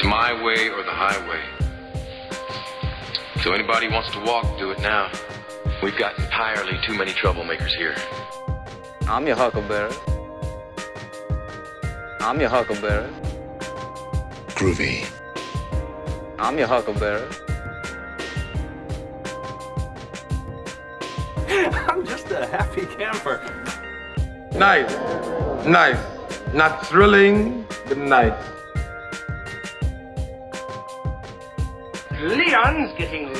my way or the highway. So anybody wants to walk, do it now. We've got entirely too many troublemakers here. I'm your huckleberry. I'm your huckleberry. Groovy. I'm your huckleberry. I'm just a happy camper. Nice. Nice. Not thrilling, but nice. Leon's getting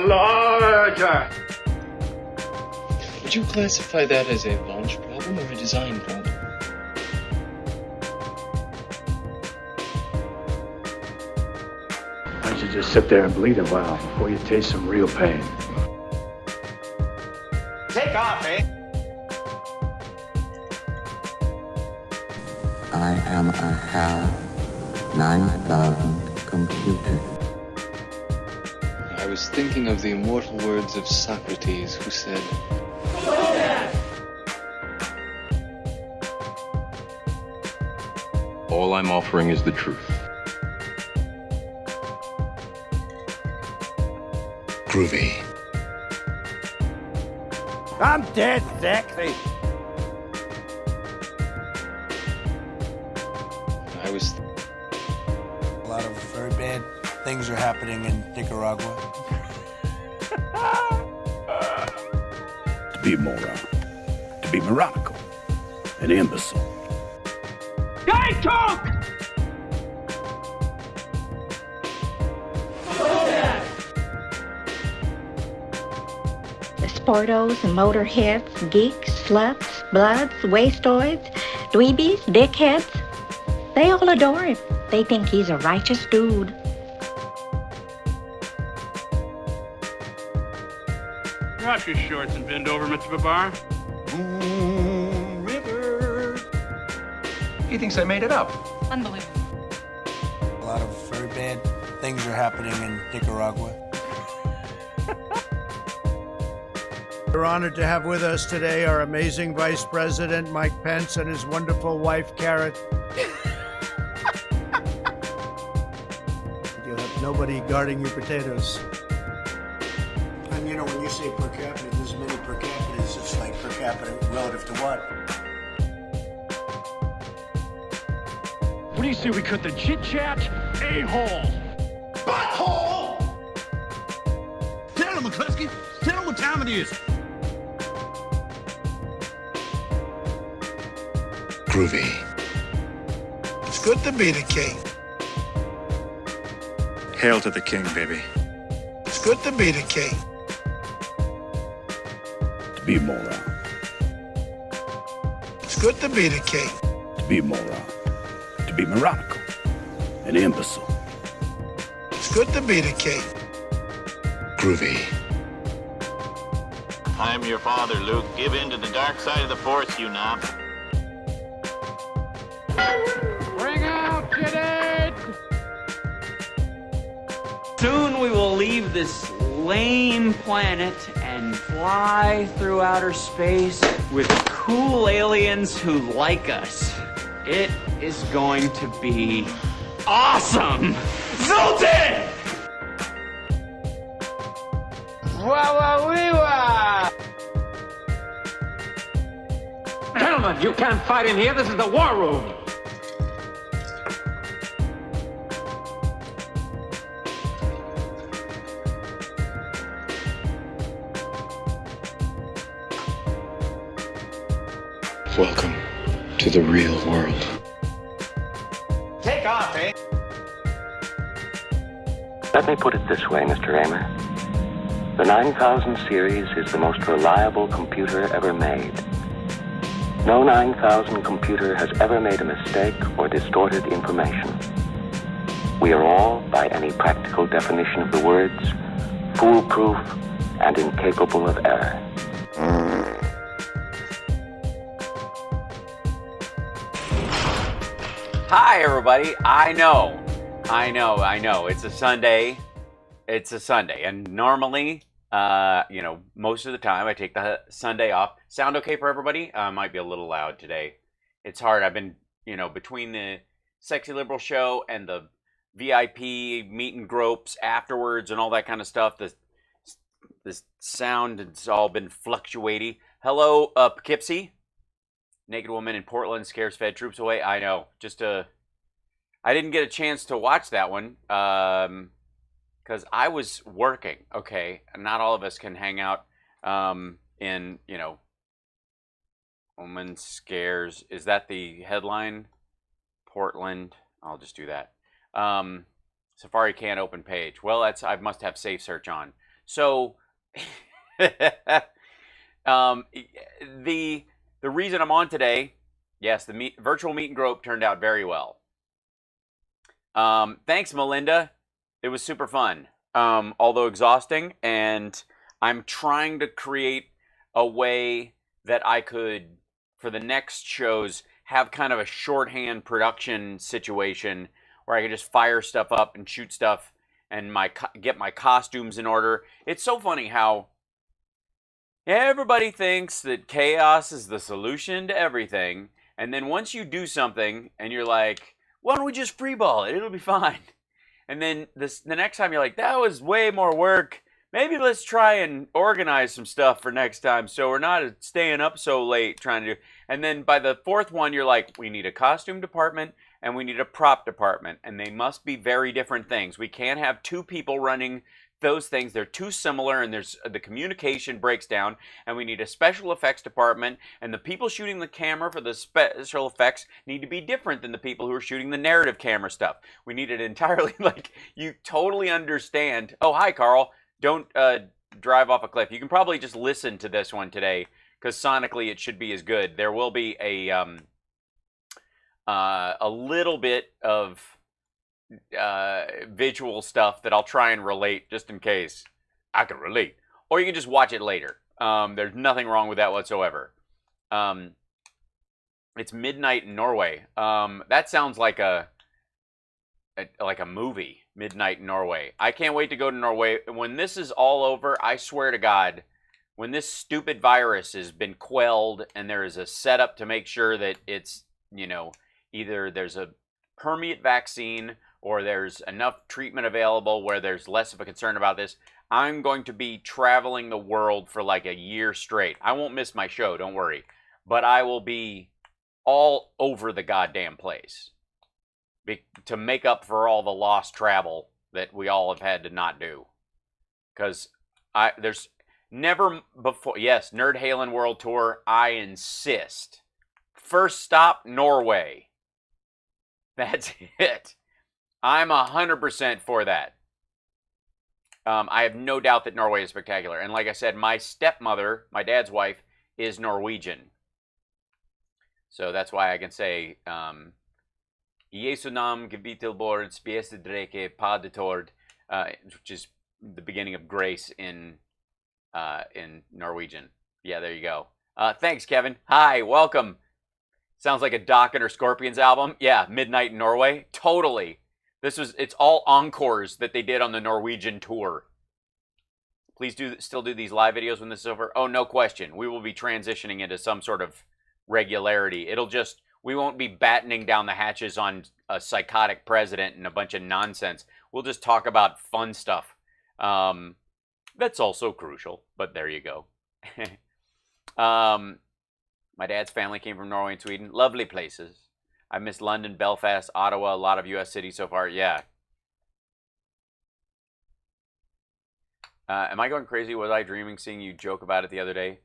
larger. Would you classify that as a launch problem or a design problem? Why don't you just sit there and bleed a while before you taste some real pain? Take off, eh? I am a HAL 9000 computer. I was thinking of the immortal words of Socrates, who said, All I'm offering is the truth. Groovy. I'm dead sexy. I was A lot of very bad things are happening in Nicaragua. To be a moron. To be moronical. An imbecile. Guy talk! Sportos, motorheads, geeks, sluts, bloods, wastoids, dweebies, dickheads. They all adore him. They think he's a righteous dude. Drop your shorts and bend over, Mr. Babar. Moon River. He thinks I made it up. Unbelievable. A lot of very bad things are happening in Nicaragua. We're honored to have with us today our amazing Vice President, Mike Pence, and his wonderful wife, Carrot. You'll have nobody guarding your potatoes. And you know, when you say per capita, there's many per capitas. It's like per capita relative to what? What do you say we cut the chit-chat a-hole? Butthole! Tell him, McCluskey. Tell him what time it is. Groovy. It's good to be the king. Hail to the king, baby. It's good to be the king. To be a moron. It's good to be the king. To be a moron. To be moronical. An imbecile. It's good to be the king. Groovy. I'm your father, Luke. Give in to the dark side of the Force, you knob. Bring out Janet! Soon we will leave this lame planet and fly through outer space with cool aliens who like us. It is going to be awesome! Zoltan! Wah-wah-wee-wah! Gentlemen, you can't fight in here. This is the war room. welcome to the real world. Take off, eh? Let me put it this way, Mr. Raymer. The 9000 series is the most reliable computer ever made. No 9000 computer has ever made a mistake or distorted information. We are all, by any practical definition of the words, foolproof and incapable of error. Hi, everybody. I know. It's a Sunday. And normally, most of the time I take the Sunday off. Sound okay for everybody? Might be a little loud today. It's hard. I've been, between the Sexy Liberal show and the VIP meet and gropes afterwards and all that kind of stuff. The sound has all been fluctuating. Hello, Poughkeepsie. Naked woman in Portland scares Fed troops away. I know. I didn't get a chance to watch that one because I was working. Okay, not all of us can hang out in, you know, woman scares. Is that the headline? Portland. I'll just do that. Safari can't open page. Well, I must have safe search on. So the reason I'm on today, yes, the virtual meet and grope turned out very well. Thanks, Melinda. It was super fun, although exhausting, and I'm trying to create a way that I could, for the next shows, have kind of a shorthand production situation where I can just fire stuff up and shoot stuff and get my costumes in order. It's so funny how everybody thinks that chaos is the solution to everything, and then once you do something and you're like, why don't we just freeball it? It'll be fine. And then the next time you're like, that was way more work. Maybe let's try and organize some stuff for next time so we're not staying up so late trying to do. And then by the fourth one, you're like, we need a costume department and we need a prop department. And they must be very different things. We can't have two people running those things. They're too similar and the communication breaks down. And we need a special effects department. And the people shooting the camera for the special effects need to be different than the people who are shooting the narrative camera stuff. We need it entirely, like, you totally understand. Oh, hi, Carl. Don't drive off a cliff. You can probably just listen to this one today because sonically it should be as good. There will be a little bit of visual stuff that I'll try and relate just in case I can relate. Or you can just watch it later. There's nothing wrong with that whatsoever. It's midnight in Norway. That sounds like a movie. Midnight in Norway. I can't wait to go to Norway. When this is all over, I swear to God, when this stupid virus has been quelled and there is a setup to make sure that it's, you know, either there's a permeate vaccine or there's enough treatment available where there's less of a concern about this, I'm going to be traveling the world for like a year straight. I won't miss my show, don't worry. But I will be all over the goddamn place to make up for all the lost travel that we all have had to not do. Because there's never before, yes, Nerd Halen World Tour, I insist. First stop, Norway. That's it. I'm 100% for that. I have no doubt that Norway is spectacular. And like I said, my stepmother, my dad's wife, is Norwegian. So that's why I can say, Jesu nam gebitelbord spiese dreke padetord, which is the beginning of grace in Norwegian. Yeah, there you go. Thanks, Kevin. Hi, welcome. Sounds like a Dokken or Scorpions album. Yeah, Midnight in Norway. Totally. It's all encores that they did on the Norwegian tour. Please still do these live videos when this is over. Oh, no question. We will be transitioning into some sort of regularity. We won't be battening down the hatches on a psychotic president and a bunch of nonsense. We'll just talk about fun stuff. That's also crucial, but there you go. My dad's family came from Norway and Sweden. Lovely places. I missed London, Belfast, Ottawa, a lot of U.S. cities so far. Yeah. Am I going crazy? Was I dreaming seeing you joke about it the other day?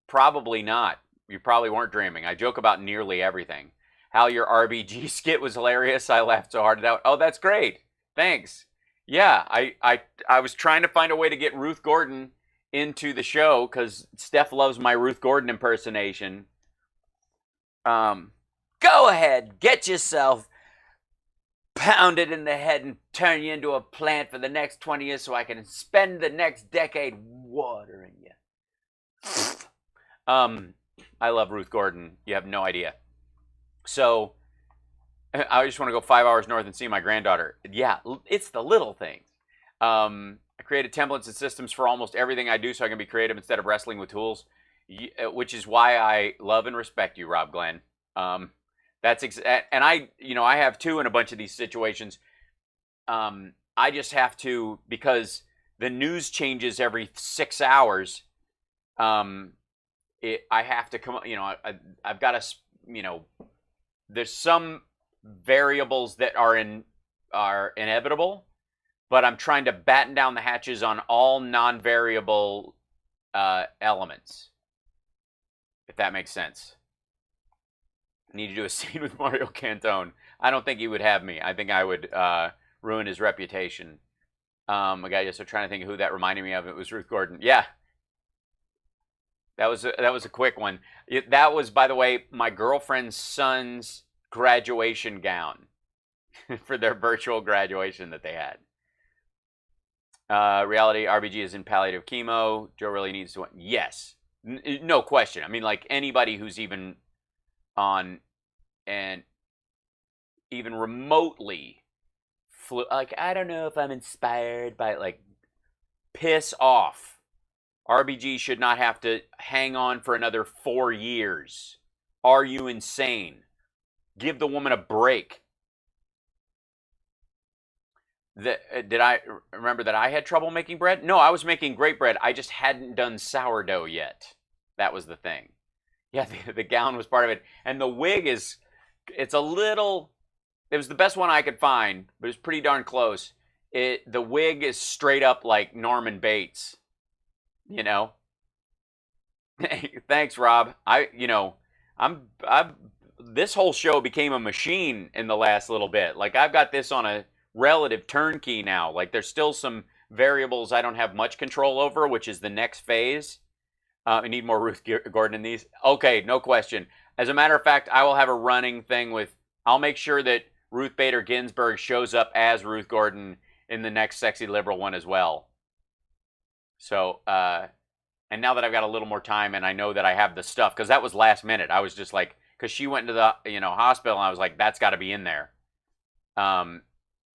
Probably not. You probably weren't dreaming. I joke about nearly everything. Hal, your RBG skit was hilarious. I laughed so hard at that. Oh, that's great. Thanks. Yeah, I was trying to find a way to get Ruth Gordon into the show because Steph loves my Ruth Gordon impersonation. Go ahead, get yourself pounded in the head and turn you into a plant for the next 20 years so I can spend the next decade watering you. I love Ruth Gordon. You have no idea. So, I just want to go 5 hours north and see my granddaughter. Yeah, it's the little things. I created templates and systems for almost everything I do so I can be creative instead of wrestling with tools, which is why I love and respect you, Rob Glenn. That's and I have too in a bunch of these situations. I just have to, because the news changes every 6 hours. I have to come. I've got to. There's some variables that are inevitable, but I'm trying to batten down the hatches on all non-variable elements. If that makes sense. I need to do a scene with Mario Cantone. I don't think he would have me. I think I would ruin his reputation. A guy just trying to think of who that reminded me of. It was Ruth Gordon. Yeah. That was a quick one. That was, by the way, my girlfriend's son's graduation gown for their virtual graduation that they had. Reality, RBG is in palliative chemo. Joe really needs to. Yes. No question. I mean, like anybody who's even on and even remotely like, I don't know if I'm inspired by it, like, piss off. RBG should not have to hang on for another 4 years. Are you insane? Give the woman a break. Did I remember that I had trouble making bread? No, I was making great bread. I just hadn't done sourdough yet. That was the thing. Yeah, the gown was part of it. And the wig it's a little, it was the best one I could find, but it was pretty darn close. The wig is straight up like Norman Bates, you know? Thanks, Rob. This whole show became a machine in the last little bit. Like, I've got this on a relative turnkey now. Like, there's still some variables I don't have much control over, which is the next phase. I need more Ruth Gordon in these. Okay, no question. As a matter of fact, I will have a running thing with, I'll make sure that Ruth Bader Ginsburg shows up as Ruth Gordon in the next Sexy Liberal one as well. So, and now that I've got a little more time and I know that I have the stuff, because that was last minute. I was just like, because she went into the hospital and I was like, that's got to be in there.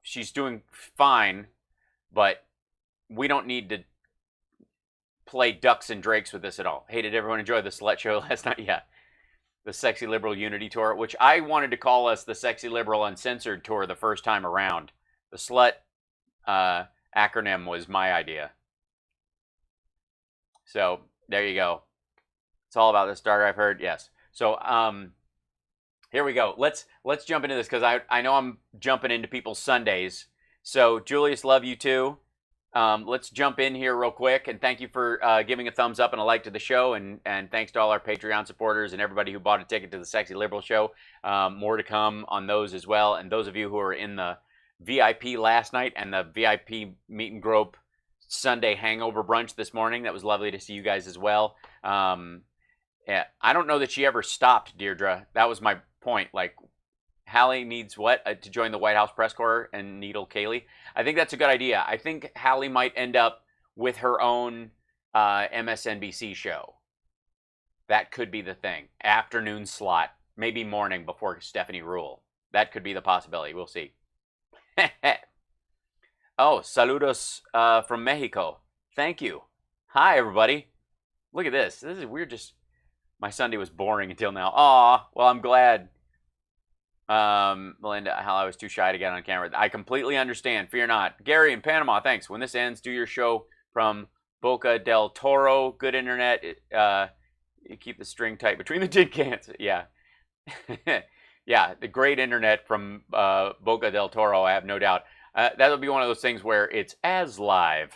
She's doing fine, but we don't need to play ducks and drakes with this at all. Hey, did everyone enjoy the Slut Show last night? Yeah. The Sexy Liberal Unity Tour, which I wanted to call us the Sexy Liberal Uncensored Tour the first time around. The Slut acronym was my idea. So there you go. It's all about the starter, I've heard. Yes. So here we go. Let's jump into this, because I know I'm jumping into people's Sundays. So Julius, love you too. Let's jump in here real quick, and thank you for giving a thumbs up and a like to the show, and thanks to all our Patreon supporters and everybody who bought a ticket to the Sexy Liberal Show. More to come on those as well, and those of you who are in the VIP last night and the VIP meet and grope Sunday hangover brunch this morning, that was lovely to see you guys as well. Yeah, I don't know that she ever stopped, Deirdre. That was my point. Like, Hallie needs what? To join the White House press corps and needle Kaylee? I think that's a good idea. I think Hallie might end up with her own MSNBC show. That could be the thing. Afternoon slot. Maybe morning before Stephanie Rule. That could be the possibility. We'll see. Oh, saludos from Mexico. Thank you. Hi, everybody. Look at this. This is weird. Just my Sunday was boring until now. Aw, well, I'm glad. Melinda, how I was too shy to get on camera. I completely understand. Fear not. Gary in Panama, thanks. When this ends, do your show from Boca del Toro. Good internet. You keep the string tight between the tin cans. Yeah. Yeah, the great internet from Boca del Toro, I have no doubt. That'll be one of those things where it's as live.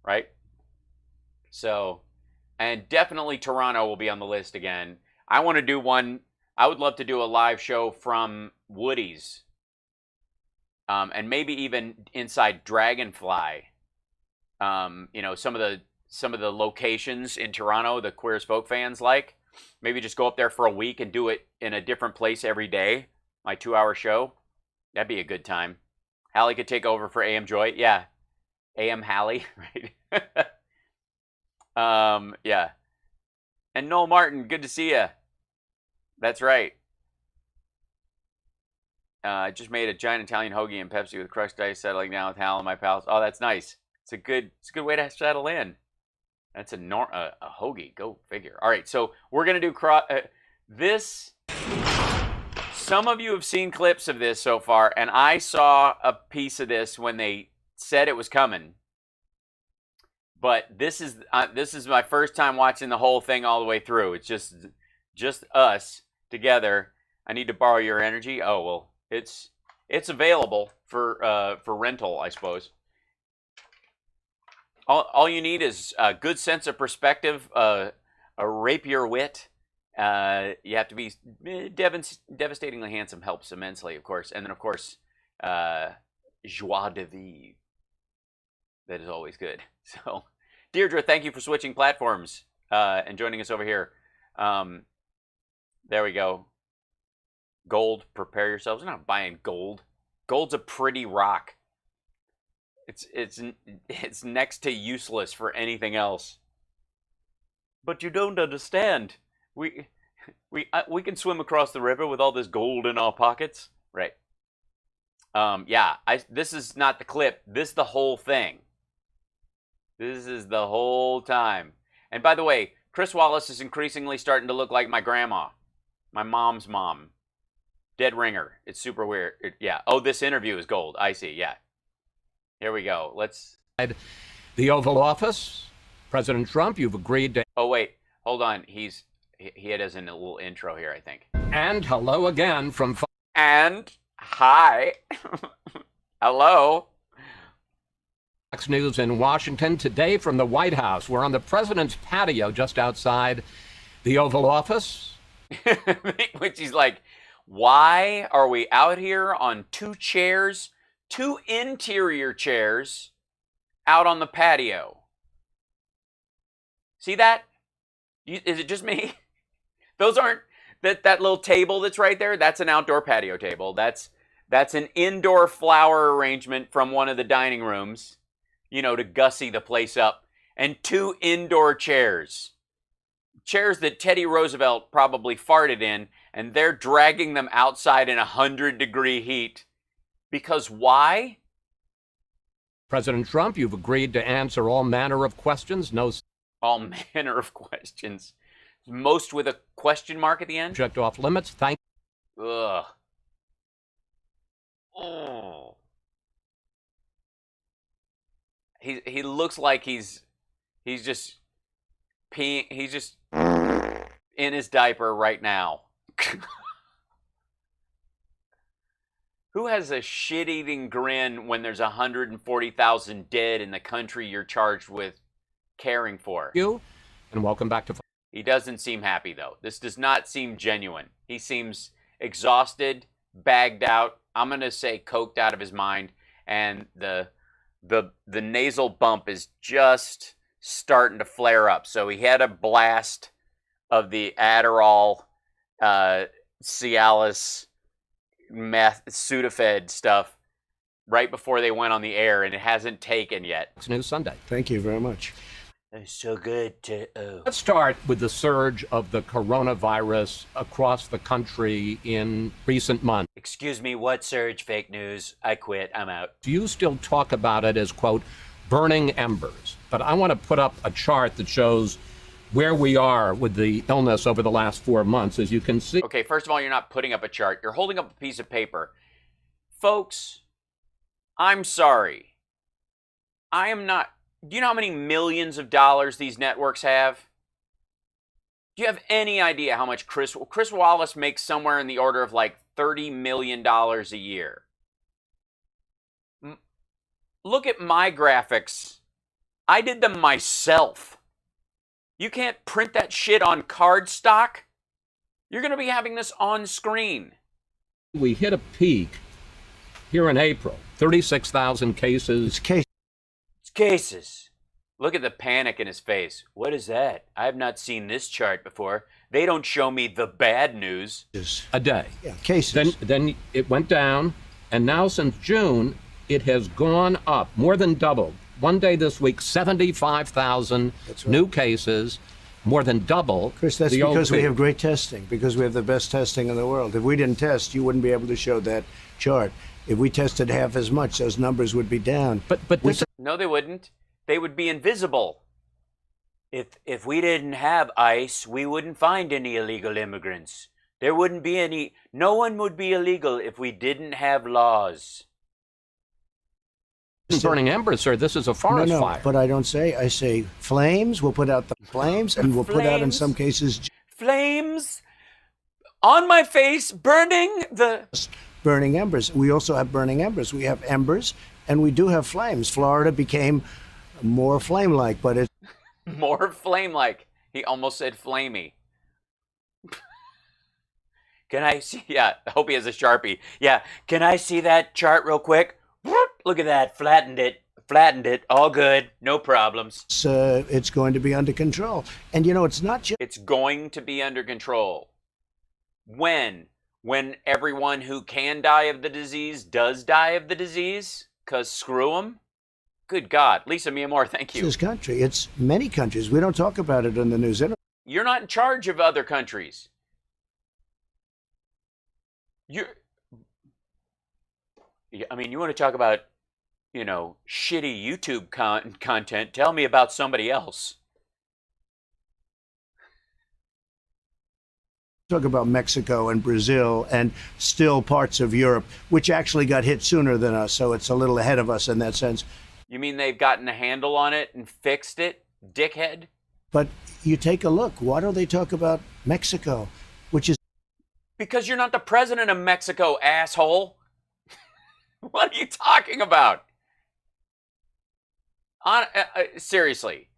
Right? So, and definitely Toronto will be on the list again. I want to do one. I would love to do a live show from Woody's, and maybe even inside Dragonfly. Some of the locations in Toronto the Queer as Folk fans like. Maybe just go up there for a week and do it in a different place every day. My 2-hour show. That'd be a good time. Hallie could take over for AM Joy. Yeah, AM Hallie, right? Yeah. And Noel Martin, good to see you. That's right. I just made a giant Italian hoagie and Pepsi with crushed ice, settling down with Hal and my pals. Oh, that's nice. It's a good way to settle in. That's a hoagie. Go figure. All right, so we're gonna do this Some of you have seen clips of this so far, and I saw a piece of this when they said it was coming. But this is my first time watching the whole thing all the way through. It's just us together. I need to borrow your energy. Oh well, it's available for rental, I suppose. All you need is a good sense of perspective, a rapier wit. You have to be devastatingly handsome, helps immensely, of course. And then, of course, joie de vivre. That is always good. So, Deirdre, thank you for switching platforms and joining us over here. There we go. Gold, prepare yourselves. I'm not buying gold. Gold's a pretty rock. It's next to useless for anything else. But you don't understand. We can swim across the river with all this gold in our pockets, right? Yeah. This is not the clip. This is the whole thing. This is the whole time. And by the way, Chris Wallace is increasingly starting to look like my grandma, my mom's mom. Dead ringer. It's super weird. Yeah. Oh, this interview is gold. I see. Yeah. Here we go. Let's. The Oval Office, President Trump, you've agreed to. Oh wait, hold on. He had us in a little intro here, I think. And hello again from. And hi. Hello. Fox News in Washington today from the White House. We're on the president's patio just outside the Oval Office. Which he's like, why are we out here on two chairs, two interior chairs, out on the patio? See that? Is it just me? Those aren't that little table that's right there. That's an outdoor patio table. That's an indoor flower arrangement from one of the dining rooms, you know, to gussy the place up. And two indoor chairs. Chairs that Teddy Roosevelt probably farted in, and they're dragging them outside in 100-degree heat. Because why? President Trump, you've agreed to answer all manner of questions. No. All manner of questions. Most with a question mark at the end? Subject off limits. Thank. Ugh. Oh. He looks like he's just peeing. He's just in his diaper right now. Who has a shit-eating grin when there's 140,000 dead in the country you're charged with caring for? You, and welcome back to. He doesn't seem happy, though. This does not seem genuine. He seems exhausted, bagged out. I'm going to say coked out of his mind. And the nasal bump is just starting to flare up. So he had a blast of the Adderall, Cialis, meth, Sudafed stuff right before they went on the air, and it hasn't taken yet. It's News Sunday. Thank you very much. It's so good to. Let's start with the surge of the coronavirus across the country in recent months. Excuse me, what surge? Fake news. I quit. I'm out. You still talk about it as, quote, burning embers. But I want to put up a chart that shows where we are with the illness over the last 4 months. As you can see. Okay, first of all, you're not putting up a chart. You're holding up a piece of paper. Folks, I'm sorry. I am not. Do you know how many millions of dollars these networks have? Do you have any idea how much Chris Wallace makes somewhere in the order of like $30 million a year? Look at my graphics. I did them myself. You can't print that shit on cardstock. You're going to be having this on screen. We hit a peak here in April. 36,000 cases. It's cases. Look at the panic in his face. What is that? I have not seen this chart before. They don't show me the bad news. A day. Yeah, cases. Then it went down, and now since June, it has gone up, more than doubled. One day this week, 75,000 new cases, more than double. Chris, that's because we have great testing, because we have the best testing in the world. If we didn't test, you wouldn't be able to show that chart. If we tested half as much, those numbers would be down. But no, they wouldn't. They would be invisible. If we didn't have ICE, we wouldn't find any illegal immigrants. There wouldn't be any, no one would be illegal if we didn't have laws. Burning embers, sir. This is a forest no, fire. But I don't say. I say flames. We'll put out the flames, and we'll put out in some cases flames on my face, burning the burning embers. We also have burning embers. We have embers, and we do have flames. Florida became more flame-like, but it's more flame-like. He almost said flamey. Can I see? Yeah, I hope he has a Sharpie. Yeah, can I see that chart real quick? Look at that, flattened it, all good, no problems. It's going to be under control. And you know, it's not just... It's going to be under control. When? When everyone who can die of the disease does die of the disease? Because screw them? Good God. Lisa Miamore, thank you. This country, it's many countries. We don't talk about it in the news. You're not in charge of other countries. I mean, you want to talk about, you know, shitty YouTube content, tell me about somebody else. Talk about Mexico and Brazil and still parts of Europe, which actually got hit sooner than us, so it's a little ahead of us in that sense. You mean they've gotten a handle on it and fixed it, dickhead? But you take a look. Why don't they talk about Mexico, which is... Because you're not the president of Mexico, asshole. What are you talking about? Seriously?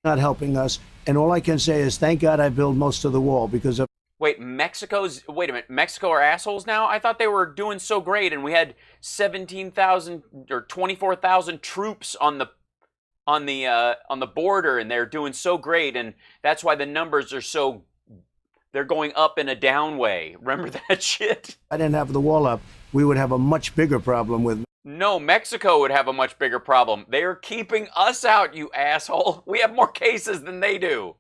Not helping us. And all I can say is, thank God I built most of the wall because of... Wait, wait a minute, Mexico are assholes now? I thought they were doing so great and we had 17,000 or 24,000 troops on the border and they're doing so great and that's why the numbers are so... They're going up in a down way. Remember that shit? I didn't have the wall up. We would have a much bigger problem with... No, Mexico would have a much bigger problem. They are keeping us out, you asshole. We have more cases than they do.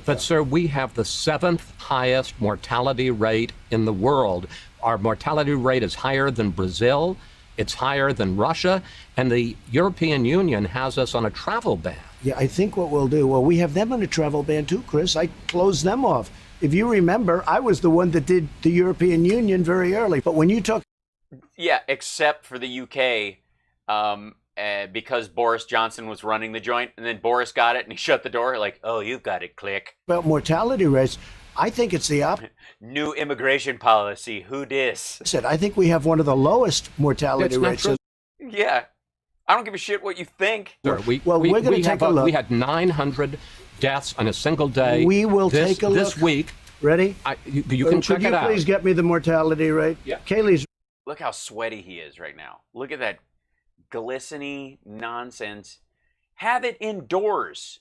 But, sir, we have the 7th highest mortality rate in the world. Our mortality rate is higher than Brazil. It's higher than Russia. And the European Union has us on a travel ban. Yeah, I think what we'll do... Well, we have them on a travel ban too, Chris. I closed them off. If you remember, I was the one that did the European Union very early. But when you talk... Yeah, except for the UK, because Boris Johnson was running the joint, and then Boris got it, and he shut the door, like, oh, you've got it, click. About mortality rates, I think it's the opposite. New immigration policy, who dis? I think we have one of the lowest mortality rates. Yeah, I don't give a shit what you think. Sir, we're going to take a look. We had 900 deaths on a single day. We will take a look. This week. Ready? You can check it out. Could you please get me the mortality rate? Yeah. Kaylee's... Look how sweaty he is right now. Look at that glistening nonsense. Have it indoors.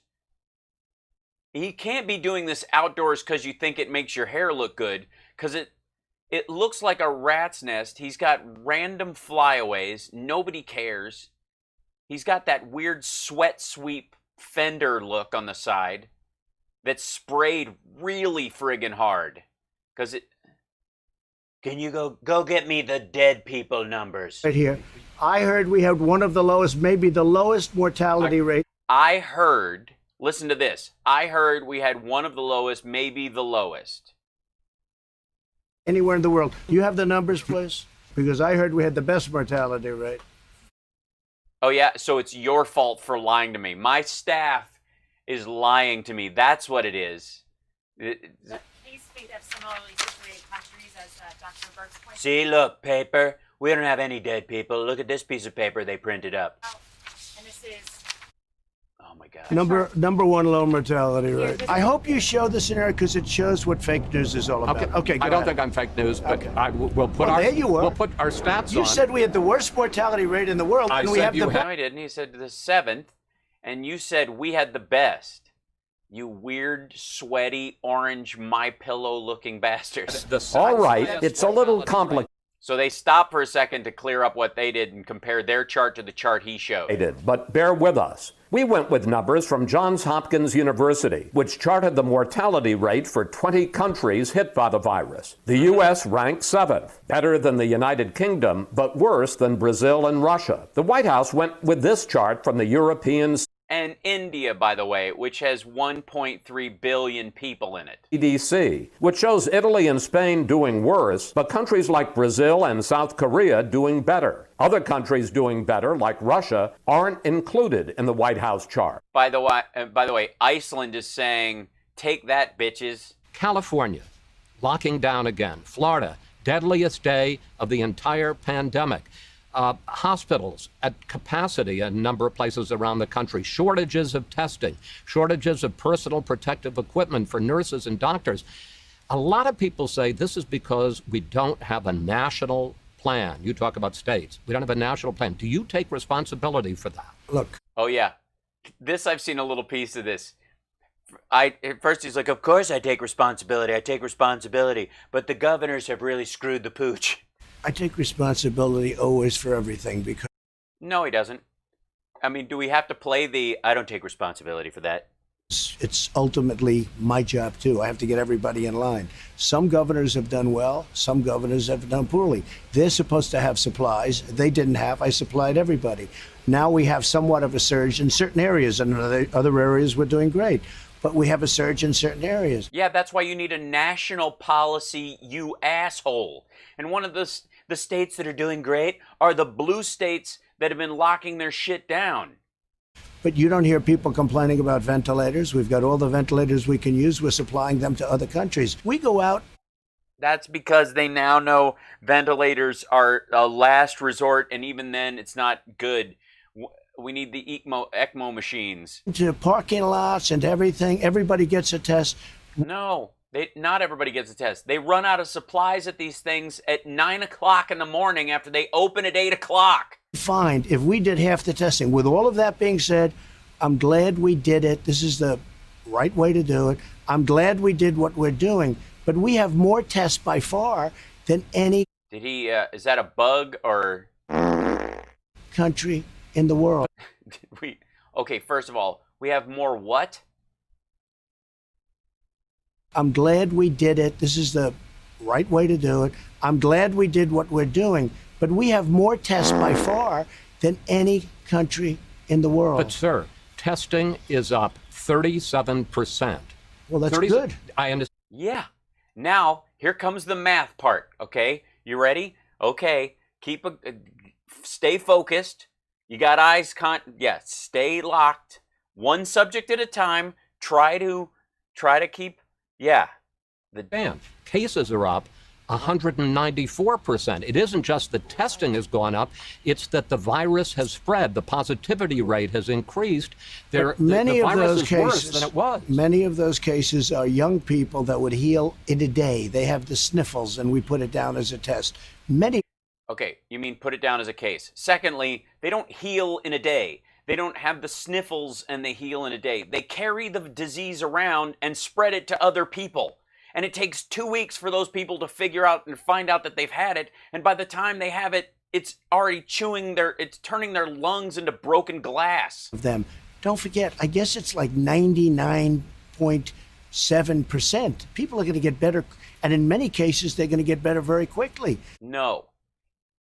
You can't be doing this outdoors because you think it makes your hair look good, because it looks like a rat's nest. He's got random flyaways. Nobody cares. He's got that weird sweat sweep fender look on the side that's sprayed really friggin' hard. Because it... Can you go get me the dead people numbers? Right here. I heard we had one of the lowest, maybe the lowest mortality rate. I heard, listen to this. I heard we had one of the lowest, maybe the lowest. Anywhere in the world. You have the numbers, please? Because I heard we had the best mortality rate. Oh, yeah? So it's your fault for lying to me. My staff is lying to me. That's what it is. Please speak of similarly situated countries, as Dr. Burke's pointed out. See, look, paper. We don't have any dead people. Look at this piece of paper they printed up. And this is... Oh, my God. Number one low mortality rate. I hope you show the scenario because it shows what fake news is all about. Okay, I don't think I'm fake news, but we'll put we'll put our stats on. You said we had the worst mortality rate in the world. I and said we have you the No, he didn't. He said the 7th, and you said we had the best. You weird, sweaty, orange, My Pillow-looking bastards. All right, it's a little complicated. So they stopped for a second to clear up what they did and compare their chart to the chart he showed. But bear with us. We went with numbers from Johns Hopkins University, which charted the mortality rate for 20 countries hit by the virus. The U.S. ranked 7th, better than the United Kingdom, but worse than Brazil and Russia. The White House went with this chart from the European And India, by the way, which has 1.3 billion people in it. CDC, which shows Italy and Spain doing worse, but countries like Brazil and South Korea doing better. Other countries doing better, like Russia, aren't included in the White House chart. By the way, Iceland is saying, "Take that, bitches." California, locking down again. Florida, deadliest day of the entire pandemic. Hospitals at capacity in a number of places around the country. Shortages of testing, shortages of personal protective equipment for nurses and doctors. A lot of people say this is because we don't have a national plan. You talk about states. We don't have a national plan. Do you take responsibility for that? Look. Oh, yeah. I've seen a little piece of this. At first he's like, of course I take responsibility, but the governors have really screwed the pooch. I take responsibility always for everything because... No, he doesn't. I mean, do we have to play the, I don't take responsibility for that? It's ultimately my job, too. I have to get everybody in line. Some governors have done well. Some governors have done poorly. They're supposed to have supplies. They didn't have. I supplied everybody. Now we have somewhat of a surge in certain areas, and in other areas we're doing great. But we have a surge in certain areas. Yeah, that's why you need a national policy, you asshole. And one of the states that are doing great are the blue states that have been locking their shit down. But you don't hear people complaining about ventilators. We've got all the ventilators we can use. We're supplying them to other countries. We go out. That's because they now know ventilators are a last resort, and even then it's not good. We need the ECMO machines. To parking lots and everything. Everybody gets a test. No, not everybody gets a test. They run out of supplies at these things at 9 o'clock in the morning after they open at 8 o'clock. Find if we did half the testing. With all of that being said, I'm glad we did it. This is the right way to do it. I'm glad we did what we're doing. But we have more tests by far than any... Did he, is that a bug or... country in the world. Okay, first of all, we have more what? I'm glad we did it. This is the right way to do it. I'm glad we did what we're doing, but we have more tests by far than any country in the world. But sir, testing is up 37%. Well, that's good. I understand. Yeah. Now, here comes the math part, okay? You ready? Okay. Stay focused. You got eyes stay locked. One subject at a time. Try to keep, The cases are up 194%. It isn't just the testing has gone up, it's that the virus has spread. The positivity rate has increased. Many the of virus those is cases, worse than it was. Many of those cases are young people that would heal in a day. They have the sniffles, and we put it down as a test. Okay, you mean put it down as a case. Secondly, they don't heal in a day. They don't have the sniffles and they heal in a day. They carry the disease around and spread it to other people. And it takes 2 weeks for those people to figure out and find out that they've had it. And by the time they have it, it's already it's turning their lungs into broken glass. Of them. Don't forget, I guess it's like 99.7%. People are going to get better. And in many cases, they're going to get better very quickly. No.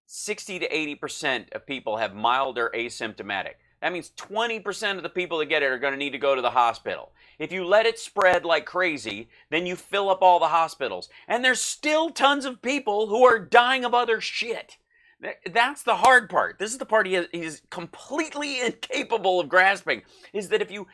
60 to 80% of people have mild or asymptomatic. That means 20% of the people that get it are going to need to go to the hospital. If you let it spread like crazy, then you fill up all the hospitals. And there's still tons of people who are dying of other shit. That's the hard part. This is the part he's completely incapable of grasping, is that if you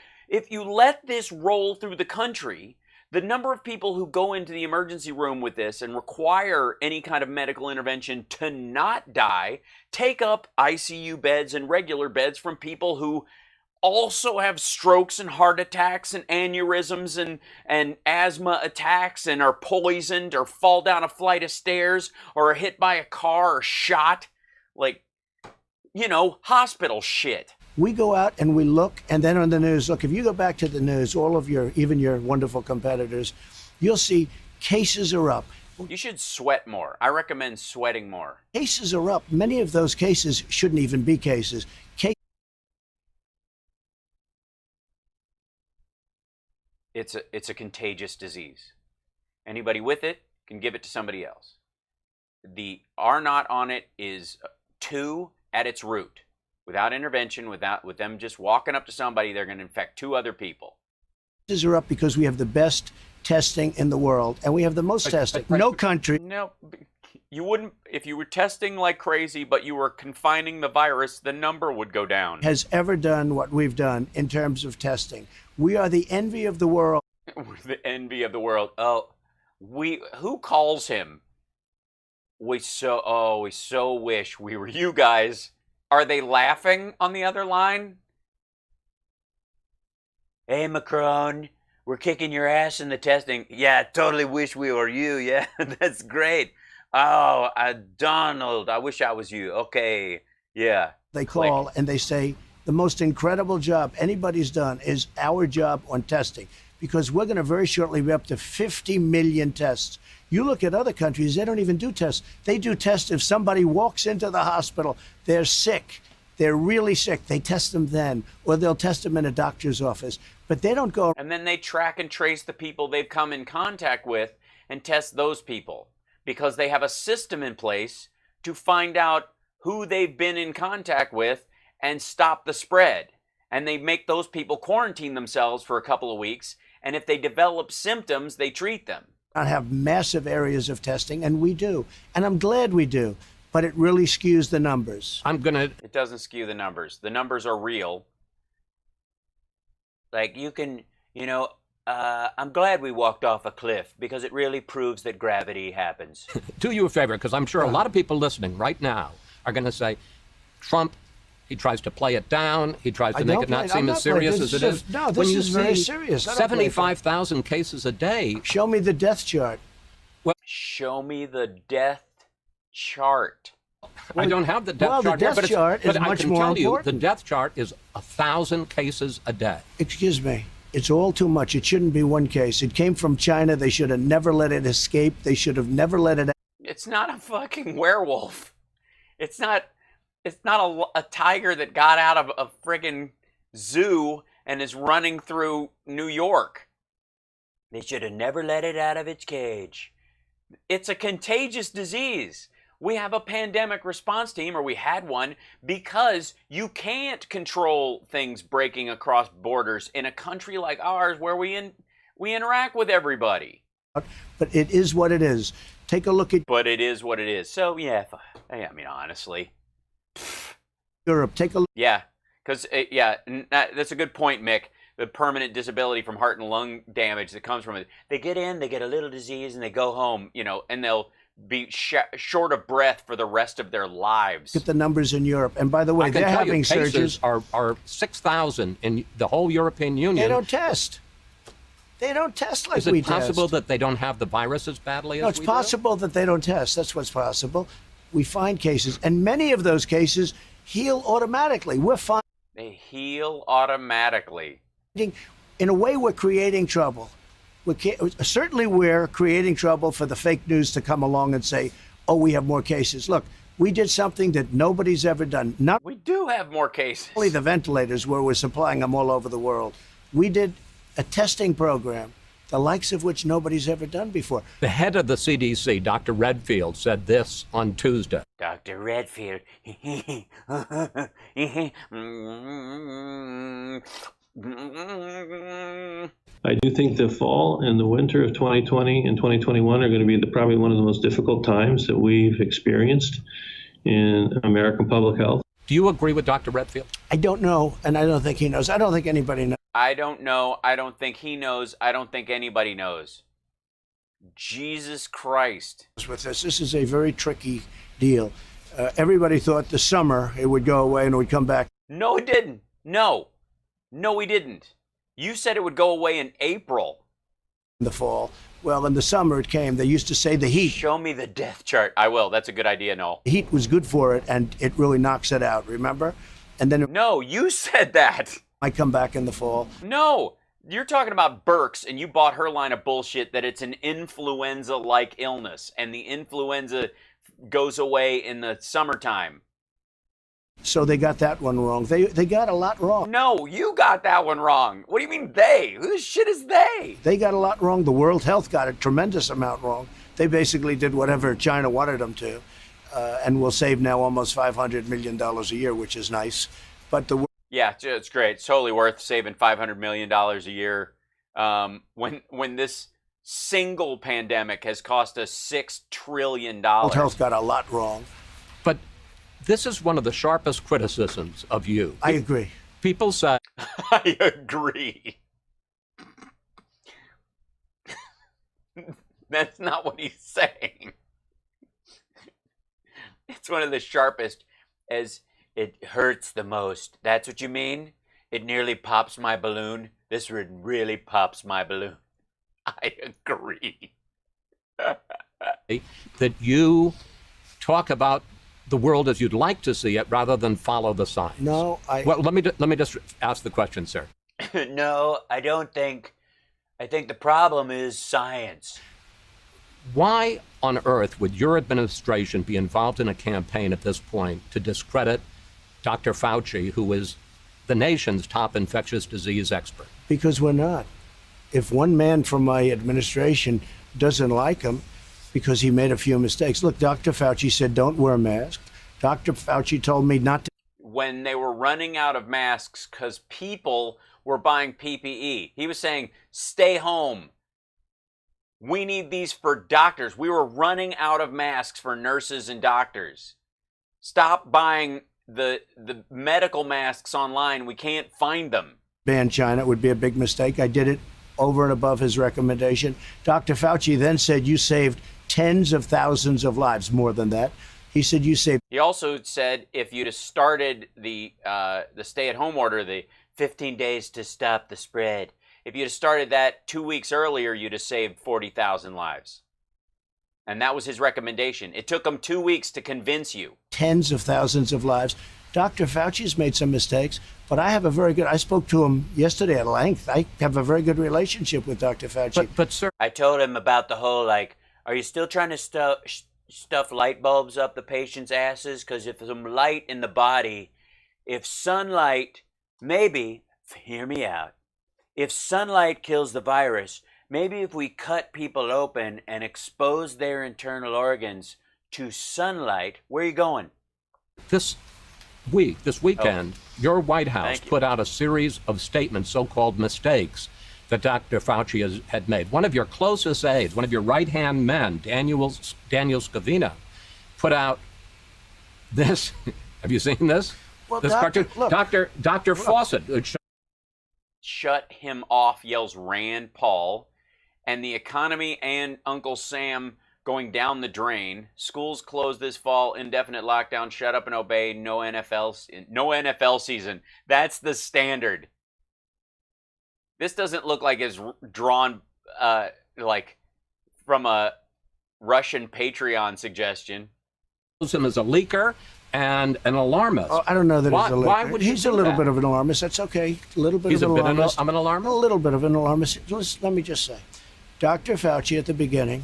let this roll through the country, the number of people who go into the emergency room with this and require any kind of medical intervention to not die take up ICU beds and regular beds from people who also have strokes and heart attacks and aneurysms and asthma attacks and are poisoned or fall down a flight of stairs or are hit by a car or shot. Like, hospital shit. We go out and we look, and then on the news, look, if you go back to the news, even your wonderful competitors, you'll see cases are up. You should sweat more. I recommend sweating more. Cases are up. Many of those cases shouldn't even be cases. It's a contagious disease. Anybody with it can give it to somebody else. The R naught on it is 2 at its root, without intervention, with them just walking up to somebody, they're going to infect 2 other people. Cases are up because we have the best testing in the world, and we have the most testing. No country. No, you wouldn't, if you were testing like crazy, but you were confining the virus, the number would go down. Has ever done what we've done in terms of testing. We are the envy of the world. We're the envy of the world. Oh, who calls him? We so wish we were you guys. Are they laughing on the other line? Hey, Macron, we're kicking your ass in the testing. Yeah, totally wish we were you. Yeah, that's great. Oh, Donald, I wish I was you. Okay, yeah. They call and they say, the most incredible job anybody's done is our job on testing, because we're going to very shortly be up to 50 million tests. You look at other countries, they don't even do tests. They do tests if somebody walks into the hospital, they're sick, they're really sick. They test them then, or they'll test them in a doctor's office. But they don't go. And then they track and trace the people they've come in contact with and test those people, because they have a system in place to find out who they've been in contact with and stop the spread. And they make those people quarantine themselves for a couple of weeks. And if they develop symptoms, they treat them. I have massive areas of testing, and we do. And I'm glad we do. But it really skews the numbers. It doesn't skew the numbers. The numbers are real. Like, you can, I'm glad we walked off a cliff, because it really proves that gravity happens. Do you a favor, because I'm sure a lot of people listening right now are going to say, Trump, he tries to play it down. He tries to make it not seem as serious as it is. No, this is very serious. 75,000 cases a day. Show me the death chart. Show me the death chart. I don't have the death chart. Well, the death chart is much more important. The death chart is 1,000 cases a day. Excuse me. It's all too much. It shouldn't be one case. It came from China. They should have never let it escape. They should have never let it. It's not a fucking werewolf. It's not a tiger that got out of a friggin' zoo and is running through New York. They should have never let it out of its cage. It's a contagious disease. We have a pandemic response team, or we had one, because you can't control things breaking across borders in a country like ours where we interact with everybody. But it is what it is. Take a look at. But it is what it is. So yeah, I mean, honestly. Europe, take a look. Yeah, because that's a good point, Mick. The permanent disability from heart and lung damage that comes from it. They get in, they get a little disease, and they go home, and they'll be short of breath for the rest of their lives. Look at the numbers in Europe. And by the way, they're having surges. Are 6,000 in the whole European Union. They don't test. They don't test like we test. Is it possible that they don't have the virus as badly as we do? No, it's possible that they don't test. That's what's possible. We find cases, and many of those cases heal automatically. We're fine. They heal automatically. In a way, we're creating trouble. Certainly, we're creating trouble for the fake news to come along and say, oh, we have more cases. Look, we did something that nobody's ever done. We do have more cases. Only the ventilators, where we're supplying them all over the world. We did a testing program, the likes of which nobody's ever done before. The head of the CDC, Dr. Redfield, said this on Tuesday. Dr. Redfield. I do think the fall and the winter of 2020 and 2021 are going to be probably one of the most difficult times that we've experienced in American public health. Do you agree with Dr. Redfield? I don't know, and I don't think he knows. I don't think anybody knows. I don't know. I don't think he knows. I don't think anybody knows. Jesus Christ. With this is a very tricky deal. Everybody thought the summer it would go away and it would come back. No, it didn't. No, we didn't. You said it would go away in April. In the fall. Well, in the summer it came. They used to say the heat. Show me the death chart. I will. That's a good idea, Noel. The heat was good for it, and it really knocks it out, remember? And then No, you said that. I come back in the fall. No, you're talking about Burks, and you bought her line of bullshit that it's an influenza-like illness, and the influenza goes away in the summertime. So they got that one wrong. They got a lot wrong. No, you got that one wrong. What do you mean they? Who the shit is they? They got a lot wrong. The World Health got a tremendous amount wrong. They basically did whatever China wanted them to. and we'll save now almost $500 million a year, which is nice. But yeah, it's great. It's totally worth saving $500 million a year. When this single pandemic has cost us $6 trillion. Health got a lot wrong. But this is one of the sharpest criticisms of you. I agree. People say... I agree. That's not what he's saying. It's one of the sharpest, as it hurts the most. That's what you mean? It nearly pops my balloon. This really pops my balloon. I agree. That you talk about the world as you'd like to see it rather than follow the signs. No, Well, let me just ask the question, sir. No, I don't think. I think the problem is science. Why on earth would your administration be involved in a campaign at this point to discredit Dr. Fauci, who is the nation's top infectious disease expert? Because we're not. If one man from my administration doesn't like him because he made a few mistakes. Look, Dr. Fauci said don't wear a mask. Dr. Fauci told me not to. When they were running out of masks because people were buying PPE, he was saying, stay home. We need these for doctors. We were running out of masks for nurses and doctors. Stop buying the medical masks online. We can't find them. Ban China would be a big mistake. I did it over and above his recommendation. Dr. Fauci then said you saved tens of thousands of lives, more than that. He said you saved. He also said if you'd have started the stay-at-home order, the 15 days to stop the spread, if you'd have started that 2 weeks earlier, you'd have saved 40,000 lives. And that was his recommendation. It took him 2 weeks to convince you. Tens of thousands of lives. Dr. Fauci's made some mistakes, but I have a very good, I spoke to him yesterday at length. I have a very good relationship with Dr. Fauci. But sir, I told him about the whole, like, are you still trying to stuff light bulbs up the patient's asses? Because if there's some light in the body, if sunlight, maybe, hear me out, if sunlight kills the virus, maybe if we cut people open and expose their internal organs to sunlight, where are you going? This weekend, your White House put out a series of statements, so-called mistakes, that Dr. Fauci had made. One of your closest aides, one of your right-hand men, Daniel Scavino, put out this. Have you seen this? Well, this Doctor, cartoon? Dr. Fawcett. Shut him off, yells Rand Paul, and the economy and Uncle Sam going down the drain. Schools closed this fall, indefinite lockdown, shut up and obey, no NFL season. That's the standard. This doesn't look like it's drawn like from a Russian Patreon suggestion. Him as a leaker and an alarmist. Oh, I don't know that he's a leaker. Why would he's a little bit of an alarmist. That's okay. A little bit He's of an a bit alarmist. I'm an alarmist? A little bit of an alarmist. Let me just say, Dr. Fauci at the beginning,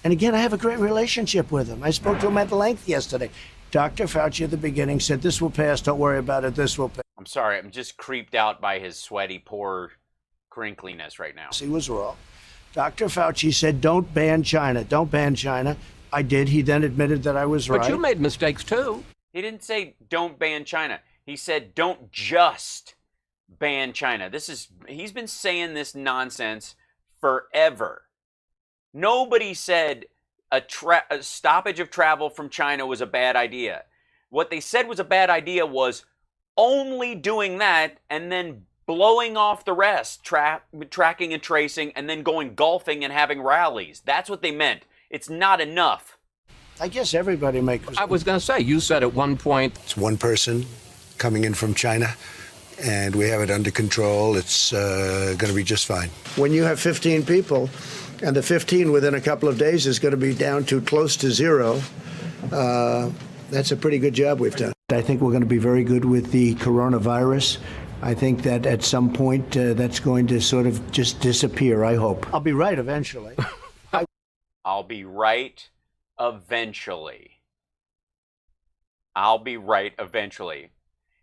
and again, I have a great relationship with him. I spoke to him at length yesterday. Dr. Fauci at the beginning said, this will pass, don't worry about it, this will pass. I'm sorry, I'm just creeped out by his sweaty, poor crinkliness right now. He was wrong. Dr. Fauci said, don't ban China, don't ban China. I did. He then admitted that I was right. But you made mistakes too. He didn't say don't ban China. He said don't just ban China. He's been saying this nonsense forever. Nobody said a stoppage of travel from China was a bad idea. What they said was a bad idea was only doing that and then blowing off the rest, tracking and tracing, and then going golfing and having rallies. That's what they meant. It's not enough. I guess everybody makes. I was going to say, you said at one point. It's one person coming in from China, and we have it under control. It's going to be just fine. When you have 15 people, and the 15 within a couple of days is going to be down to close to zero, that's a pretty good job we've done. I think we're going to be very good with the coronavirus. I think that at some point that's going to sort of just disappear, I hope. I'll be right eventually. I'll be right eventually. I'll be right eventually.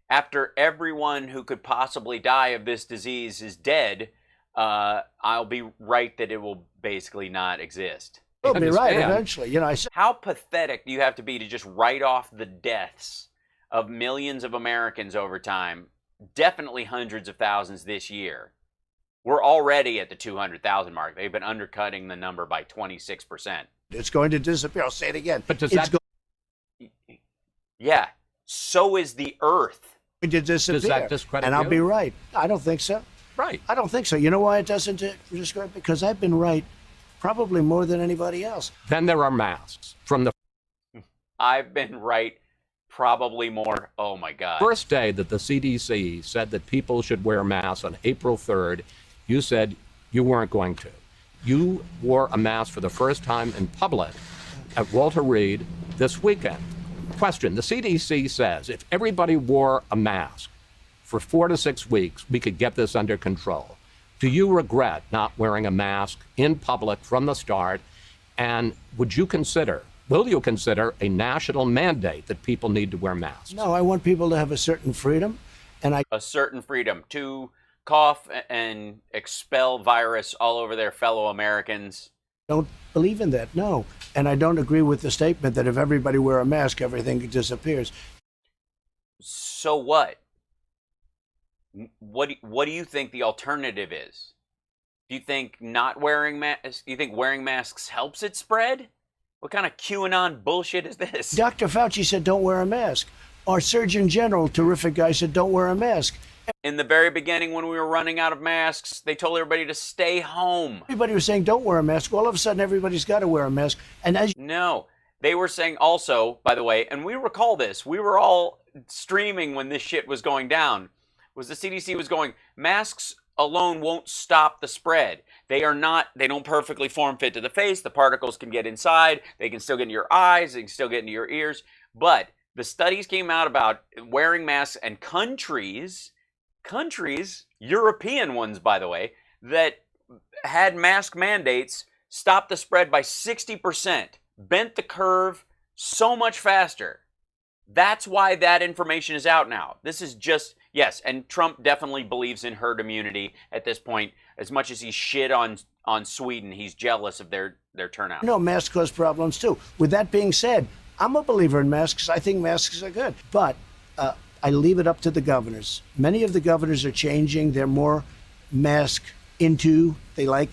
After everyone who could possibly die of this disease is dead, I'll be right that it will basically not exist. We'll be right eventually. You know, How pathetic do you have to be to just write off the deaths of millions of Americans over time? Definitely hundreds of thousands this year. We're already at the 200,000 mark. They've been undercutting the number by 26%. It's going to disappear. I'll say it again. But does it's that... Yeah. So is the Earth. Going to disappear. Does that discredit And I'll you? be right. I don't think so. Right. I don't think so. You know why it doesn't discredit? Because I've been right probably more than anybody else. Then there are masks. From the I've been right probably more. Oh, my God. first day that the CDC said that people should wear masks on April 3rd, you said you weren't going to. You wore a mask for the first time in public at Walter Reed this weekend. Question, the CDC says if everybody wore a mask for 4 to 6 weeks, we could get this under control. Do you regret not wearing a mask in public from the start? And will you consider a national mandate that people need to wear masks? No, I want people to have a certain freedom. A certain freedom to cough and expel virus all over their fellow Americans. Don't believe in that, no. And I don't agree with the statement that if everybody wear a mask, everything disappears. So what? What do you think the alternative is? Do you think not wearing masks? Do you think wearing masks helps it spread? What kind of QAnon bullshit is this? Dr. Fauci said don't wear a mask. Our Surgeon General, terrific guy, said don't wear a mask. In the very beginning, when we were running out of masks, they told everybody to stay home. Everybody was saying don't wear a mask. All of a sudden, everybody's got to wear a mask. And No, they were saying also, by the way, and we recall this, we were all streaming when this shit was going down, was the CDC was going, masks alone won't stop the spread. They don't perfectly form fit to the face. The particles can get inside. They can still get into your eyes. They can still get into your ears. But the studies came out about wearing masks, and countries, European ones, by the way, that had mask mandates stopped the spread by 60%, bent the curve so much faster. That's why that information is out now. This is just, yes, and Trump definitely believes in herd immunity at this point. As much as he shit on Sweden, he's jealous of their turnout. No, masks cause problems too. With that being said, I'm a believer in masks. I think masks are good. But I leave it up to the governors. Many of the governors are changing. They're more mask into. They like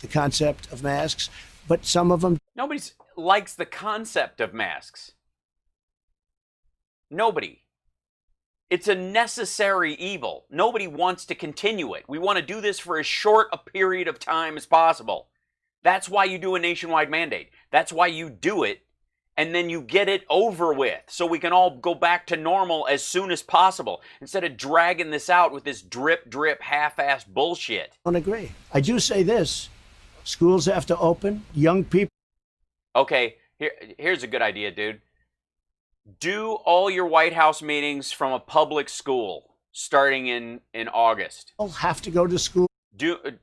the concept of masks. But some of them... Nobody likes the concept of masks. Nobody. It's a necessary evil. Nobody wants to continue it. We want to do this for as short a period of time as possible. That's why you do a nationwide mandate. That's why you do it, and then you get it over with so we can all go back to normal as soon as possible instead of dragging this out with this drip, half-assed bullshit. I don't agree. I do say this. Schools have to open. Young people... Okay, here's a good idea, dude. Do all your White House meetings from a public school starting in August. They'll have to go to school.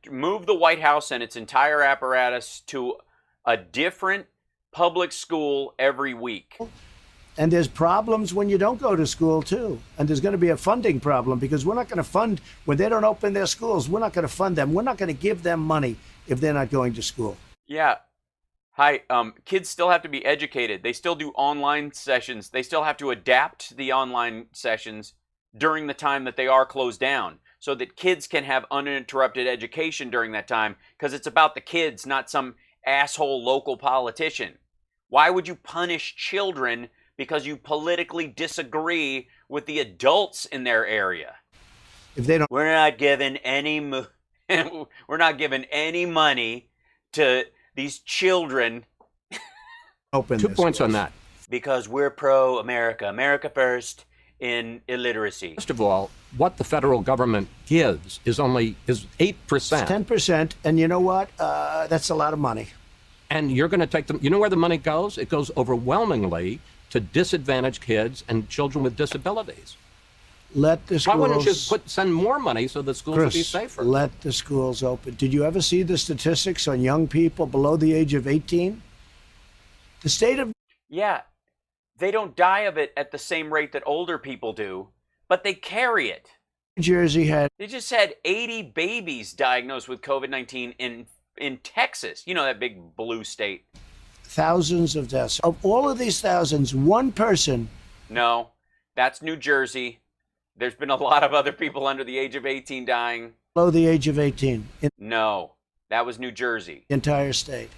Move the White House and its entire apparatus to a different public school every week. And there's problems when you don't go to school, too. And there's going to be a funding problem because we're not going to fund, when they don't open their schools, we're not going to fund them. We're not going to give them money if they're not going to school. Yeah. Hi, kids still have to be educated. They still do online sessions. They still have to adapt the online sessions during the time that they are closed down so that kids can have uninterrupted education during that time because it's about the kids, not some asshole local politician. Why would you punish children because you politically disagree with the adults in their area? If they don't, we're not giving any money to these children. Open 2 points on that. Because we're pro-America. America first in illiteracy. First of all, what the federal government gives is 8%. It's 10%. And you know what? That's a lot of money. And you're going to take them. You know where the money goes? It goes overwhelmingly to disadvantaged kids and children with disabilities. Let the schools... Why wouldn't you send more money so the schools would be safer? Let the schools open. Did you ever see the statistics on young people below the age of 18? The state of... Yeah, they don't die of it at the same rate that older people do, but they carry it. New Jersey had... They just had 80 babies diagnosed with COVID-19 in in Texas, you know, that big blue state. Thousands of deaths. Of all of these thousands, one person. No, that's New Jersey. There's been a lot of other people under the age of 18 dying. Below the age of 18. No, that was New Jersey. Entire state.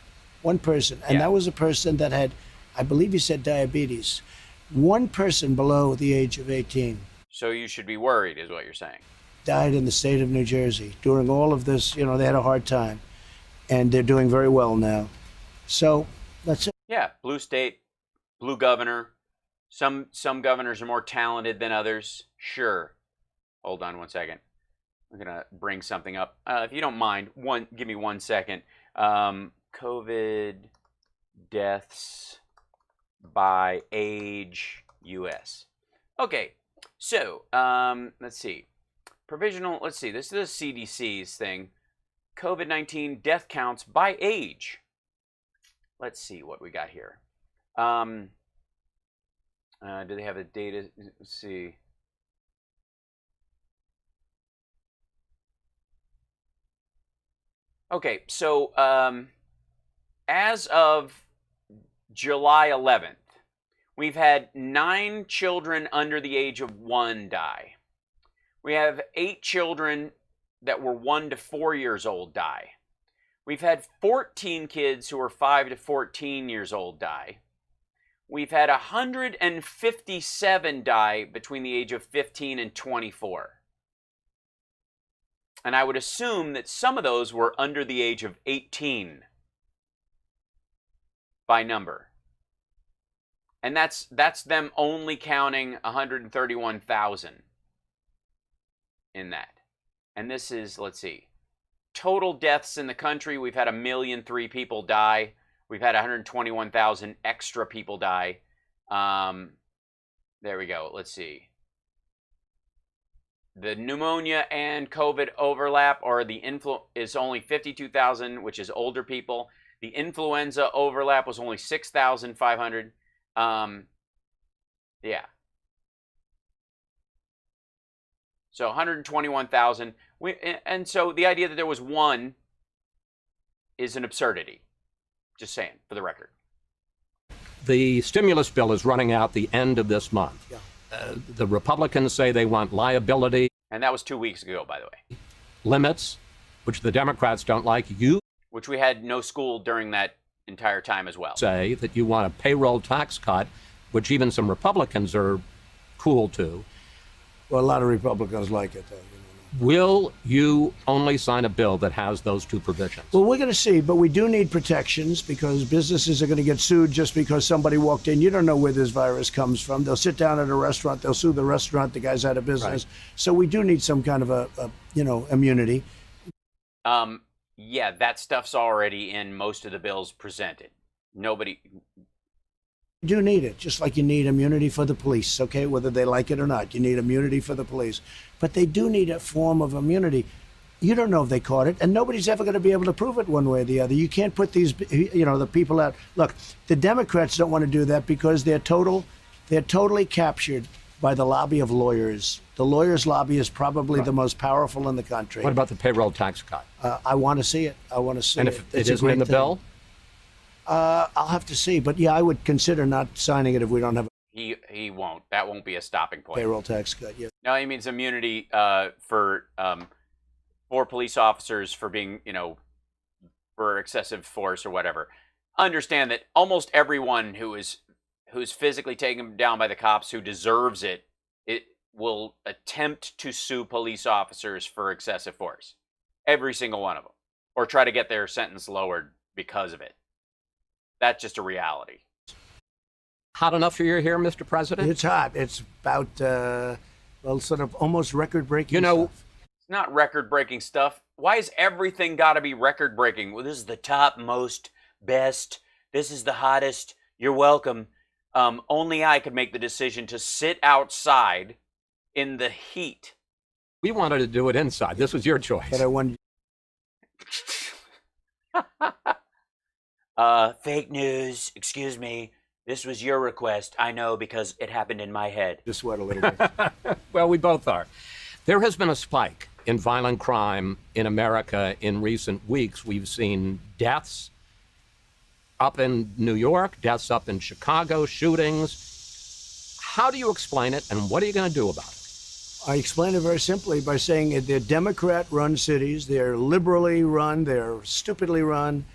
One person. And that was a person that had, I believe you said diabetes. One person below the age of 18. So you should be worried, is what you're saying. Died in the state of New Jersey. During all of this, you know, they had a hard time. And they're doing very well now. So, that's it. Yeah, blue state, blue governor. Some governors are more talented than others. Sure. Hold on one second. I'm going to bring something up. If you don't mind, give me 1 second. COVID deaths by age US. Okay, so let's see. Provisional, let's see. This is the CDC's thing. COVID-19 death counts by age. Let's see what we got here. Do they have the data? Let's see. Okay, so as of July 11th, we've had 9 children under the age of 1 die. We have 8 children that were 1 to 4 years old die. We've had 14 kids who are 5 to 14 years old die. We've had 157 die between the age of 15 and 24. And I would assume that some of those were under the age of 18 by number. And that's them only counting 131,000 in that. And this is, let's see, total deaths in the country. We've had 1,000,003 people die. We've had 121,000 extra people die. There we go. Let's see. The pneumonia and COVID overlap, or the is only 52,000, which is older people. The influenza overlap was only 6,500. Yeah. So 121,000. And so the idea that there was one is an absurdity. Just saying, for the record. The stimulus bill is running out the end of this month. Yeah. The Republicans say they want liability. And that was 2 weeks ago, by the way. Limits, which the Democrats don't like. You which we had no school during that entire time as well. Say that you want a payroll tax cut, which even some Republicans are cool to. Well, a lot of Republicans like it, though. Will you only sign a bill that has those two provisions? Well, we're going to see, but we do need protections because businesses are going to get sued just because somebody walked in. You don't know where this virus comes from. They'll sit down at a restaurant. They'll sue the restaurant. The guy's out of business. Right. So we do need some kind of a immunity. Yeah, that stuff's already in most of the bills presented. Nobody. You do need it, just like you need immunity for the police, okay, whether they like it or not. You need immunity for the police. But they do need a form of immunity. You don't know if they caught it, and nobody's ever going to be able to prove it one way or the other. You can't put these, the people out. Look, the Democrats don't want to do that because they're totally captured by the lobby of lawyers. The lawyers' lobby is probably the most powerful in the country. What about the payroll tax cut? I want to see it. I want to see it. And if it isn't in the bill? I'll have to see, but yeah, I would consider not signing it if we don't have. He won't. That won't be a stopping point. Payroll tax cut. Yeah. No, he means immunity for police officers for being, for excessive force or whatever. Understand that almost everyone who's physically taken down by the cops who deserves it will attempt to sue police officers for excessive force. Every single one of them, or try to get their sentence lowered because of it. That's just a reality. Hot enough for you here, Mr. President? It's hot. It's about, sort of almost record-breaking stuff. It's not record-breaking stuff. Why has everything got to be record-breaking? Well, this is the top, most, best. This is the hottest. You're welcome. Only I could make the decision to sit outside in the heat. We wanted to do it inside. This was your choice. But I wanted... Fake news. Excuse me. This was your request. I know because it happened in my head. Just sweat a little bit. Well, we both are. There has been a spike in violent crime in America in recent weeks. We've seen deaths up in New York, deaths up in Chicago, shootings. How do you explain it, and what are you going to do about it? I explain it very simply by saying they're Democrat-run cities, they're liberally run, they're stupidly run.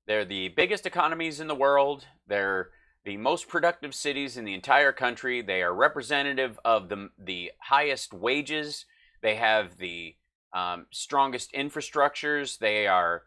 They're the biggest economies in the world. They're the most productive cities in the entire country. They are representative of the highest wages. They have the strongest infrastructures. They are,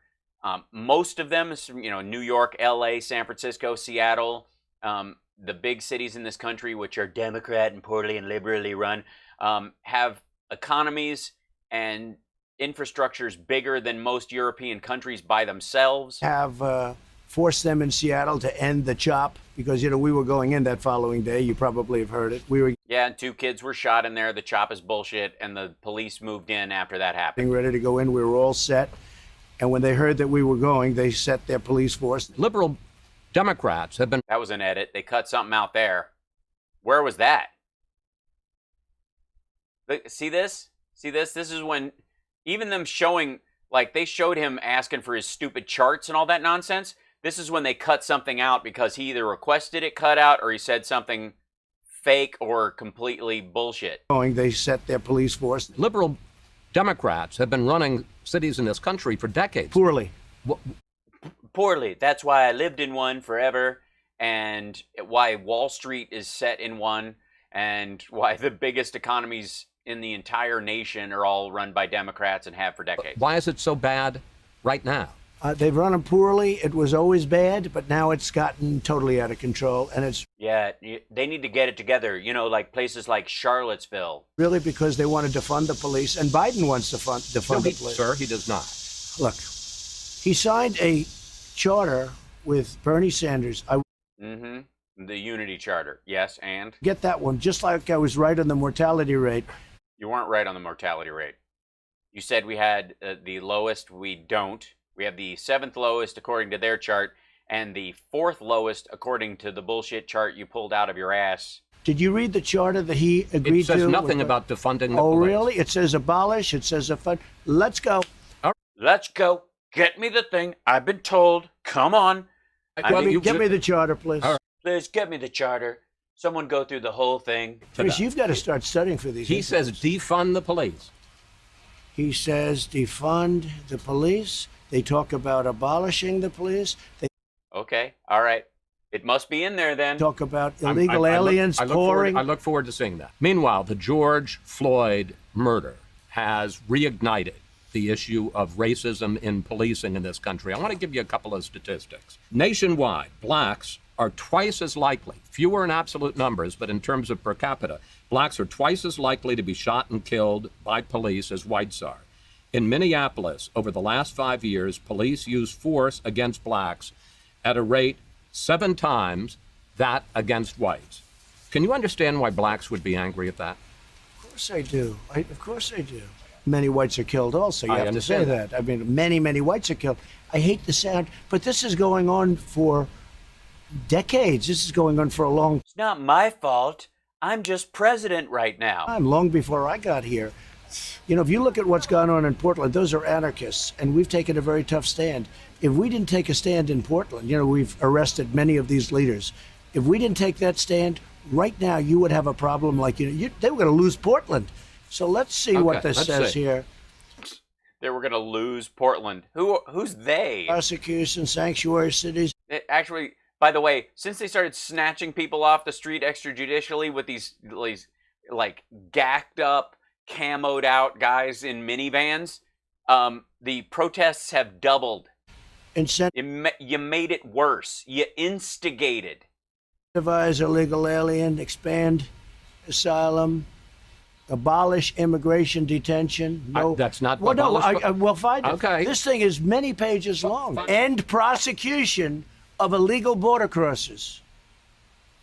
most of them, New York, LA, San Francisco, Seattle, the big cities in this country, which are Democrat and poorly and liberally run, have economies and infrastructures bigger than most European countries by themselves. Have forced them in Seattle to end the CHOP because, we were going in that following day. You probably have heard it. Yeah, and 2 kids were shot in there. The CHOP is bullshit, and the police moved in after that happened. Ready to go in. We were all set. And when they heard that we were going, they set their police force. Liberal Democrats have been... That was an edit. They cut something out there. Where was that? See this? See this? This is when even them showing, like they showed him asking for his stupid charts and all that nonsense. This is when they cut something out because he either requested it cut out or he said something fake or completely bullshit. They set their police force. Liberal Democrats have been running cities in this country for decades. Poorly. Poorly. That's why I lived in one forever, and why Wall Street is set in one, and why the biggest economies in the entire nation are all run by Democrats and have for decades. Why is it so bad right now? They've run them poorly. It was always bad, but now it's gotten totally out of control, and it's... Yeah, they need to get it together, like places like Charlottesville. Really, because they want to defund the police, and Biden wants to defund the police. Sir, he does not. Look, he signed a charter with Bernie Sanders. The Unity Charter, yes, and? Get that one, just like I was right on the mortality rate. You weren't right on the mortality rate. You said we had the lowest. We don't. We have the 7th lowest according to their chart, and the 4th lowest according to the bullshit chart you pulled out of your ass. Did you read the charter that he agreed to? It says nothing about defunding the police. Oh, really? It says abolish. It says defund. Let's go. Let's go. Get me the thing. I've been told. Come on. Get me the charter, please. Please get me the charter. Someone go through the whole thing. Chris, you've got to start studying for these. He says defund the police. He says defund the police. They talk about abolishing the police. They Okay, all right. It must be in there then. Talk about illegal aliens pouring. I look forward to seeing that. Meanwhile, the George Floyd murder has reignited the issue of racism in policing in this country. I want to give you a couple of statistics. Nationwide, blacks are twice as likely, fewer in absolute numbers, but in terms of per capita, blacks are twice as likely to be shot and killed by police as whites are. In Minneapolis, over the last 5 years, police used force against blacks at a rate 7 times that against whites. Can you understand why blacks would be angry at that? Of course I do. Of course I do. Many whites are killed also. You I have to say understand that. I mean, many whites are killed. I hate the sound, but this is going on for decades. This is going on for a long time. It's not my fault. I'm just president right now. Long before I got here. If you look at what's gone on in Portland, those are anarchists, and we've taken a very tough stand. If we didn't take a stand in Portland, we've arrested many of these leaders. If we didn't take that stand, right now you would have a problem like, they were going to lose Portland. So let's see what this says here. They were going to lose Portland. Who's they? Prosecution, sanctuary cities. Actually, by the way, since they started snatching people off the street extrajudicially with these like gacked up, camoed out guys in minivans, the protests have doubled. You made it worse. You instigated. Incentivize illegal alien, expand asylum, abolish immigration detention. No, that's not. Well, no, we'll find it. Okay. This thing is many pages long. End prosecution of illegal border crossers.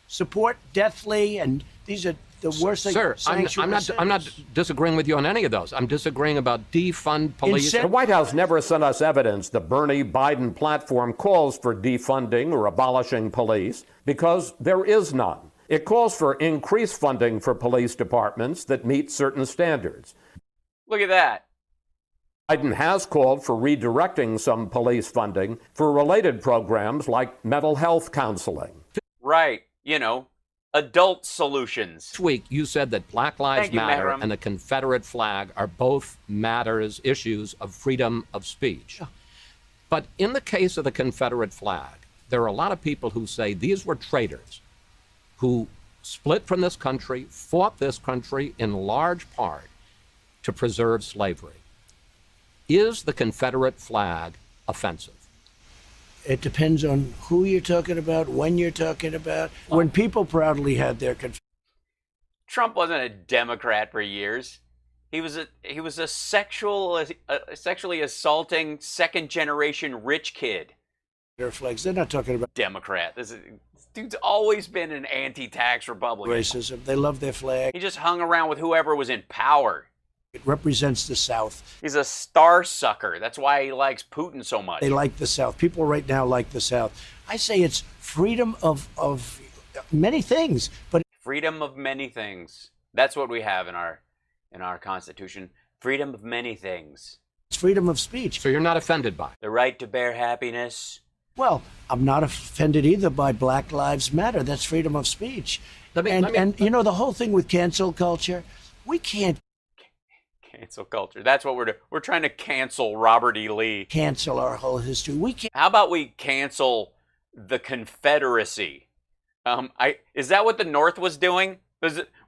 Support deathly, and these are the worst things. Sir, I'm not disagreeing with you on any of those. I'm disagreeing about defund police. The White House never sent us evidence the Bernie Biden platform calls for defunding or abolishing police because there is none. It calls for increased funding for police departments that meet certain standards. Look at that. Biden has called for redirecting some police funding for related programs like mental health counseling. Right. You know, adult solutions. This week, you said that Black Lives Thank you, Matter Madam. and the Confederate flag are both issues of freedom of speech. But in the case of the Confederate flag, there are a lot of people who say these were traitors who split from this country, fought this country in large part to preserve slavery. Is the Confederate flag offensive? It depends on who you're talking about, when you're talking about. When people proudly had their Trump wasn't a Democrat for years. He was a sexually assaulting second generation rich kid. their flags, they're not talking about Democrat. This dude's always been an anti-tax Republican. racism. They love their flag. He just hung around with whoever was in power. It represents the South. He's a star sucker. That's why he likes Putin so much. They like the South. People right now like the South. I say it's freedom of many things, but freedom of many things. That's what we have in our Constitution. Freedom of many things. It's freedom of speech. So you're not offended by it? The right to bear happiness. Well, I'm not offended either by Black Lives Matter. That's freedom of speech. And you know, the whole thing with cancel culture, we can't cancel culture. That's what we're doing. We're trying to cancel Robert E. Lee. Cancel our whole history. We can't. How about we cancel the Confederacy? Is that what the North was doing?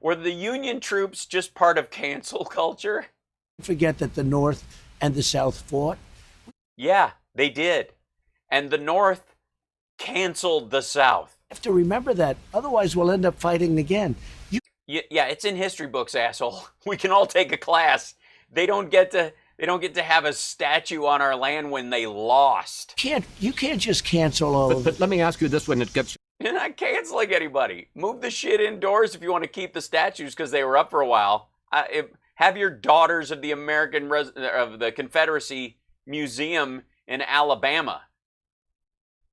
Were the Union troops just part of cancel culture? Forget that the North and the South fought. Yeah, they did. And the North canceled the South. You have to remember that. Otherwise, we'll end up fighting again. Yeah, it's in history books, asshole. We can all take a class. They don't get to have a statue on our land when they lost. You can't just cancel all of it. But let me ask you this when it gets... You're not canceling anybody. Move the shit indoors if you want to keep the statues because they were up for a while. Have your Daughters of the of the Confederacy Museum in Alabama.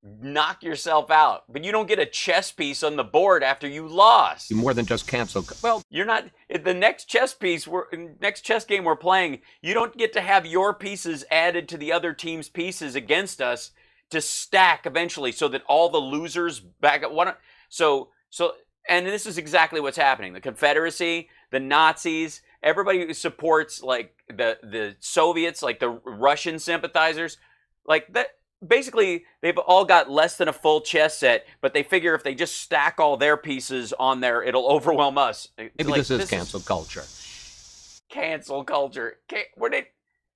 Knock yourself out. But you don't get a chess piece on the board after you lost. More than just cancel. Well, you're not... The next chess game we're playing, you don't get to have your pieces added to the other team's pieces against us to stack eventually so that all the losers back at one... And this is exactly what's happening. The Confederacy, the Nazis, everybody who supports like the Soviets, like the Russian sympathizers, like that... Basically, they've all got less than a full chess set, but they figure if they just stack all their pieces on there, it'll overwhelm us. Maybe like, this is cancel culture. Cancel culture.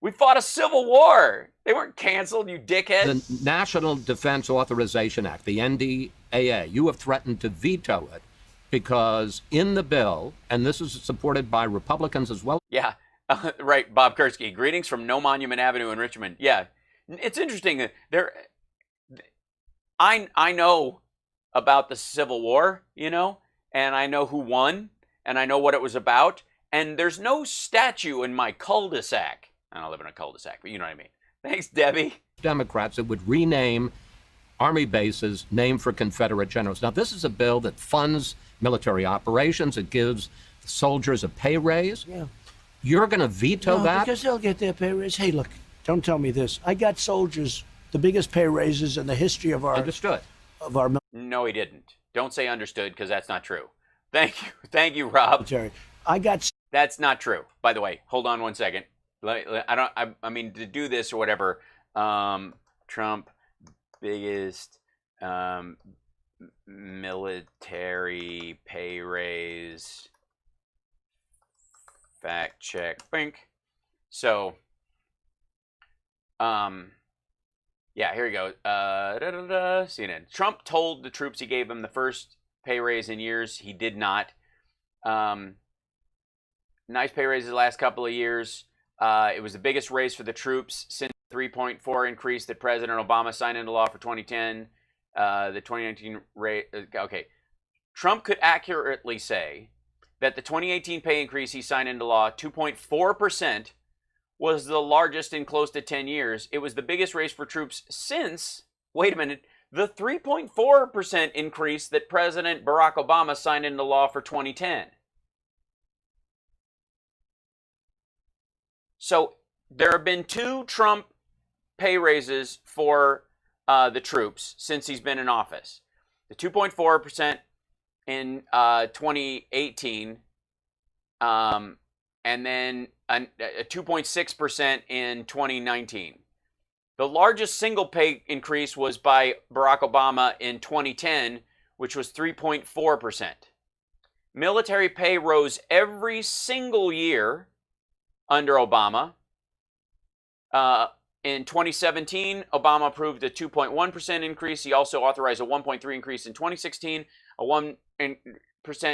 We fought a civil war. They weren't canceled, you dickhead. The National Defense Authorization Act, the NDAA, you have threatened to veto it because in the bill, and this is supported by Republicans as well. Yeah, right, Bob Kursky. Greetings from No Monument Avenue in Richmond. Yeah. It's interesting. I know about the Civil War, you know, and I know who won, and I know what it was about, and there's no statue in my cul-de-sac. I don't live in a cul-de-sac, but you know what I mean. Thanks, Debbie. Democrats that would rename Army bases named for Confederate generals. Now, this is a bill that funds military operations. It gives soldiers a pay raise. Yeah. You're going to veto that? Because they'll get their pay raise. Hey, look. Don't tell me this. I got soldiers the biggest pay raises in the history of our... Understood. Of our... No, he didn't. Don't say understood, because that's not true. Thank you, Rob. Military. I got... That's not true. By the way, hold on one second. I mean, to do this or whatever, Trump, biggest military pay raise, fact check, bink. So... yeah, here we go. CNN. Trump told the troops he gave them the first pay raise in years. He did not. Nice pay raises the last couple of years. It was the biggest raise for the troops since the 3.4 increase that President Obama signed into law for 2010. The 2019 rate. Okay. Trump could accurately say that the 2018 pay increase he signed into law, 2.4%, was the largest in close to 10 years. It was the biggest raise for troops since, wait a minute, the 3.4% increase that President Barack Obama signed into law for 2010. So there have been 2 Trump pay raises for the troops since he's been in office. The 2.4% in 2018, and then a 2.6% in 2019. The largest single pay increase was by Barack Obama in 2010, which was 3.4%. Military pay rose every single year under Obama. In 2017, Obama approved a 2.1% increase. He also authorized a 1.3% increase in 2016, a 1%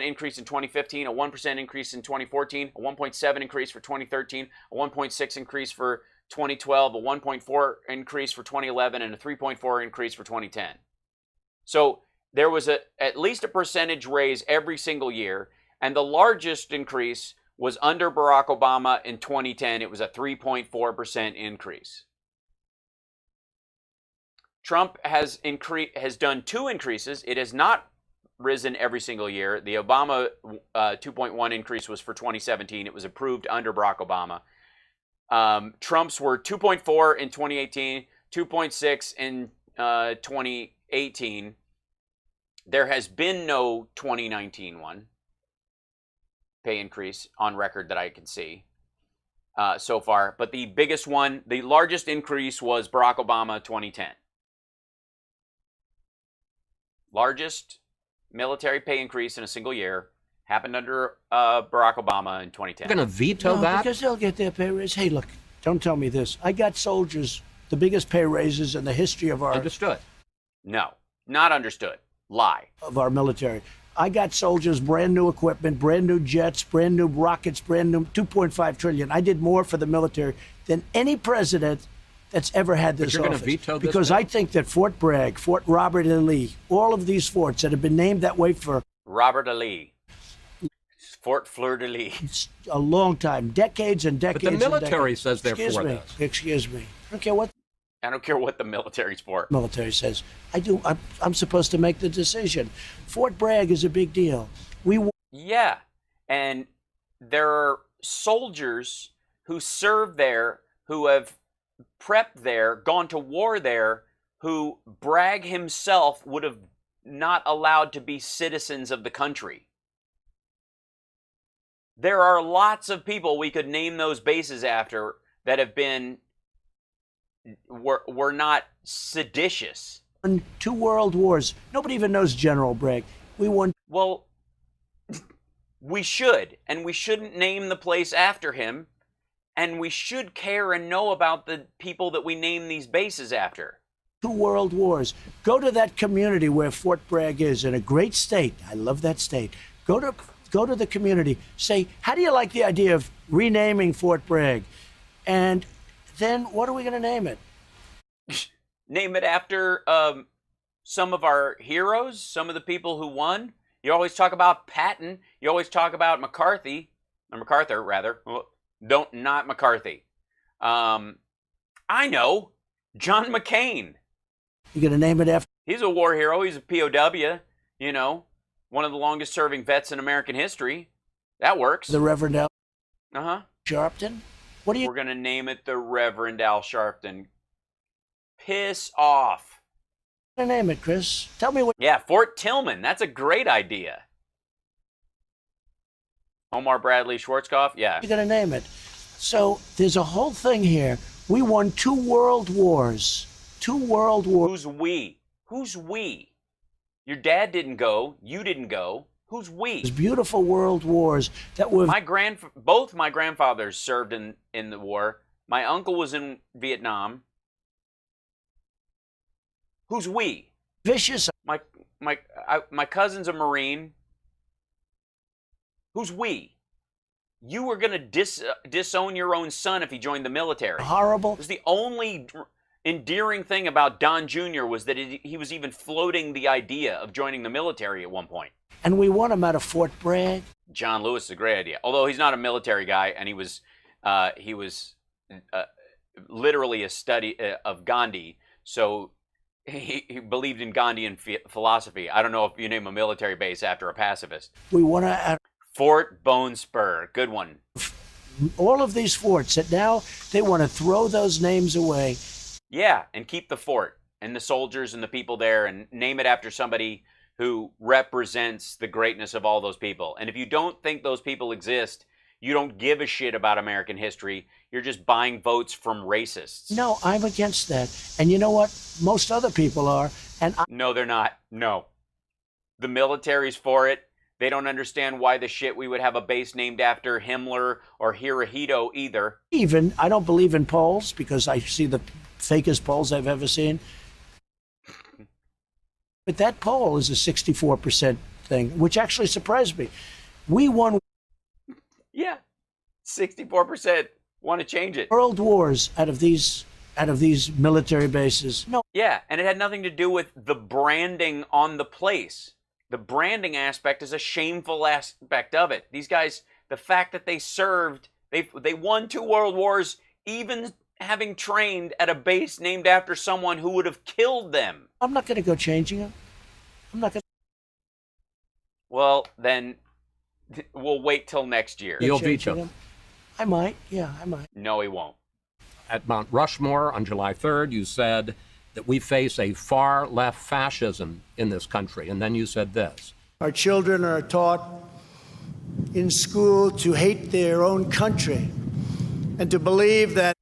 increase in 2015, a 1% increase in 2014, a 1.7% increase for 2013, a 1.6% increase for 2012, a 1.4% increase for 2011, and a 3.4% increase for 2010. So there was at least a percentage raise every single year, and the largest increase was under Barack Obama in 2010. It was a 3.4% increase. Trump has done 2 increases. It has not risen every single year. The Obama 2.1 increase was for 2017. It was approved under Barack Obama. Trump's were 2.4 in 2018, 2.6 in 2018. There has been no 2019 one pay increase on record that I can see so far. But the biggest one, the largest increase was Barack Obama 2010. Largest military pay increase in a single year happened under Barack Obama in 2010. They're going to veto that? Because they'll get their pay raise. Hey, look, don't tell me this. I got soldiers, the biggest pay raises in the history of our... Understood. No, not understood. Lie. Of our military. I got soldiers, brand new equipment, brand new jets, brand new rockets, brand new $2.5 trillion. I did more for the military than any president that's ever had this you're office. Going to veto this because bill? I think that Fort Bragg, Fort Robert E. Lee, all of these forts that have been named that way for Robert E. Lee, Fort Fleur de Lis, a long time, decades and decades. But the military says they're for this. Excuse me. I don't care what. I don't care what the military's for. Military says. I'm supposed to make the decision. Fort Bragg is a big deal. Yeah, and there are soldiers who serve there, who have prepped there, gone to war there, who Bragg himself would have not allowed to be citizens of the country. There are lots of people we could name those bases after that have been were not seditious. Won 2 world wars. Nobody even knows General Bragg. We won. Well, we should, and we shouldn't name the place after him, and we should care and know about the people that we name these bases after. 2 world wars. Go to that community where Fort Bragg is, in a great state. I love that state. Go to the community. Say, how do you like the idea of renaming Fort Bragg? And then what are we going to name it? Name it after some of our heroes, some of the people who won. You always talk about Patton. You always talk about McCarthy, or MacArthur, rather. Not McCarthy. I know, John McCain. You going to name it after? He's a war hero. He's a POW. You know, one of the longest serving vets in American history. That works. The Reverend Al. Sharpton. What do you? We're going to name it the Reverend Al Sharpton. Piss off. What do you name it, Chris? Tell me what. Yeah, Fort Tillman. That's a great idea. Omar Bradley Schwarzkopf. Yeah. You're going to name it. So there's a whole thing here. We won 2 world wars. 2 world wars. Who's we? Who's we? Your dad didn't go. You didn't go. Who's we? These beautiful world wars that were... Both my grandfathers served in the war. My uncle was in Vietnam. Who's we? Vicious. My cousin's a Marine. Who's we? You were going to disown your own son if he joined the military. Horrible. It was the only endearing thing about Don Jr. was that he was even floating the idea of joining the military at one point. And we won him out of Fort Bragg. John Lewis is a great idea. Although he's not a military guy, and he was literally a study of Gandhi. So he believed in Gandhian philosophy. I don't know if you name a military base after a pacifist. We won out. Fort Bone Spur. Good one. all of these forts that now they want to throw those names away. Yeah, and keep the fort and the soldiers and the people there and name it after somebody who represents the greatness of all those people. And if you don't think those people exist, you don't give a shit about American history. You're just buying votes from racists. No, I'm against that. And you know what? Most other people are. And no, they're not. No. The military's for it. They don't understand why the shit we would have a base named after Himmler or Hirohito either. Even, I don't believe in polls because I see the fakest polls I've ever seen. But that poll is a 64% thing, which actually surprised me. We won. Yeah, 64% want to change it. World wars out of these military bases. No. Yeah, and it had nothing to do with the branding on the place. The branding aspect is a shameful aspect of it. These guys, the fact that they served, they won 2 world wars, even having trained at a base named after someone who would have killed them. I'm not going to go changing them. I'm not going to. Well, then we'll wait till next year. You'll veto them. I might. Yeah, I might. No, he won't. At Mount Rushmore on July 3rd, you said that we face a far left fascism in this country. And then you said this. Our children are taught in school to hate their own country and to believe that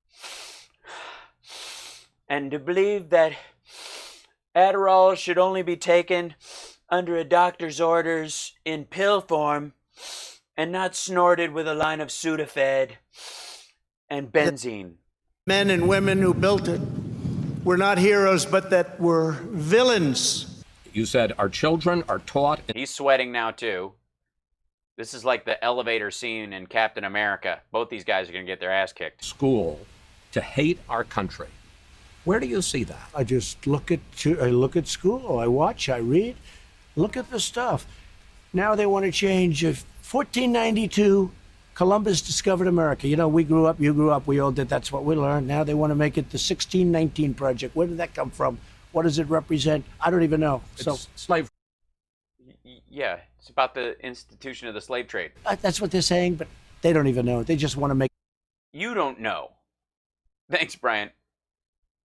Adderall should only be taken under a doctor's orders in pill form and not snorted with a line of Sudafed and benzene. Men and women who built it were not heroes, but that were villains. You said our children are taught. He's sweating now, too. This is like the elevator scene in Captain America. Both these guys are going to get their ass kicked. School to hate our country. Where do you see that? I just look at school. I watch, I read, look at the stuff. Now they want to change 1492. Columbus discovered America. You know, we grew up, you grew up, we all did. That's what we learned. Now they want to make it the 1619 Project. Where did that come from? What does it represent? I don't even know. It's slave. Yeah, it's about the institution of the slave trade. That's what they're saying, but they don't even know. They just want to make. You don't know. Thanks, Brian.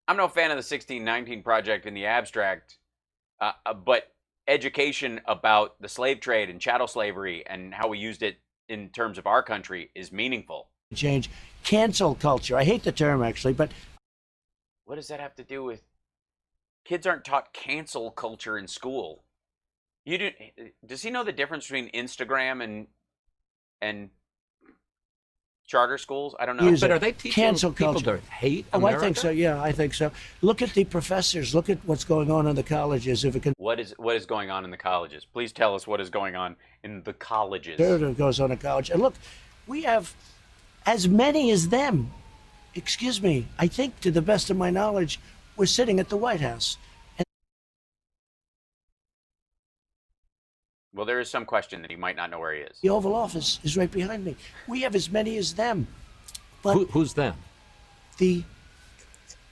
I'm no fan of the 1619 Project in the abstract, but education about the slave trade and chattel slavery and how we used it in terms of our country is meaningful. Change cancel culture. I hate the term actually, but what does that have to do with? Kids aren't taught cancel culture in school. You do? Does he know the difference between Instagram and charter schools? I don't know. But are they teaching cancel people culture to hate America? I think so. Yeah, I think so. Look at the professors. Look at what's going on in the colleges. If it can. What is going on in the colleges? Please tell us what is going on in the colleges. It goes on in college. And look, we have as many as them. Excuse me. I think, to the best of my knowledge, we're sitting at the White House. Well, there is some question that he might not know where he is. The Oval Office is right behind me. We have as many as them. But who's them? The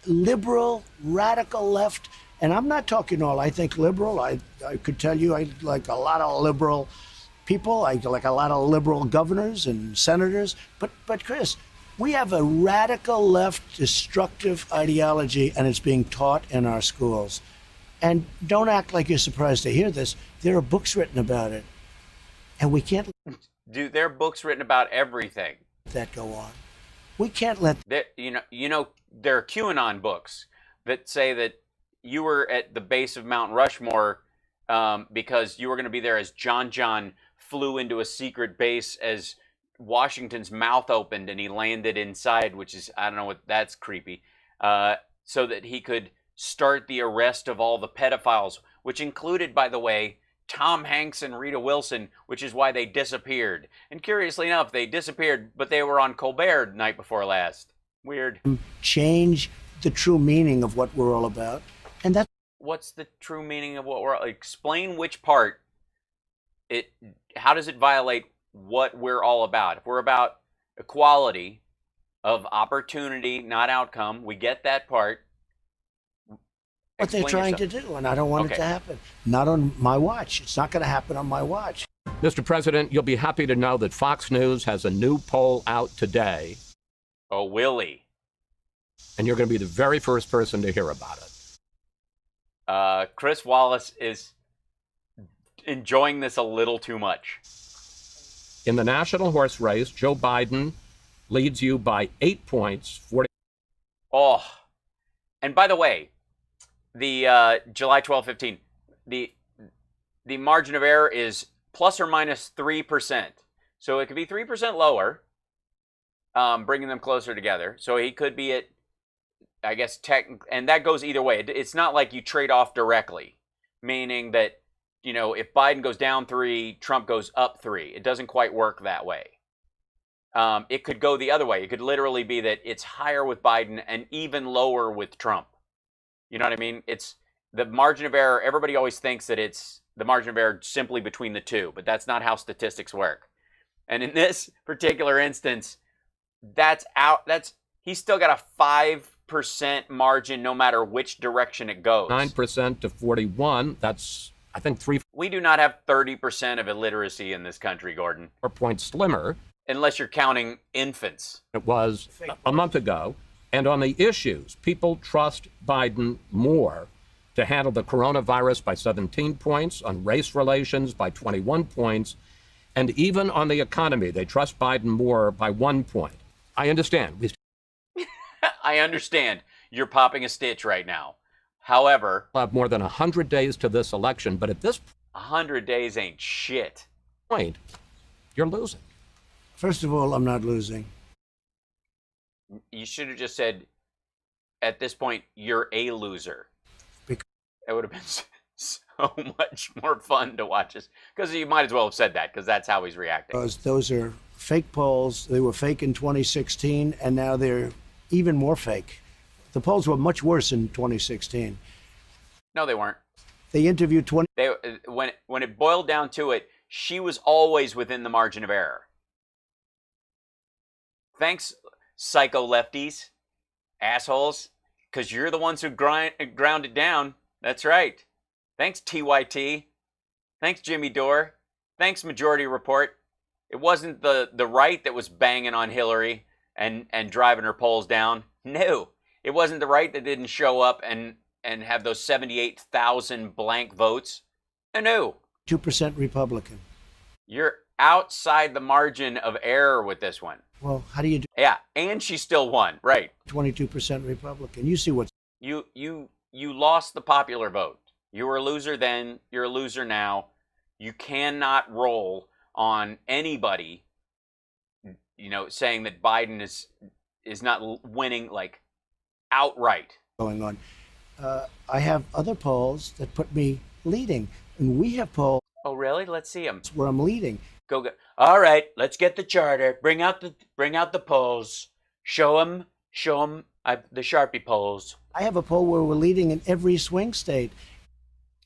liberal, radical left. And I'm not talking all. I think liberal. I could tell you I like a lot of liberal people. I like a lot of liberal governors and senators. But Chris, we have a radical left destructive ideology, and it's being taught in our schools. And don't act like you're surprised to hear this. There are books written about it. And we can't Dude, there are books written about everything. Let that go on. We can't let you know there are QAnon books that say that you were at the base of Mount Rushmore because you were going to be there as John flew into a secret base as Washington's mouth opened and he landed inside, which is, I don't know what, that's creepy, so that he could start the arrest of all the pedophiles, which included, by the way, Tom Hanks and Rita Wilson, which is why they disappeared. And curiously enough, they disappeared, but they were on Colbert the night before last. Weird. Change the true meaning of what we're all about. And that's what's the true meaning of what we're, explain which part how does it violate what we're all about? If we're about equality of opportunity, not outcome, we get that part. What they're trying to do, and I don't want it to happen. Not on my watch. It's not going to happen on my watch. Mr. President, you'll be happy to know that Fox News has a new poll out today. Oh, Willie. And you're going to be the very first person to hear about it. Chris Wallace is enjoying this a little too much. In the national horse race, Joe Biden leads you by 8 points. Oh, and by the way, the July 12, 15, the margin of error is plus or minus 3%. So it could be 3% lower, bringing them closer together. So he could be at, I guess, and that goes either way. It's not like you trade off directly, meaning that, you know, if Biden goes down 3, Trump goes up 3. It doesn't quite work that way. It could go the other way. It could literally be that it's higher with Biden and even lower with Trump. You know what I mean? It's the margin of error. Everybody always thinks that it's the margin of error simply between the two, but that's not how statistics work. And in this particular instance, that's out. He's still got a 5% margin no matter which direction it goes. 9% to 41. That's, I think, 3. We do not have 30% of illiteracy in this country, Gordon. 4 points slimmer. Unless you're counting infants. It was a month ago. And on the issues, people trust Biden more to handle the coronavirus by 17 points, on race relations by 21 points, and even on the economy, they trust Biden more by 1 point. I understand. I understand. You're popping a stitch right now. However, we'll have more than 100 days to this election, but at this 100 days ain't shit. Point, you're losing. First of all, I'm not losing. You should have just said, at this point, you're a loser. That would have been so much more fun to watch us. Because you might as well have said that, because that's how he's reacting. Because those are fake polls. They were fake in 2016, and now they're even more fake. The polls were much worse in 2016. No, they weren't. They interviewed 20. When it boiled down to it, she was always within the margin of error. Thanks, psycho lefties, assholes, because you're the ones who ground it down. That's right. Thanks, TYT. Thanks, Jimmy Dore. Thanks, Majority Report. It wasn't the right that was banging on Hillary and driving her polls down. No, it wasn't the right that didn't show up and have those 78,000 blank votes. No. 2% Republican. You're outside the margin of error with this one. Well, how do you do? Yeah, and she still won, right? 22% Republican. You see what's... You lost the popular vote. You were a loser then, you're a loser now. You cannot roll on anybody, you know, saying that Biden is not winning, like, outright. Going on. I have other polls that put me leading, and we have polls... Oh, really? Let's see them. ...where I'm leading. Go. All right, let's get the charter. Bring out the polls. Show them the Sharpie polls. I have a poll where we're leading in every swing state.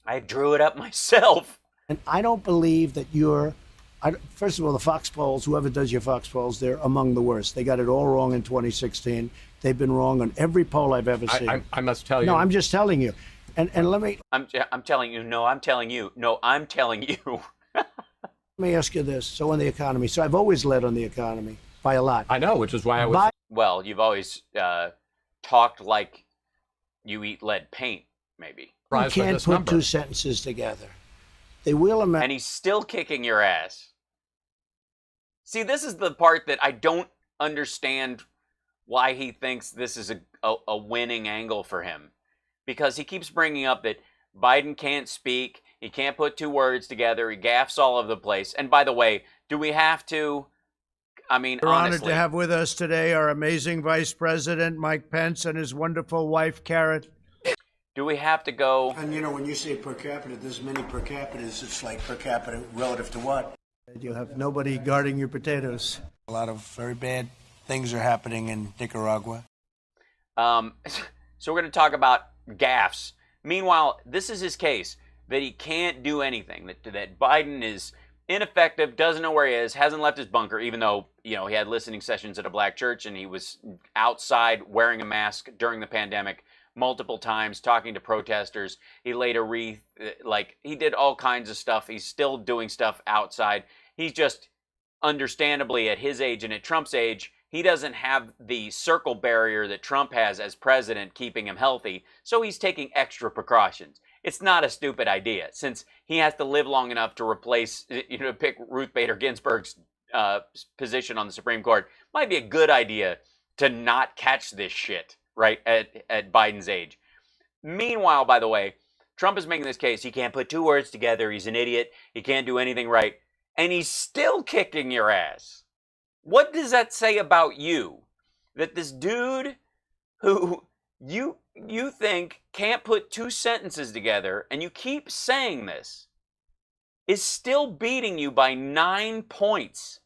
I drew it up myself. And I don't believe that first of all, the Fox polls, whoever does your Fox polls, they're among the worst. They got it all wrong in 2016. They've been wrong on every poll I've ever seen. I must tell you. No, I'm just telling you. And let me... I'm telling you. No, I'm telling you. No, I'm telling you. Let me ask you this. So on the economy. So I've always led on the economy by a lot. I know, which is why I was... Well, you've always talked like you eat lead paint, maybe. You can't put two sentences together. They will amount... And he's still kicking your ass. See, this is the part that I don't understand why he thinks this is a winning angle for him. Because he keeps bringing up that Biden can't speak, he can't put two words together, he gaffes all over the place. And by the way, do we have to... I mean, We're honestly, honored to have with us today our amazing Vice President, Mike Pence, and his wonderful wife, Carrot. Do we have to go... And you know, when you say per capita, there's many per capitas. It's like per capita relative to what? You'll have nobody guarding your potatoes. A lot of very bad things are happening in Nicaragua. So we're going to talk about gaffes. Meanwhile, this is his case, that he can't do anything, that Biden is ineffective, doesn't know where he is, hasn't left his bunker, even though, you know, he had listening sessions at a black church and he was outside wearing a mask during the pandemic, multiple times, talking to protesters. He later he did all kinds of stuff. He's still doing stuff outside. He's just, understandably, at his age and at Trump's age, he doesn't have the circle barrier that Trump has as president keeping him healthy, so he's taking extra precautions. It's not a stupid idea, since he has to live long enough to replace, pick Ruth Bader Ginsburg's position on the Supreme Court. Might be a good idea to not catch this shit, right, at Biden's age. Meanwhile, by the way, Trump is making this case. He can't put two words together. He's an idiot. He can't do anything right. And he's still kicking your ass. What does that say about you? That this dude who you think can't put two sentences together, and you keep saying this, is still beating you by 9 points.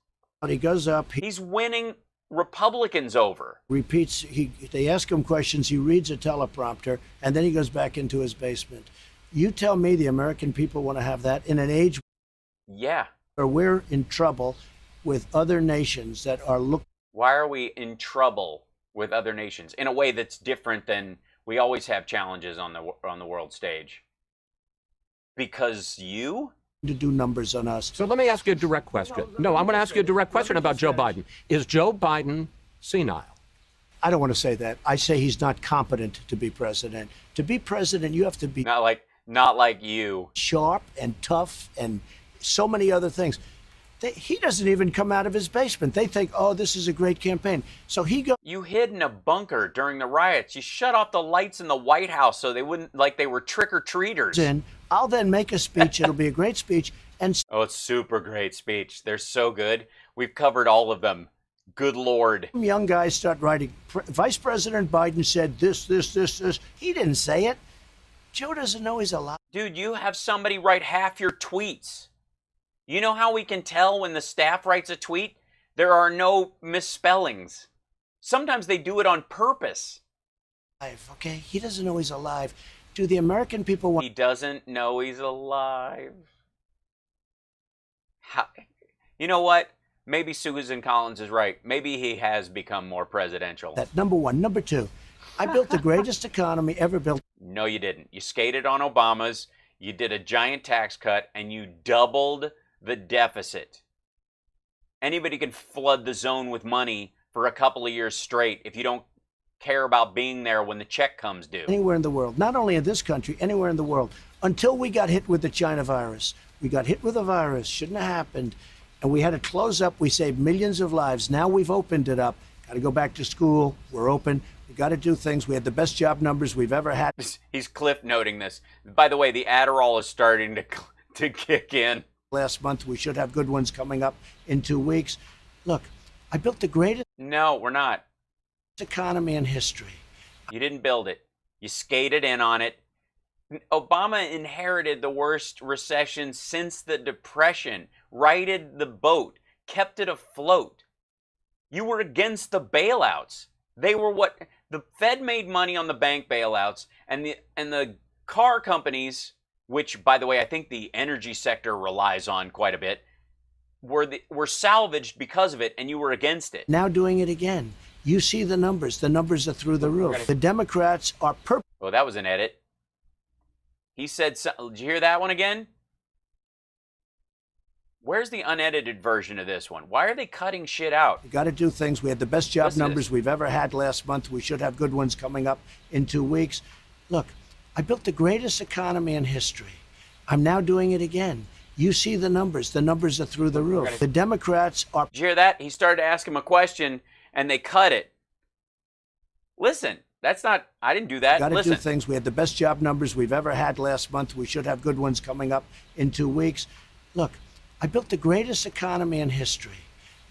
He goes up. He's winning Republicans over. Repeats. They ask him questions. He reads a teleprompter, and then he goes back into his basement. You tell me the American people want to have that in an age where we're in trouble with other nations that are looking. Why are we in trouble with other nations in a way that's different than we always have challenges on the world stage? Because you to do numbers on us. So let me ask you a direct question. No, I'm going to ask you a direct question about Joe Biden. Is Joe Biden senile? I don't want to say that. I say he's not competent to be president. To be president, you have to be not like you, sharp and tough and so many other things. He doesn't even come out of his basement. They think, oh, this is a great campaign. So he goes. You hid in a bunker during the riots. You shut off the lights in the White House so they wouldn't, like they were trick-or-treaters. I'll then make a speech. It'll be a great speech. And oh, it's super great speech. They're so good. We've covered all of them. Good Lord. Young guys start writing. Vice President Biden said this. He didn't say it. Joe doesn't know he's alive. Dude, you have somebody write half your tweets. You know how we can tell when the staff writes a tweet? There are no misspellings. Sometimes they do it on purpose. Okay, he doesn't know he's alive. Do the American people want... He doesn't know he's alive. You know what? Maybe Susan Collins is right. Maybe he has become more presidential. That number one. Number two, I built the greatest economy ever built. No, you didn't. You skated on Obama's. You did a giant tax cut, and you doubled the deficit. Anybody can flood the zone with money for a couple of years straight if you don't care about being there when the check comes due. Anywhere in the world, not only in this country, anywhere in the world, until we got hit with the China virus. We got hit with a virus, shouldn't have happened, and we had to close up. We saved millions of lives. Now we've opened it up. Got to go back to school. We're open. We got to do things. We had the best job numbers we've ever had. He's cliff noting this. By the way, the Adderall is starting to kick in. Last month, we should have good ones coming up in 2 weeks. Look, I built the greatest... No, we're not. ...economy in history. You didn't build it. You skated in on it. Obama inherited the worst recession since the Depression, righted the boat, kept it afloat. You were against the bailouts. They were what... The Fed made money on the bank bailouts, and the car companies... which, by the way, I think the energy sector relies on quite a bit, were salvaged because of it, and you were against it. Now doing it again. You see the numbers. The numbers are through the roof. The Democrats are Oh, that was an edit. He said, did you hear that one again? Where's the unedited version of this one? Why are they cutting shit out? We got to do things. We had the best job numbers we've ever had last month. We should have good ones coming up in 2 weeks. Look, I built the greatest economy in history. I'm now doing it again. You see the numbers. The numbers are through the roof. The Democrats are... Did you hear that? He started to ask him a question, and they cut it. Listen, that's not... I didn't do that. Got to Listen. do things. We had the best job numbers we've ever had last month. We should have good ones coming up in 2 weeks. Look, I built the greatest economy in history.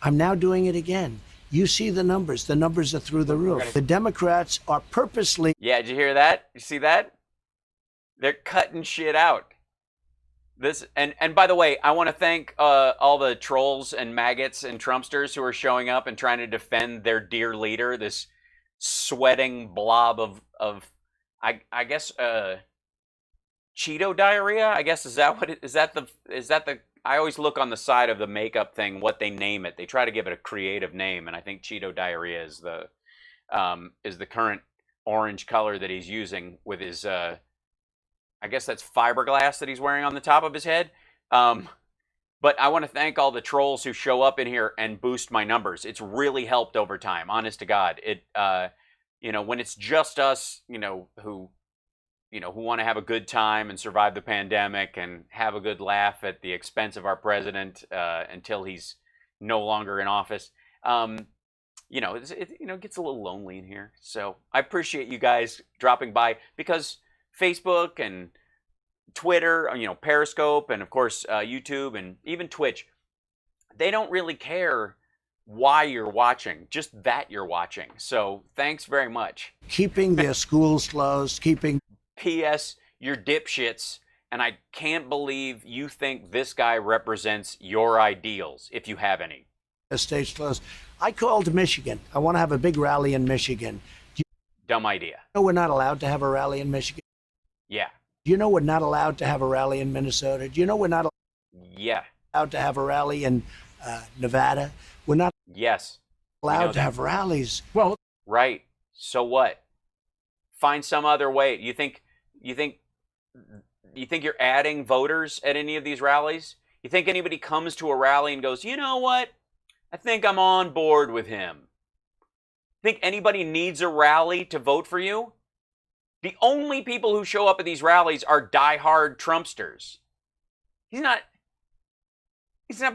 I'm now doing it again. You see the numbers. The numbers are through the roof. The Democrats are purposely... Yeah, did you hear that? You see that? They're cutting shit out. This and by the way, I want to thank all the trolls and maggots and Trumpsters who are showing up and trying to defend their dear leader, this sweating blob of I guess Cheeto diarrhea. I guess is that the I always look on the side of the makeup thing what they name it. They try to give it a creative name, and I think Cheeto diarrhea is the current orange color that he's using with his, I guess that's fiberglass that he's wearing on the top of his head. But I want to thank all the trolls who show up in here and boost my numbers. It's really helped over time, honest to God. It, you know, when it's just us, who want to have a good time and survive the pandemic and have a good laugh at the expense of our president until he's no longer in office, it gets a little lonely in here. So I appreciate you guys dropping by, because Facebook and Twitter, Periscope, and of course YouTube and even Twitch, they don't really care why you're watching, just that you're watching. So thanks very much. Keeping their schools closed, keeping... P.S. You're dipshits, and I can't believe you think this guy represents your ideals, if you have any. The state's closed. I called Michigan. I want to have a big rally in Michigan. Dumb idea. You know we're not allowed to have a rally in Michigan? Yeah. Do you know we're not allowed to have a rally in Minnesota? Do you know we're not allowed to have a rally in Nevada? We're not allowed to have rallies. Well, right. So what? Find some other way. You think you're adding voters at any of these rallies? You think anybody comes to a rally and goes, you know what? I think I'm on board with him. Think anybody needs a rally to vote for you? The only people who show up at these rallies are diehard Trumpsters. He's not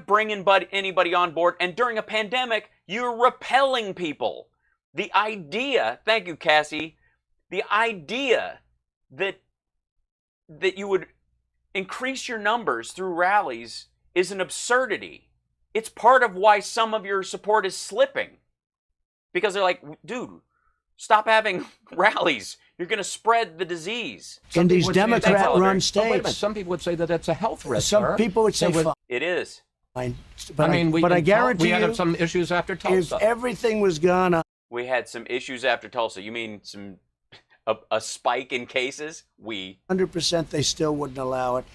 bringing anybody on board. And during a pandemic, you're repelling people. The idea, thank you, Cassie, the idea that you would increase your numbers through rallies is an absurdity. It's part of why some of your support is slipping. Because they're like, dude, stop having rallies. You're going to spread the disease. In these Democrat-run states. Wait a minute. Some people would say that it's a health risk. Some people would say fine. It is. Fine. But I guarantee you, we had some issues after Tulsa. If everything was gone, we had some issues after Tulsa. You mean a spike in cases? 100%, they still wouldn't allow it.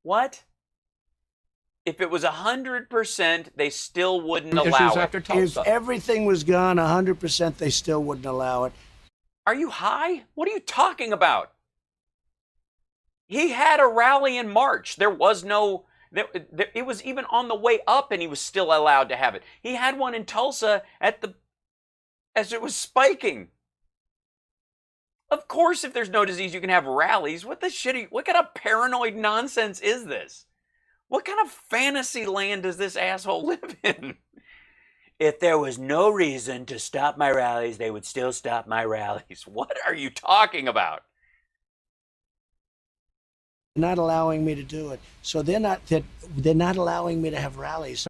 What? If it was 100%, they still wouldn't allow it. After Tulsa. If everything was gone 100%, they still wouldn't allow it. Are you high? What are you talking about? He had a rally in March. There was no... it was even on the way up, and he was still allowed to have it. He had one in Tulsa as it was spiking. Of course, if there's no disease, you can have rallies. What kind of paranoid nonsense is this? What kind of fantasy land does this asshole live in? If there was no reason to stop my rallies, they would still stop my rallies. What are you talking about? Not allowing me to do it. So they're not allowing me to have rallies.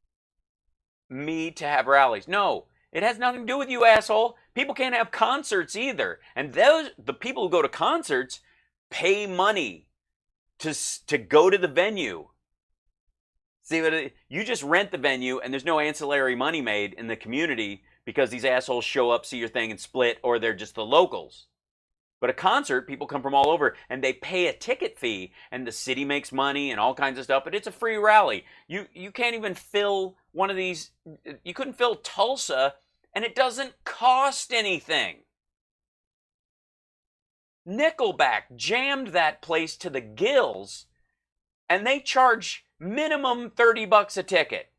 Me to have rallies. No, it has nothing to do with you, asshole. People can't have concerts either. And the people who go to concerts pay money to go to the venue. See, you just rent the venue, and there's no ancillary money made in the community because these assholes show up, see your thing, and split, or they're just the locals. But a concert, people come from all over, and they pay a ticket fee, and the city makes money and all kinds of stuff, but it's a free rally. You can't even fill one of these. You couldn't fill Tulsa, and it doesn't cost anything. Nickelback jammed that place to the gills, and they charge minimum $30 a ticket.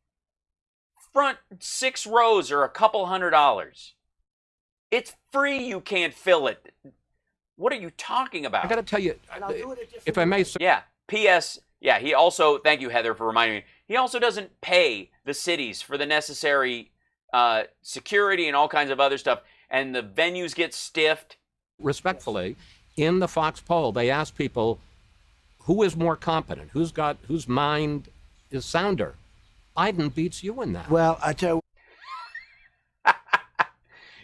Front 6 rows are a couple $100. It's free. You can't fill it. What are you talking about? I got to tell you, if I may say. Yeah. P.S. Yeah, he also, thank you, Heather, for reminding me. He also doesn't pay the cities for the necessary security and all kinds of other stuff. And the venues get stiffed. Respectfully, in the Fox poll, they asked people, who is more competent? Whose mind is sounder? Biden beats you in that. Well, I tell you.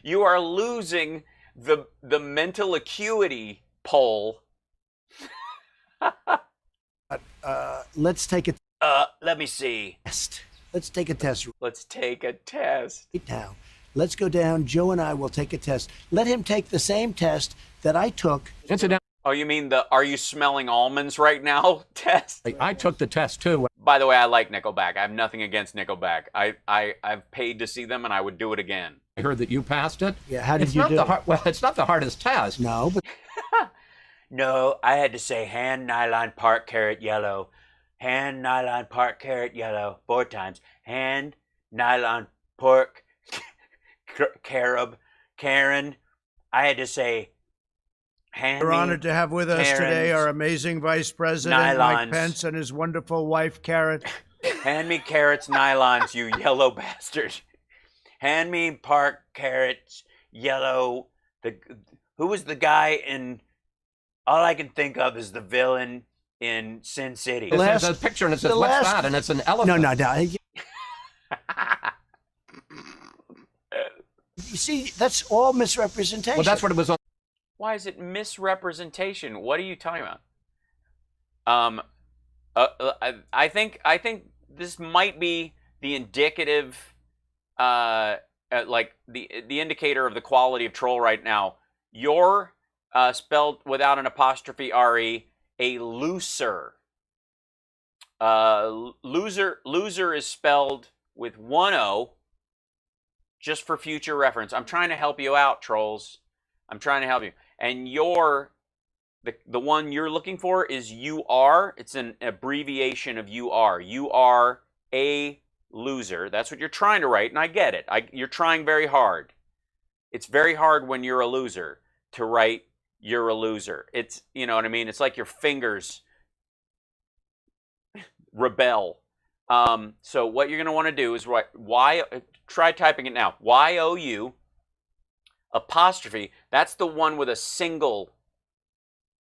You are losing the mental acuity poll. Let's take a let me see. Test. Let's take a test. Let's take a test. Right now. Let's go down. Joe and I will take a test. Let him take the same test that I took. Oh, you mean the "Are you smelling almonds right now" test? I took the test too. By the way, I like Nickelback. I have nothing against Nickelback. I've paid to see them, and I would do it again. I heard that you passed it. Yeah, how did It's you not do? well, it's not the hardest test. No, but No, I had to say hand nylon part carat yellow. Hand nylon part carat yellow 4 times. Hand nylon pork carob Karen. I had to say hand. We're honored to have with us today our amazing Vice President Mike Pence and his wonderful wife Carrot. Hand me carrots nylons, you yellow bastard. Hand me park carrots yellow. Who was the guy in? All I can think of is the villain in Sin City. There's a picture and it says, what's that? And it's an elephant. No. You see, that's all misrepresentation. Well, that's what it was on. Why is it misrepresentation? What are you talking about? I think this might be the indicative, like the indicator of the quality of troll right now. You're spelled without an apostrophe re, a looser. Loser is spelled with 1 O. Just for future reference. I'm trying to help you out, trolls. I'm trying to help you. And the one you're looking for is UR. It's an abbreviation of UR. You are a loser. That's what you're trying to write, and I get it. You're trying very hard. It's very hard when you're a loser to write you're a loser. It's, you know what I mean? It's like your fingers rebel. So what you're going to want to do is write try typing it now. Y-O-U apostrophe. That's the one with a single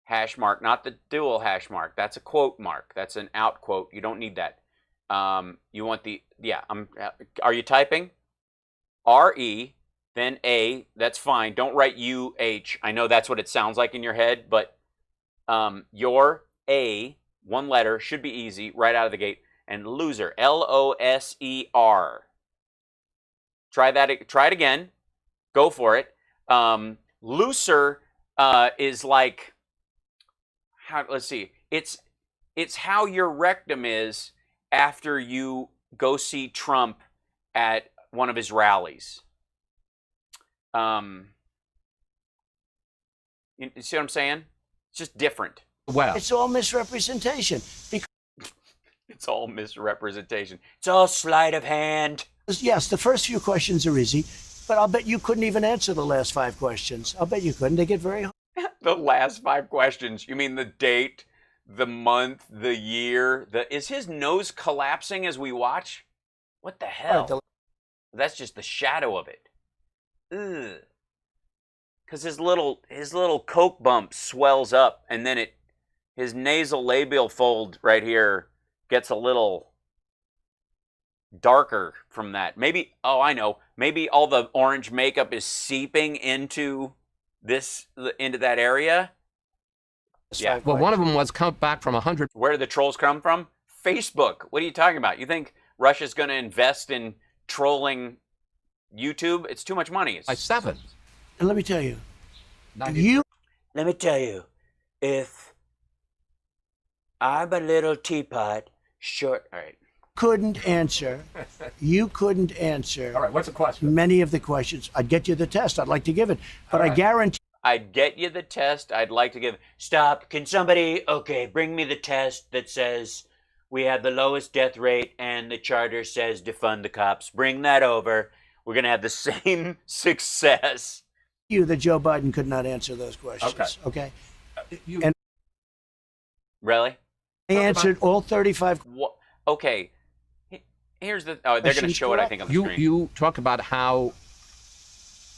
hash mark, not the dual hash mark. That's a quote mark. That's an out quote. You don't need that. You want the, are you typing? R-E, then A. That's fine. Don't write U-H. I know that's what it sounds like in your head, but your A, one letter, should be easy right out of the gate. And loser, L-O-S-E-R. Try that. Try it again. Go for it. Looser is like, let's see. It's how your rectum is after you go see Trump at one of his rallies. You see what I'm saying? It's just different. Well, it's all misrepresentation. It's all misrepresentation. It's all sleight of hand. Yes, the first few questions are easy, but I'll bet you couldn't even answer the last 5 questions. I'll bet you couldn't. They get very hard. The last 5 questions. You mean the date, the month, the year? Is his nose collapsing as we watch? What the hell? That's just the shadow of it. Ugh. Because his little coke bump swells up, and then his nasal labial fold right here gets a little darker from that. Maybe, oh, I know. Maybe all the orange makeup is seeping into that area. Yeah. Well, one of them was come back from 100. Where did the trolls come from? Facebook. What are you talking about? You think Russia's going to invest in trolling YouTube? It's too much money. By 7. And let me tell you, let me tell you, if I'm a little teapot, short, all right. Couldn't answer. You couldn't answer. All right, what's the question? Many of the questions. I'd get you the test. I'd like to give it, but I guarantee. I'd get you the test. I'd like to give. Stop. Can somebody, bring me the test that says we have the lowest death rate and the charter says defund the cops. Bring that over. We're going to have the same success. That Joe Biden could not answer those questions. Okay. And really? I answered all 35. What? Okay. Here's the. Oh, they're going to show it, I think, on the screen. You talk about how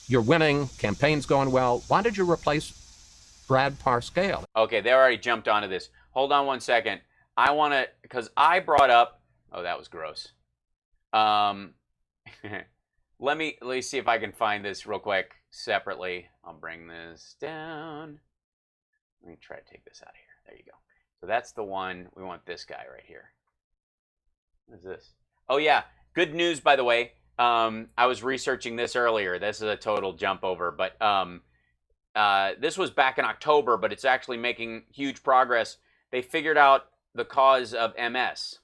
you're winning, campaign's going well. Why did you replace Brad Parscale? Okay, they already jumped onto this. Hold on one second. I want to, because I brought up. Oh, that was gross. Let me see if I can find this real quick separately. I'll bring this down. Let me try to take this out of here. There you go. So that's the one. We want this guy right here. What is this? Oh, yeah. Good news, by the way. I was researching this earlier. This is a total jump over. But this was back in October, but it's actually making huge progress. They figured out the cause of MS,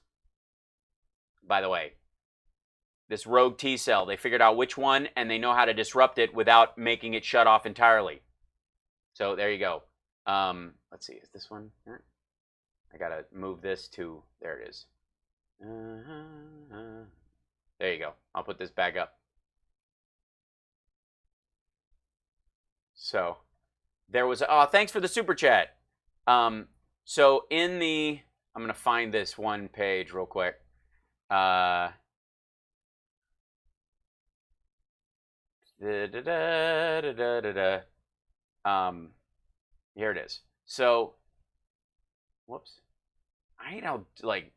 by the way. this rogue T cell. They figured out which one, and they know how to disrupt it without making it shut off entirely. So there you go. Let's see, is this one here? I gotta move this to, there it is. There you go. I'll put this back up. So there was, oh, thanks for the super chat. So in the, I'm gonna find this one page real quick. Here it is. So, whoops. I hate how, like,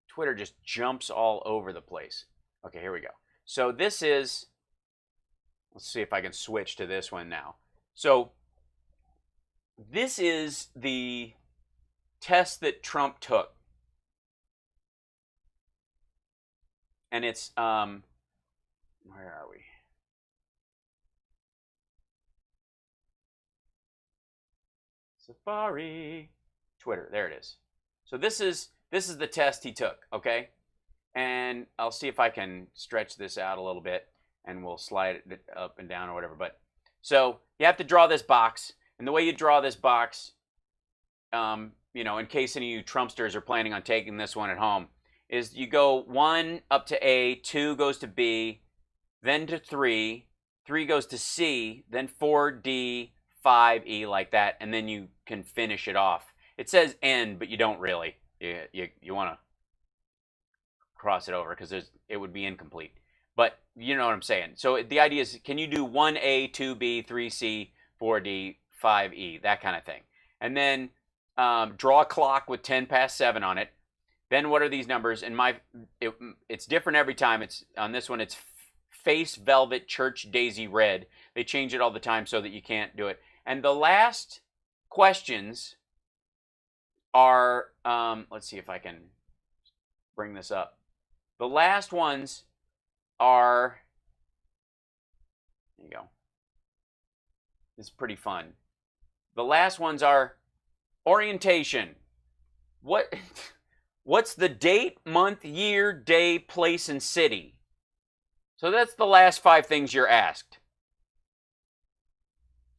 Twitter just jumps all over the place. Okay, here we go. So this is, let's see if I can switch to this one now. So this is the test that Trump took. And it's, where are we? Safari, Twitter, there it is. So this is the test he took, okay? And I'll see if I can stretch this out a little bit, and we'll slide it up and down or whatever. But so you have to draw this box, and the way you draw this box, you know, in case any of you Trumpsters are planning on taking this one at home, is you go 1 up to A, 2 goes to B, then to 3, 3 goes to C, then 4, D, 5, E, like that, and then you can finish it off. It says N, but you don't really. You want to cross it over because it would be incomplete. But you know what I'm saying. So the idea is, can you do 1A, 2B, 3C, 4D, 5E, that kind of thing. And then draw a clock with 10 past 7 on it. Then what are these numbers? And it's different every time. It's on this one, it's Face Velvet Church Daisy Red. They change it all the time so that you can't do it. And the last questions are, let's see if I can bring this up. The last ones are, there you go. It's pretty fun. The last ones are orientation. What's the date, month, year, day, place, and city? So that's the last 5 things you're asked.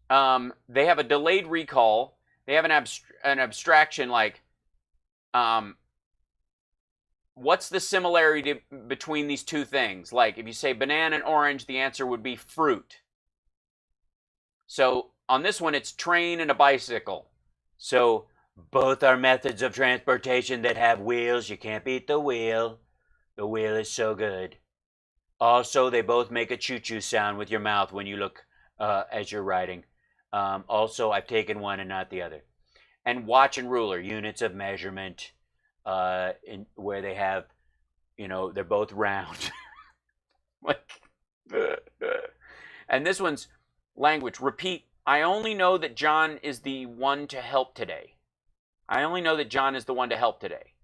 They have a delayed recall. They have an abstraction like, what's the similarity between these two things? Like if you say banana and orange, the answer would be fruit. So on this one, it's train and a bicycle. So both are methods of transportation that have wheels. You can't beat the wheel. The wheel is so good. Also, they both make a choo-choo sound with your mouth when you look as you're riding. Also, I've taken one and not the other. And watch and ruler, units of measurement, where they have, you know, they're both round. And this one's language. Repeat. I only know that John is the one to help today. I only know that John is the one to help today.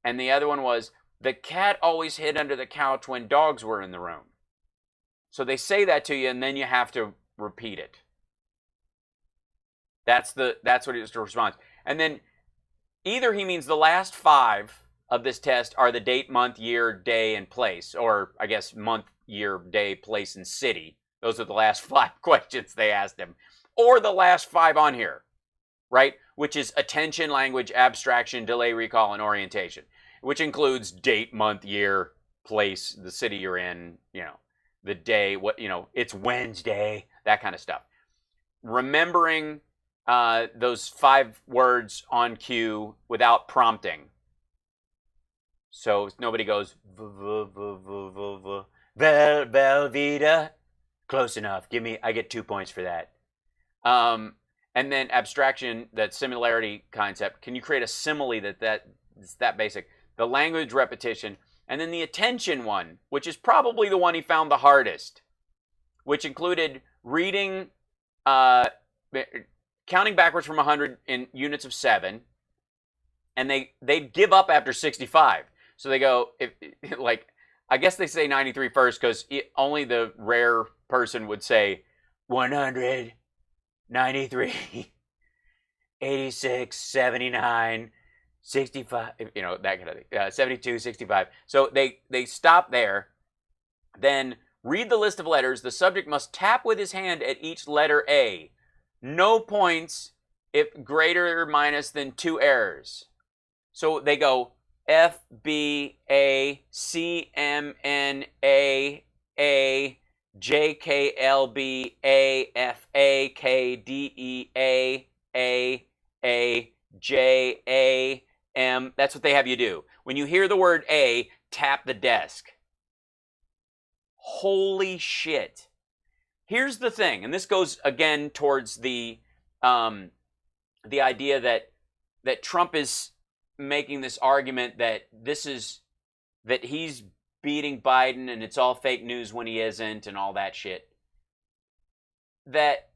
And the other one was, the cat always hid under the couch when dogs were in the room. So they say that to you, and then you have to repeat it. That's what it is to respond. And then either he means the last 5 of this test are the date, month, year, day, and place, or I guess month, year, day, place, and city. Those are the last 5 questions they asked him. Or the last 5 on here, right? Which is attention, language, abstraction, delay, recall, and orientation, which includes date, month, year, place, the city you're in, you know, the day, what, you know, it's Wednesday, that kind of stuff. Remembering those 5 words on cue without prompting. So nobody goes, Velveeta. Close enough. I get 2 points for that. And then abstraction, that similarity concept. Can you create a simile that's that basic? The language repetition. And then the attention one, which is probably the one he found the hardest, which included reading, counting backwards from 100 in units of 7, and they give up after 65. So they go, I guess they say 93 first because only the rare person would say 100, 93, 86, 79, 65, you know, that kind of thing, 72, 65. So they stop there, Then read the list of letters. The subject must tap with his hand at each letter A. No points if greater or minus than 2 errors. So they go F, B, A, C, M, N, A, J, K, L, B, A, F, A, K, D, E, A, J, A, M. That's what they have you do. When you hear the word A, tap the desk. Holy shit. Here's the thing, and this goes again towards the idea that Trump is making this argument that that he's beating Biden and it's all fake news when he isn't and all that shit. That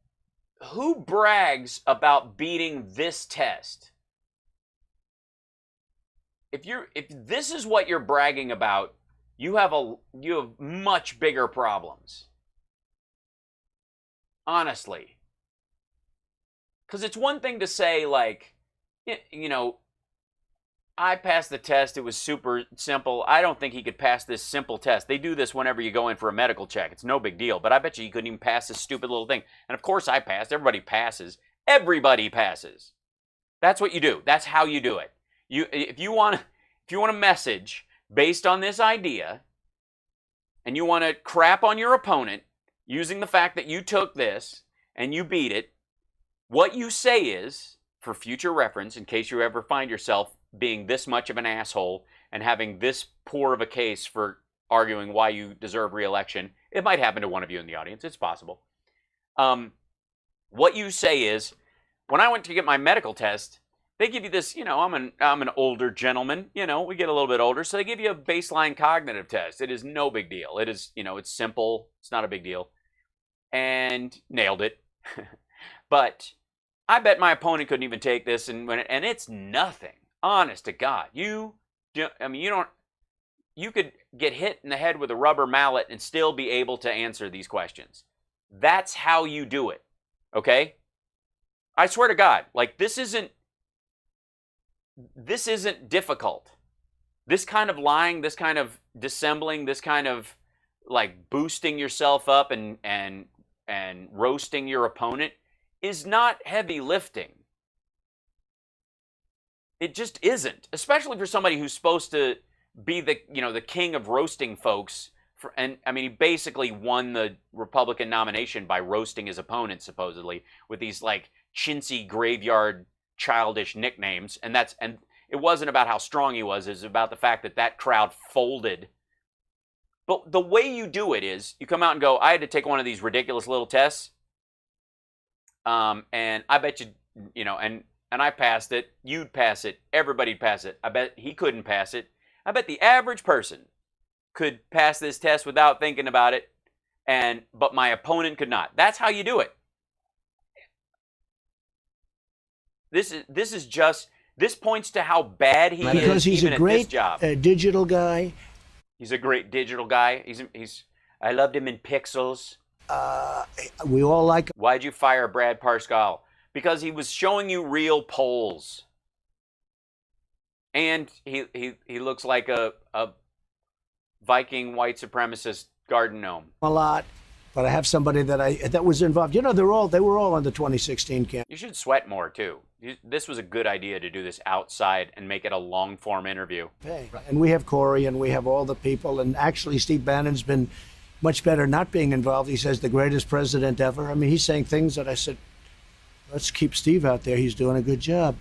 who brags about beating this test? If this is what you're bragging about, you have much bigger problems. Honestly. Because it's one thing to say, like, you know, I passed the test. It was super simple. I don't think he could pass this simple test. They do this whenever you go in for a medical check. It's no big deal. But I bet you couldn't even pass this stupid little thing. And of course I passed. Everybody passes. Everybody passes. That's what you do. That's how you do it. If you want a message based on this idea, and you want to crap on your opponent using the fact that you took this and you beat it, what you say is, for future reference, in case you ever find yourself being this much of an asshole and having this poor of a case for arguing why you deserve re-election, it might happen to one of you in the audience. It's possible. What you say is, when I went to get my medical test, they give you this, you know, I'm an older gentleman, you know, we get a little bit older, so they give you a baseline cognitive test. It is no big deal. It is, you know, it's simple. It's not a big deal. And nailed it. But I bet my opponent couldn't even take this, and it's nothing. Honest to God. You could get hit in the head with a rubber mallet and still be able to answer these questions. That's how you do it. Okay? I swear to God, like, this isn't difficult. This kind of lying, this kind of dissembling, this kind of like boosting yourself up and roasting your opponent is not heavy lifting. It just isn't, especially for somebody who's supposed to be the king of roasting folks. And I mean, he basically won the Republican nomination by roasting his opponent, supposedly, with these like chintzy graveyard childish nicknames. And it wasn't about how strong he was. It was about the fact that crowd folded. But the way you do it is you come out and go, I had to take one of these ridiculous little tests. And I bet you know, and I passed it. You'd pass it. Everybody'd pass it. I bet he couldn't pass it. I bet the average person could pass this test without thinking about it, but my opponent could not. That's how you do it. This points to how bad he is because he's even a great at this job. Digital guy. He's a great digital guy. I loved him in Pixels. We all like him. Why'd you fire Brad Parscale? Because he was showing you real polls. And he looks like a Viking white supremacist garden gnome. A lot, but I have somebody that was involved. You know, they were all on the 2016 campaign. You should sweat more too. This was a good idea to do this outside and make it a long form interview. Hey, and we have Corey and we have all the people, and actually Steve Bannon's been much better not being involved. He says the greatest president ever. I mean, he's saying things that I said, let's keep Steve out there. He's doing a good job.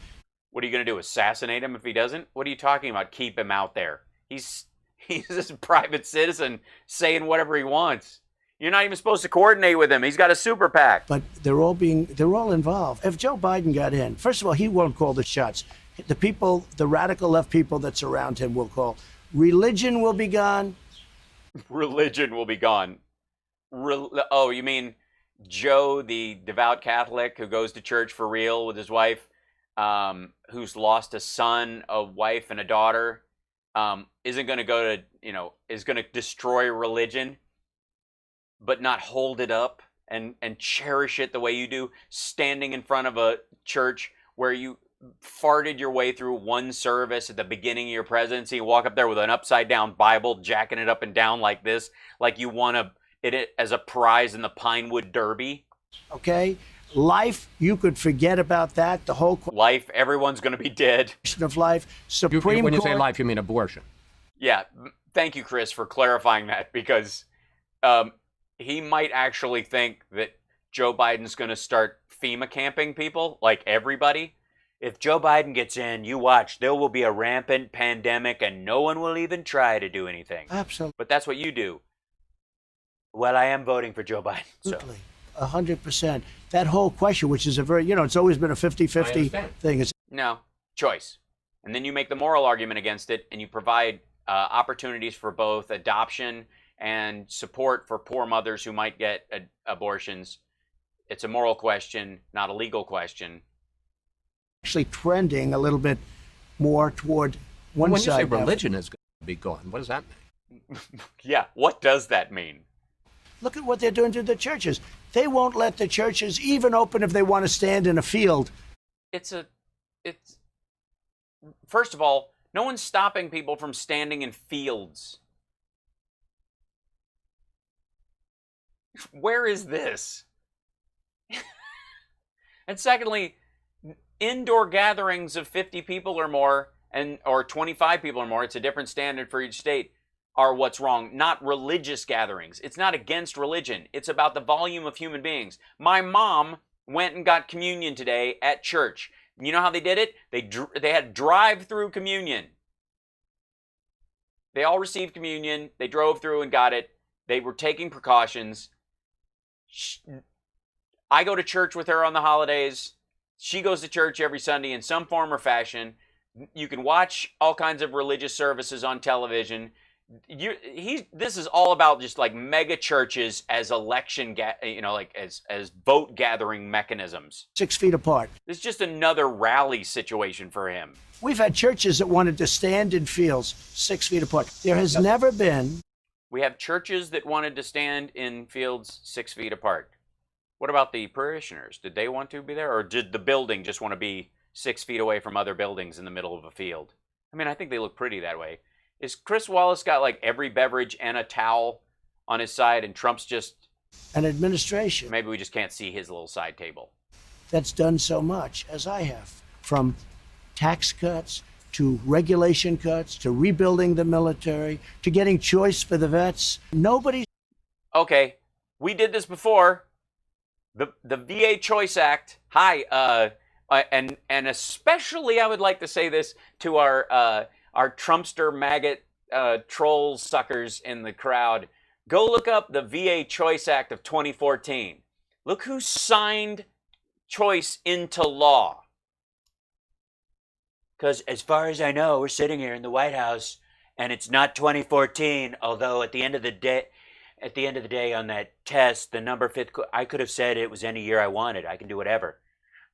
What are you going to do, assassinate him if he doesn't? What are you talking about, keep him out there? He's just a private citizen saying whatever he wants. You're not even supposed to coordinate with him. He's got a super PAC. But they're all involved. If Joe Biden got in, first of all, he won't call the shots. The radical left people that surround him will call. Religion will be gone. Religion will be gone. Oh, you mean Joe, the devout Catholic who goes to church for real with his wife, who's lost a son, a wife, and a daughter, isn't going to go to, is going to destroy religion, but not hold it up and cherish it the way you do, standing in front of a church where you farted your way through one service at the beginning of your presidency, walk up there with an upside down Bible, jacking it up and down like this, like you won it as a prize in the Pinewood Derby? Okay? Life, you could forget about that. The whole life, everyone's going to be dead. Question of life. Supreme when you Court. say life, you mean abortion. Yeah, thank you, Chris, for clarifying that, because he might actually think that Joe Biden's going to start FEMA camping people, like everybody. If Joe Biden gets in, you watch, there will be a rampant pandemic and no one will even try to do anything. Absolutely. But that's what you do. Well, I am voting for Joe Biden. Absolutely. 100%. That whole question, which is a very, it's always been a 50-50 thing. No, choice. And then you make the moral argument against it, and you provide opportunities for both adoption and support for poor mothers who might get abortions. It's a moral question, not a legal question. Actually trending a little bit more toward one when side. When you say religion is going to be gone, what does that mean? Yeah, what does that mean? Look at what they're doing to the churches. They won't let the churches even open if they want to stand in a field. First of all, no one's stopping people from standing in fields. Where is this? And secondly, indoor gatherings of 50 people or more, or 25 people or more, it's a different standard for each state, are what's wrong, not religious gatherings. It's not against religion. It's about the volume of human beings. My mom went and got communion today at church. You know how they did it? They had drive-through communion. They all received communion. They drove through and got it. They were taking precautions. I go to church with her on the holidays. She goes to church every Sunday in some form or fashion. You can watch all kinds of religious services on television. This is all about just like mega churches as election, as vote gathering mechanisms. 6 feet apart. It's just another rally situation for him. We've had churches that wanted to stand in fields 6 feet apart. There has never been. We have churches that wanted to stand in fields 6 feet apart. What about the parishioners? Did they want to be there, or did the building just want to be 6 feet away from other buildings in the middle of a field? I mean, I think they look pretty that way. Is Chris Wallace got like every beverage and a towel on his side, and Trump's just an administration? Maybe we just can't see his little side table. That's done so much, as I have, from tax cuts to regulation cuts to rebuilding the military to getting choice for the vets. Nobody's. Okay, we did this before. The VA Choice Act. Hi, and especially I would like to say this to our Trumpster maggot troll suckers in the crowd. Go look up the VA Choice Act of 2014. Look who signed choice into law. Because as far as I know, we're sitting here in the White House, and it's not 2014. Although at the end of the day, on that test, the number 5th, I could have said it was any year I wanted. I can do whatever.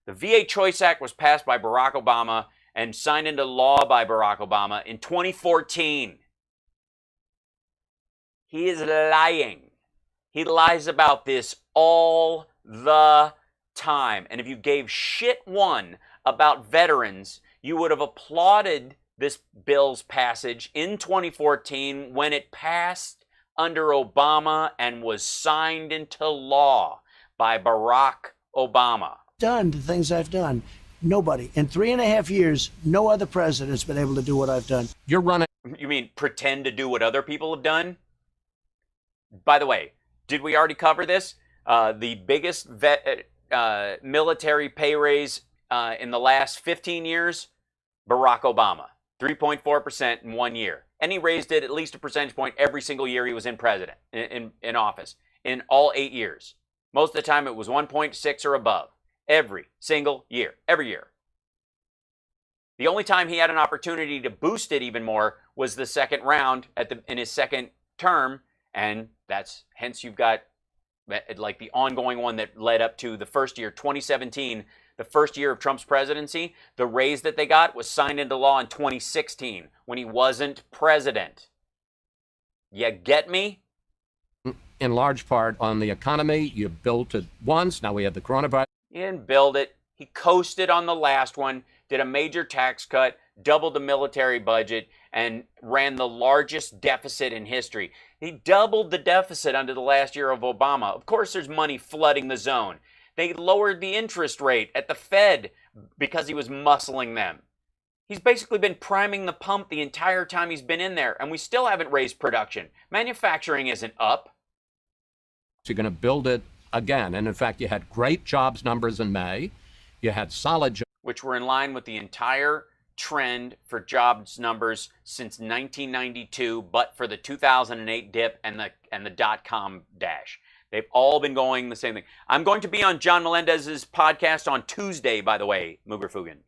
The VA Choice Act was passed by Barack Obama and signed into law by Barack Obama in 2014. He is lying. He lies about this all the time. And if you gave shit one about veterans, you would have applauded this bill's passage in 2014 when it passed under Obama and was signed into law by Barack Obama. Done the things I've done. Nobody. In 3.5 years, no other president's been able to do what I've done. You're running. You mean pretend to do what other people have done? By the way, did we already cover this? The biggest military pay raise in the last 15 years, Barack Obama. 3.4% in 1 year. And he raised it at least a percentage point every single year he was in office, in all 8 years. Most of the time it was 1.6 or above. Every single year. Every year. The only time he had an opportunity to boost it even more was the second round in his second term, and that's hence you've got like the ongoing one that led up to the first year, 2017, the first year of Trump's presidency. The raise that they got was signed into law in 2016 when he wasn't president. You get me? In large part on the economy, you built it once. Now we have the coronavirus. He didn't build it. He coasted on the last one did a major tax cut, doubled the military budget, and ran the largest deficit in history. He doubled the deficit under the last year of Obama. Of course, there's money flooding the zone. They lowered the interest rate at the Fed because he was muscling them. He's basically been priming the pump the entire time he's been in there, and we still haven't raised production. Manufacturing isn't up. You're going to build it again. And in fact, you had great jobs numbers in May. You had solid jobs, which were in line with the entire trend for jobs numbers since 1992, but for the 2008 dip and the dot-com dash. They've all been going the same thing. I'm going to be on John Melendez's podcast on Tuesday, by the way, Mooger Fugan.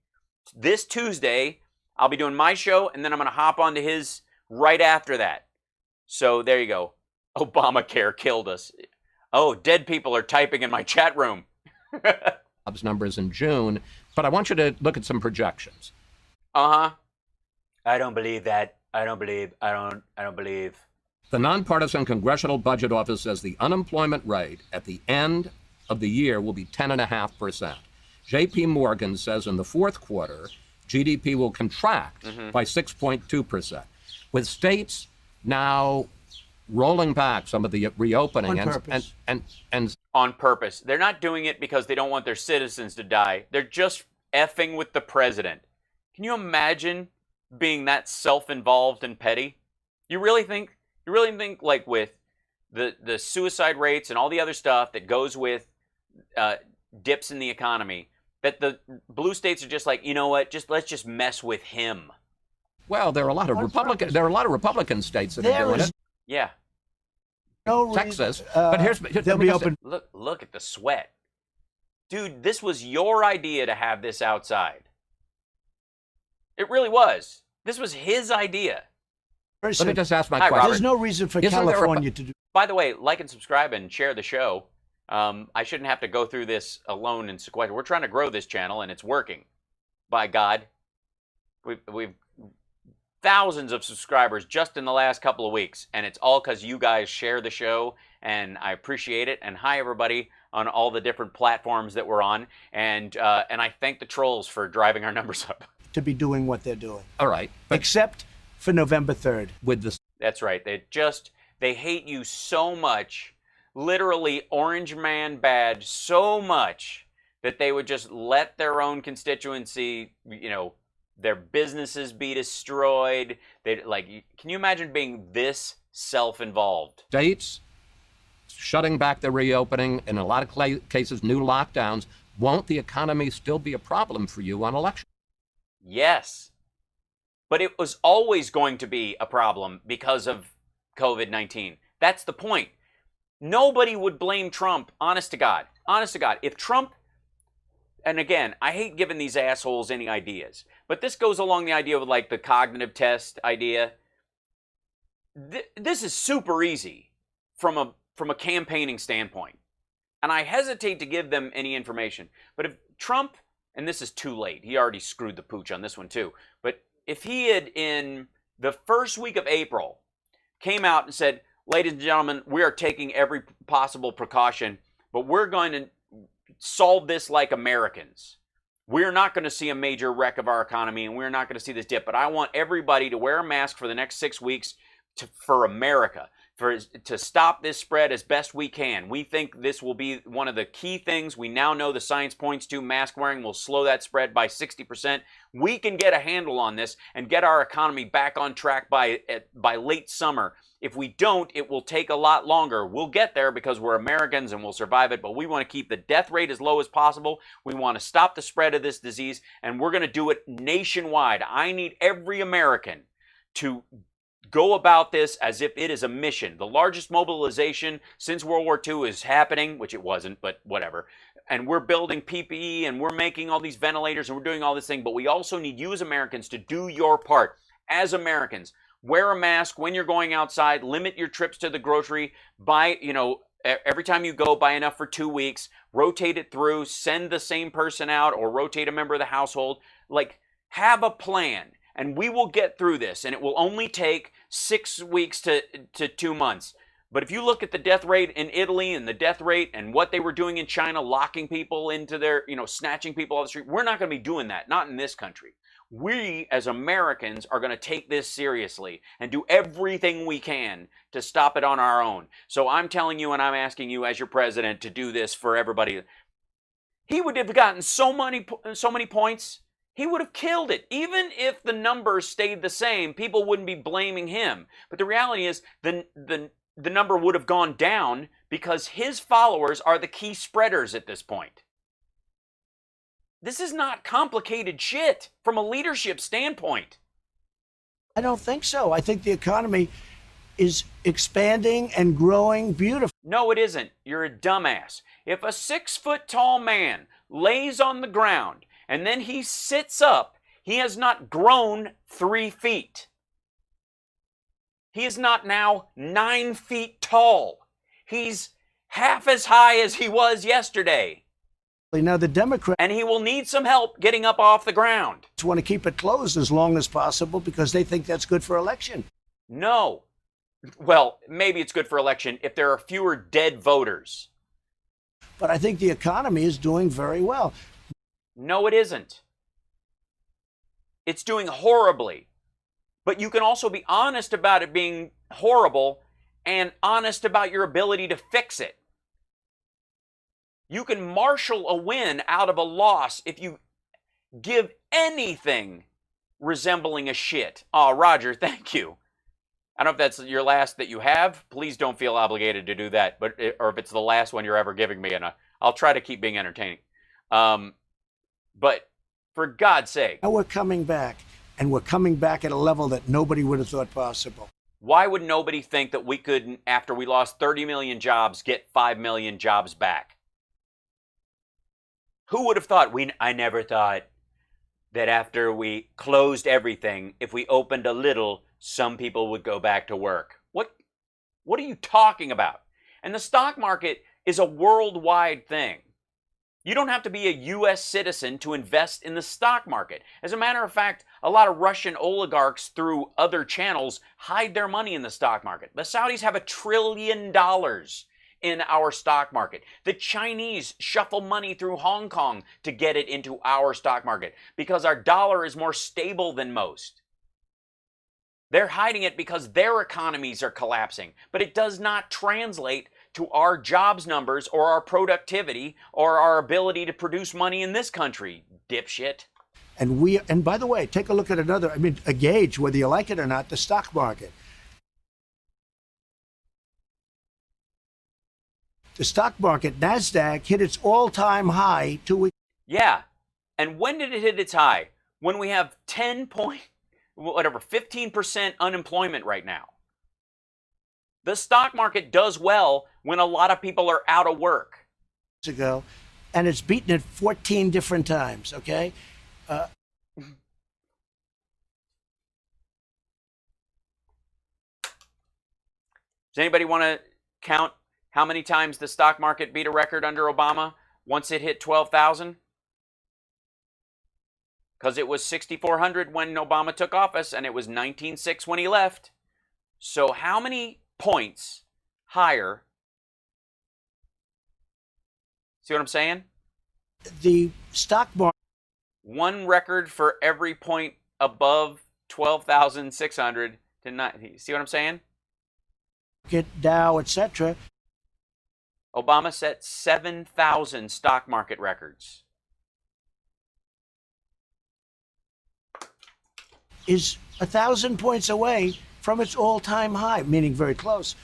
This Tuesday, I'll be doing my show, and then I'm going to hop onto his right after that. So there you go. Obamacare killed us. Oh, dead people are typing in my chat room. jobs numbers in June, but I want you to look at some projections. I don't believe that. I don't believe. The Nonpartisan Congressional Budget Office says the unemployment rate at the end of the year will be 10.5%. J.P. Morgan says in the fourth quarter, GDP will contract by 6.2%. With states now rolling back some of the reopening and on purpose. They're not doing it because they don't want their citizens to die. They're just effing with the president. Can you imagine being that self-involved and petty? You really think like with the suicide rates and all the other stuff that goes with dips in the economy, that the blue states are just like, you know what, let's just mess with him. Well, there are a lot of Republican states that are doing it. Yeah. No Texas. reason, but here's they'll be open. Look at the sweat. Dude, this was your idea to have this outside. It really was. This was his idea. Let me just ask my Hi, question. There's no reason for California to do. By the way, like and subscribe and share the show. I shouldn't have to go through this alone and sequester. We're trying to grow this channel, and it's working. By God, we've thousands of subscribers just in the last couple of weeks, and it's all because you guys share the show, and I appreciate it. And hi, everybody on all the different platforms that we're on, and I thank the trolls for driving our numbers up. To be doing what they're doing. All right. Except for November 3rd. With this. That's right. They hate you so much, literally orange man bad so much, that they would just let their own constituency, their businesses be destroyed. Can you imagine being this self-involved? States shutting back the reopening, in a lot of cases, new lockdowns. Won't the economy still be a problem for you on election? Yes. But it was always going to be a problem because of COVID-19. That's the point. Nobody would blame Trump, honest to God. Honest to God. If Trump, and again, I hate giving these assholes any ideas, but this goes along the idea of like the cognitive test idea. This is super easy from a campaigning standpoint. And I hesitate to give them any information. But if Trump, and this is too late, he already screwed the pooch on this one too, but if he had in the first week of April came out and said, ladies and gentlemen, we are taking every possible precaution, but we're going to solve this like Americans. We're not going to see a major wreck of our economy, and we're not going to see this dip, but I want everybody to wear a mask for the next 6 weeks for America, to stop this spread as best we can. We think this will be one of the key things. We now know the science points to mask wearing will slow that spread by 60%. We can get a handle on this and get our economy back on track by late summer. If we don't, it will take a lot longer. We'll get there because we're Americans and we'll survive it, but we want to keep the death rate as low as possible. We want to stop the spread of this disease, and we're going to do it nationwide. I need every American to go about this as if it is a mission. The largest mobilization since World War II is happening, which it wasn't, but whatever. And we're building PPE, and we're making all these ventilators, and we're doing all this thing, but we also need you as Americans to do your part. As Americans, wear a mask when you're going outside, limit your trips to the grocery, buy, every time you go, buy enough for 2 weeks, rotate it through, send the same person out, or rotate a member of the household. Have a plan. And we will get through this, and it will only take 6 weeks to 2 months. But if you look at the death rate in Italy and the death rate and what they were doing in China, locking people into their, snatching people off the street, we're not going to be doing that. Not in this country. We, as Americans, are going to take this seriously and do everything we can to stop it on our own. So I'm telling you and I'm asking you as your president to do this for everybody. He would have gotten so many points. He would have killed it. Even if the numbers stayed the same, people wouldn't be blaming him. But the reality is the number would have gone down because his followers are the key spreaders at this point. This is not complicated shit from a leadership standpoint. I don't think so. I think the economy is expanding and growing beautifully. No, it isn't. You're a dumbass. If a 6-foot-tall man lays on the ground and then he sits up, he has not grown 3 feet. He is not now 9 feet tall. He's half as high as he was yesterday. Now the Democrats, and he will need some help getting up off the ground. Want to keep it closed as long as possible because they think that's good for election. No. Well, maybe it's good for election if there are fewer dead voters. But I think the economy is doing very well. No, it isn't. It's doing horribly. But you can also be honest about it being horrible and honest about your ability to fix it. You can marshal a win out of a loss if you give anything resembling a shit. Oh, Roger, thank you. I don't know if that's your last that you have. Please don't feel obligated to do that. Or if it's the last one you're ever giving me, and I'll try to keep being entertaining. But for God's sake. Now we're coming back, and we're coming back at a level that nobody would have thought possible. Why would nobody think that we could, after we lost 30 million jobs, get 5 million jobs back? Who would have thought? I never thought that after we closed everything, if we opened a little, some people would go back to work. What are you talking about? And the stock market is a worldwide thing. You don't have to be a U.S. citizen to invest in the stock market. As a matter of fact, a lot of Russian oligarchs through other channels hide their money in the stock market. The Saudis have $1 trillion in our stock market. The Chinese shuffle money through Hong Kong to get it into our stock market because our dollar is more stable than most. They're hiding it because their economies are collapsing, but it does not translate to our jobs numbers or our productivity or our ability to produce money in this country, dipshit. And by the way, take a look at a gauge, whether you like it or not, the stock market. The stock market, NASDAQ, hit its all-time high 2 weeks. Yeah. And when did it hit its high? When we have 15% unemployment right now. The stock market does well when a lot of people are out of work. Ago, and it's beaten it 14 different times, okay? Does anybody want to count how many times the stock market beat a record under Obama once it hit 12,000? Because it was 6,400 when Obama took office, and it was 19,600 when he left. So how many points higher? See what I'm saying? The stock market. One record for every point above 12,600 to 9. See what I'm saying? Dow, etc. Obama set 7,000 stock market records. Is 1,000 points away from its all-time high, meaning very close.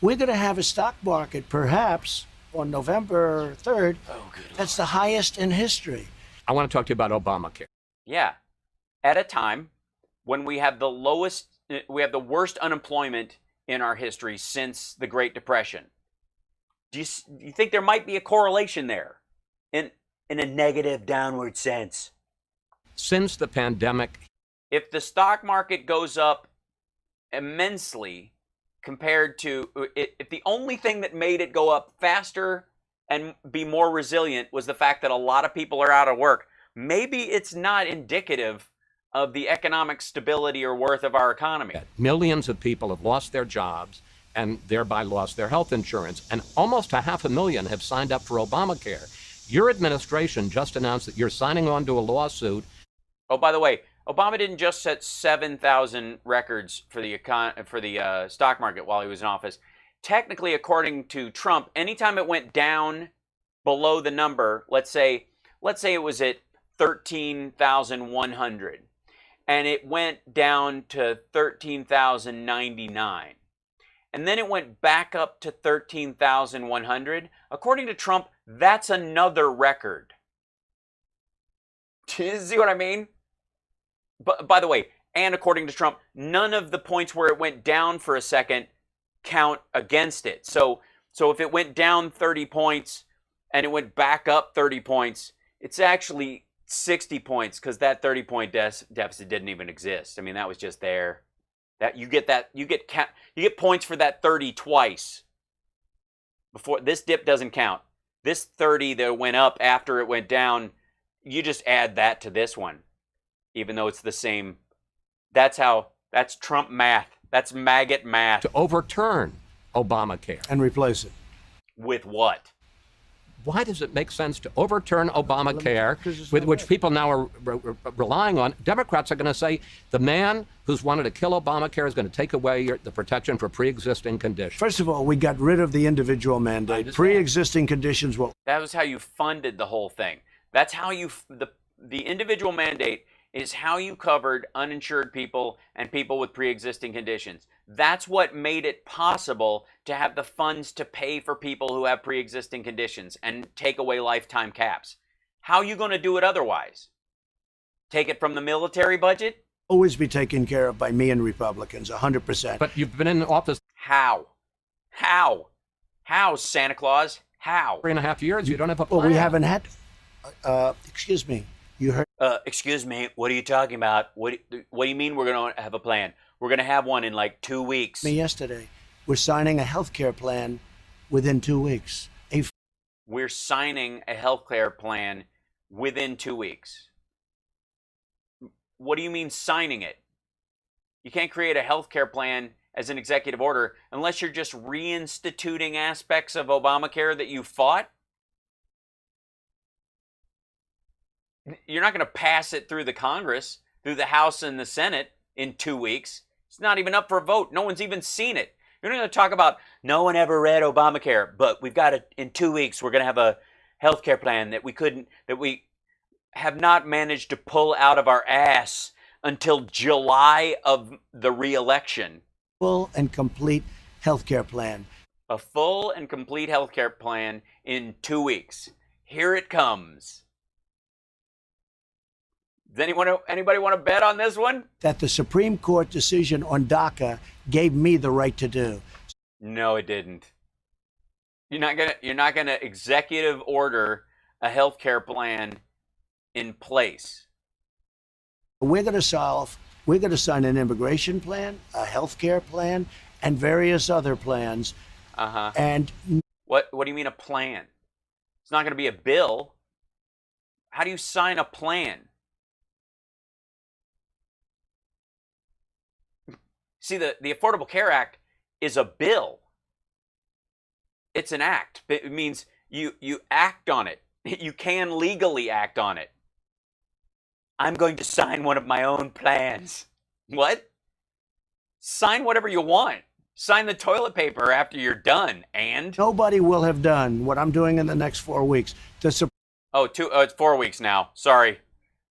We're going to have a stock market, perhaps, on November 3rd. That's the highest in history. I want to talk to you about Obamacare. Yeah. At a time when we have the worst unemployment in our history since the Great Depression. Do you think there might be a correlation there in a negative downward sense? Since the pandemic, if the stock market goes up immensely compared to, if the only thing that made it go up faster and be more resilient was the fact that a lot of people are out of work, maybe it's not indicative of the economic stability or worth of our economy. Millions of people have lost their jobs and thereby lost their health insurance. And almost 500,000 have signed up for Obamacare. Your administration just announced that you're signing on to a lawsuit. Oh, by the way, Obama didn't just set 7,000 records for the stock market while he was in office. Technically, according to Trump, anytime it went down below the number, let's say it was at 13,100, and it went down to 13,099, and then it went back up to 13,100. According to Trump, that's another record. Do you see what I mean? But by the way, and according to Trump, none of the points where it went down for a second count against it. So if it went down 30 points and it went back up 30 points, it's actually 60 points because that 30-point deficit didn't even exist. I mean, that was just there. You get points for that 30 twice. Before this dip doesn't count. This 30 that went up after it went down, you just add that to this one, even though it's the same. That's Trump math. That's maggot math. To overturn Obamacare. And replace it. With what? Why does it make sense to overturn Obamacare, with which people now are relying on? Democrats are going to say the man who's wanted to kill Obamacare is going to take away the protection for pre-existing conditions. First of all, we got rid of the individual mandate. Pre-existing conditions will... That was how you funded the whole thing. That's how the individual mandate is how you covered uninsured people and people with pre-existing conditions. That's what made it possible to have the funds to pay for people who have pre-existing conditions and take away lifetime caps. How are you going to do it otherwise? Take it from the military budget? Always be taken care of by me and Republicans, 100%. But you've been in office... How? How, Santa Claus? How? 3.5 years, you don't have a plan. Well, we haven't had... excuse me. You heard... excuse me, what are you talking about? What do you mean we're going to have a plan? We're going to have one in like 2 weeks. Me yesterday. We're signing a health care plan within 2 weeks. We're signing a health care plan within 2 weeks. What do you mean signing it? You can't create a health care plan as an executive order unless you're just reinstituting aspects of Obamacare that you fought. You're not going to pass it through the Congress, through the House and the Senate in 2 weeks. It's not even up for a vote. No one's even seen it. You're not going to talk about no one ever read Obamacare, but we've got it in 2 weeks. We're going to have a health care plan that we have not managed to pull out of our ass until July of the re-election. Full and complete health care plan. A full and complete health care plan in 2 weeks. Here it comes. Does anybody want to bet on this one? That the Supreme Court decision on DACA gave me the right to do. No, it didn't. You're not gonna executive order a health care plan in place. We're going to sign an immigration plan, a health care plan, and various other plans. And what do you mean a plan? It's not going to be a bill. How do you sign a plan? See, the Affordable Care Act is a bill. It's an act. It means you act on it. You can legally act on it. I'm going to sign one of my own plans. What? Sign whatever you want. Sign the toilet paper after you're done. And? Nobody will have done what I'm doing in the next 4 weeks. It's 4 weeks now. Sorry.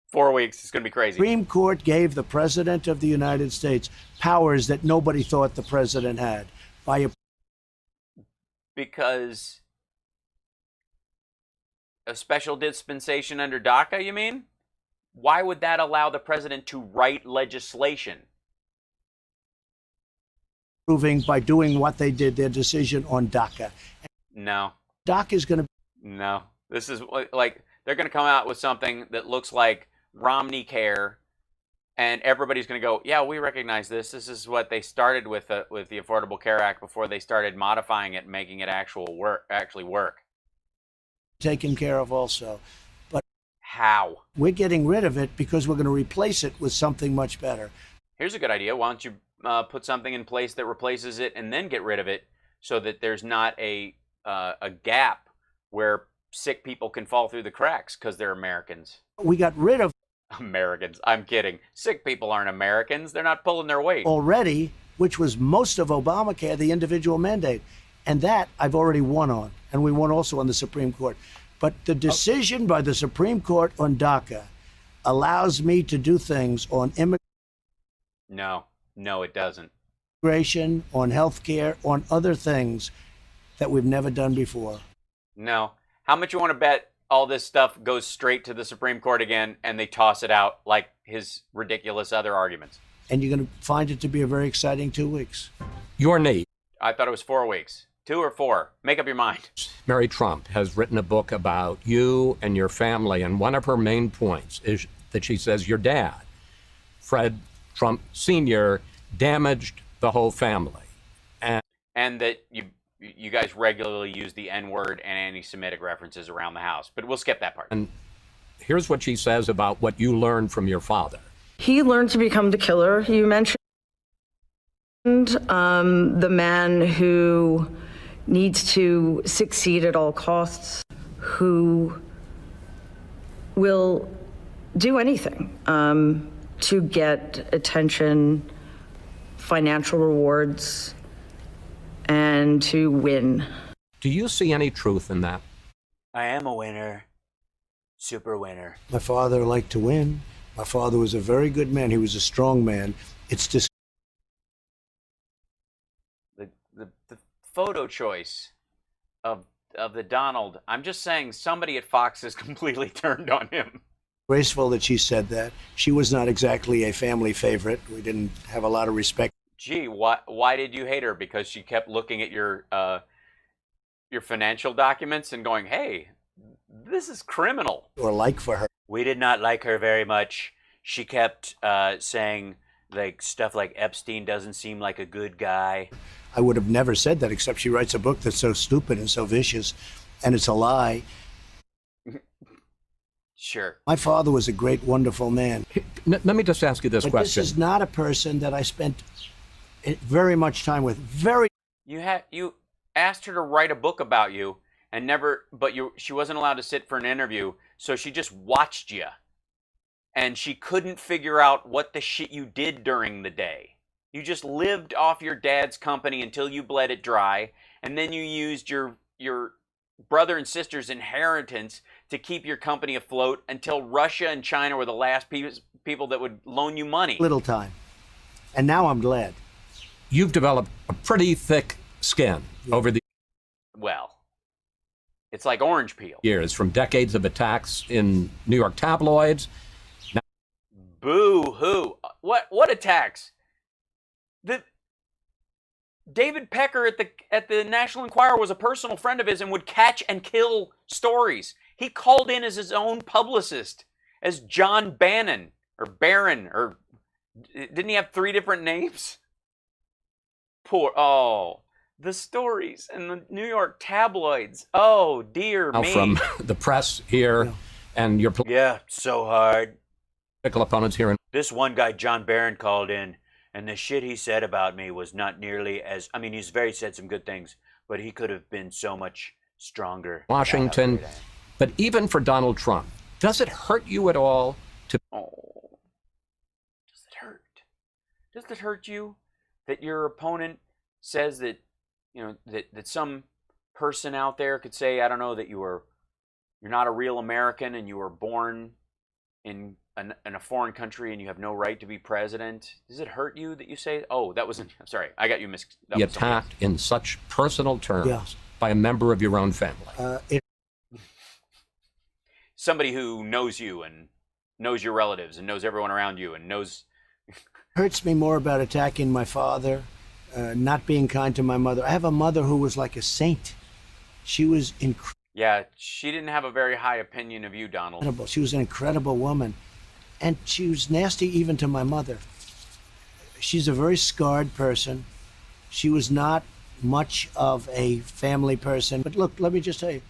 4 weeks. It's going to be crazy. Supreme Court gave the President of the United States powers that nobody thought the President had. Because a special dispensation under DACA, you mean? Why would that allow the President to write legislation? Proving by doing what they did, their decision on DACA. No. DACA is going to... No. This is like, they're going to come out with something that looks like Romney Care, and everybody's going to go, yeah, we recognize this. This is what they started with the Affordable Care Act before they started modifying it and making it actually work. Taken care of also. But How? We're getting rid of it because we're going to replace it with something much better. Here's a good idea. Why don't you put something in place that replaces it and then get rid of it so that there's not a gap where sick people can fall through the cracks because they're Americans. We got rid of Americans. I'm kidding. Sick people aren't Americans. They're not pulling their weight. Already, which was most of Obamacare, the individual mandate. And that I've already won on. And we won also on the Supreme Court. But the decision by the Supreme Court on DACA allows me to do things on No, it doesn't. immigration, on health care, on other things that we've never done before. No. How much you want to bet all this stuff goes straight to the Supreme Court again and they toss it out like his ridiculous other arguments? And you're going to find it to be a very exciting 2 weeks. Your need. I thought it was 4 weeks. 2 or 4. Make up your mind. Mary Trump has written a book about you and your family, and one of her main points is that she says your dad, Fred Trump Sr., damaged the whole family. And that you guys regularly use the N-word and anti-Semitic references around the house. But we'll skip that part. And here's what she says about what you learned from your father. He learned to become the killer you mentioned. The man who needs to succeed at all costs, who will do anything to get attention, financial rewards, and to win. Do you see any truth in that? I am a winner. Super winner. My father liked to win. My father was a very good man. He was a strong man. It's just the photo choice of the Donald. I'm just saying somebody at Fox has completely turned on him. graceful that she said that. She was not exactly a family favorite. We didn't have a lot of respect. Gee, why did you hate her? Because she kept looking at your financial documents and going, "Hey, this is criminal." Or like for her. We did not like her very much. She kept saying like stuff like Epstein doesn't seem like a good guy. I would have never said that, except she writes a book that's so stupid and so vicious, and it's a lie. Sure. My father was a great, wonderful man. Let me just ask you this question. This is not a person that I spent very much time with. You asked her to write a book about you, and she wasn't allowed to sit for an interview, so she just watched you, and she couldn't figure out what the shit you did during the day. You just lived off your dad's company until you bled it dry, and then you used your brother and sister's inheritance to keep your company afloat until Russia and China were the last people that would loan you money. Little time. And now I'm glad. You've developed a pretty thick skin over the Well, it's like orange peel. years, from decades of attacks in New York tabloids. Boo-hoo. What attacks? David Pecker at the National Enquirer was a personal friend of his and would catch and kill stories. He called in as his own publicist, as John Bannon, or Barron, or didn't he have 3 different names? The stories in the New York tabloids. Oh, dear me. From the press here and your so hard. political opponents here. This one guy, John Barron, called in, and the shit he said about me was not nearly as... I mean, he's said some good things, but he could have been so much stronger. Washington. But even for Donald Trump, does it hurt you at all to... Oh. Does it hurt? Does it hurt you that your opponent says that, that some person out there could say, I don't know, that you're not a real American and you were born in a foreign country and you have no right to be president? Does it hurt you that you say, oh, that wasn't... I'm sorry, I got you mixed up. Be attacked in such personal terms by a member of your own family? Somebody who knows you and knows your relatives and knows everyone around you and knows... Hurts me more about attacking my father, not being kind to my mother. I have a mother who was like a saint. She was incredible. Yeah, she didn't have a very high opinion of you, Donald. She was an incredible woman. And she was nasty even to my mother. She's a very scarred person. She was not much of a family person. But look, let me just tell you.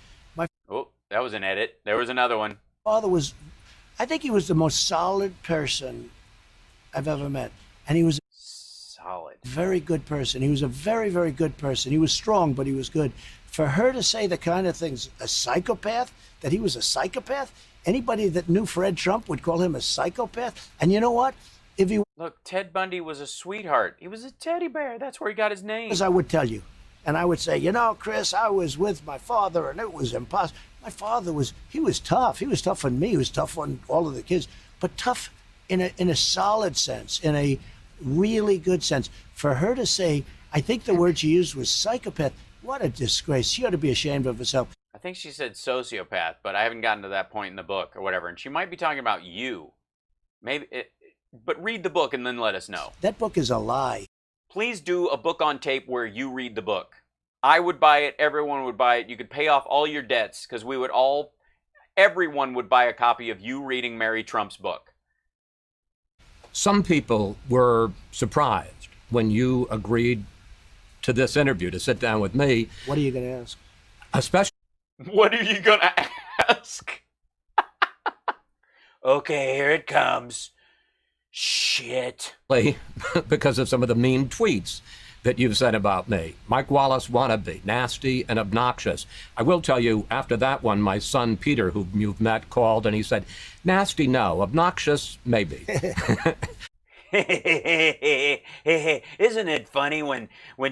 Oh, that was an edit. There was another one. My father was I think he was the most solid person I've ever met. And he was solid. a very good person. He was a very, very good person. He was strong, but he was good. For her to say the kind of things, a psychopath, that he was a psychopath, anybody that knew Fred Trump would call him a psychopath. And you know what? If he Look, Ted Bundy was a sweetheart. He was a teddy bear. That's where he got his name. as I would tell you, and I would say, you know, Chris, I was with my father and it was impossible. My father he was tough. He was tough on me. He was tough on all of the kids, but tough in a solid sense, in a really good sense. For her to say, I think the word she used was psychopath. What a disgrace. She ought to be ashamed of herself. I think she said sociopath, but I haven't gotten to that point in the book or whatever. And she might be talking about you. Maybe, but read the book and then let us know. That book is a lie. Please do a book on tape where you read the book. I would buy it. Everyone would buy it. You could pay off all your debts because everyone would buy a copy of you reading Mary Trump's book. Some people were surprised when you agreed to this interview, to sit down with me. What are you going to ask? Especially, what are you going to ask? Okay, here it comes. Shit. Because of some of the mean tweets that you've said about me. Mike Wallace wannabe, nasty and obnoxious. I will tell you, after that one, my son Peter, whom you've met, called and he said, nasty, no, obnoxious, maybe. Isn't it funny when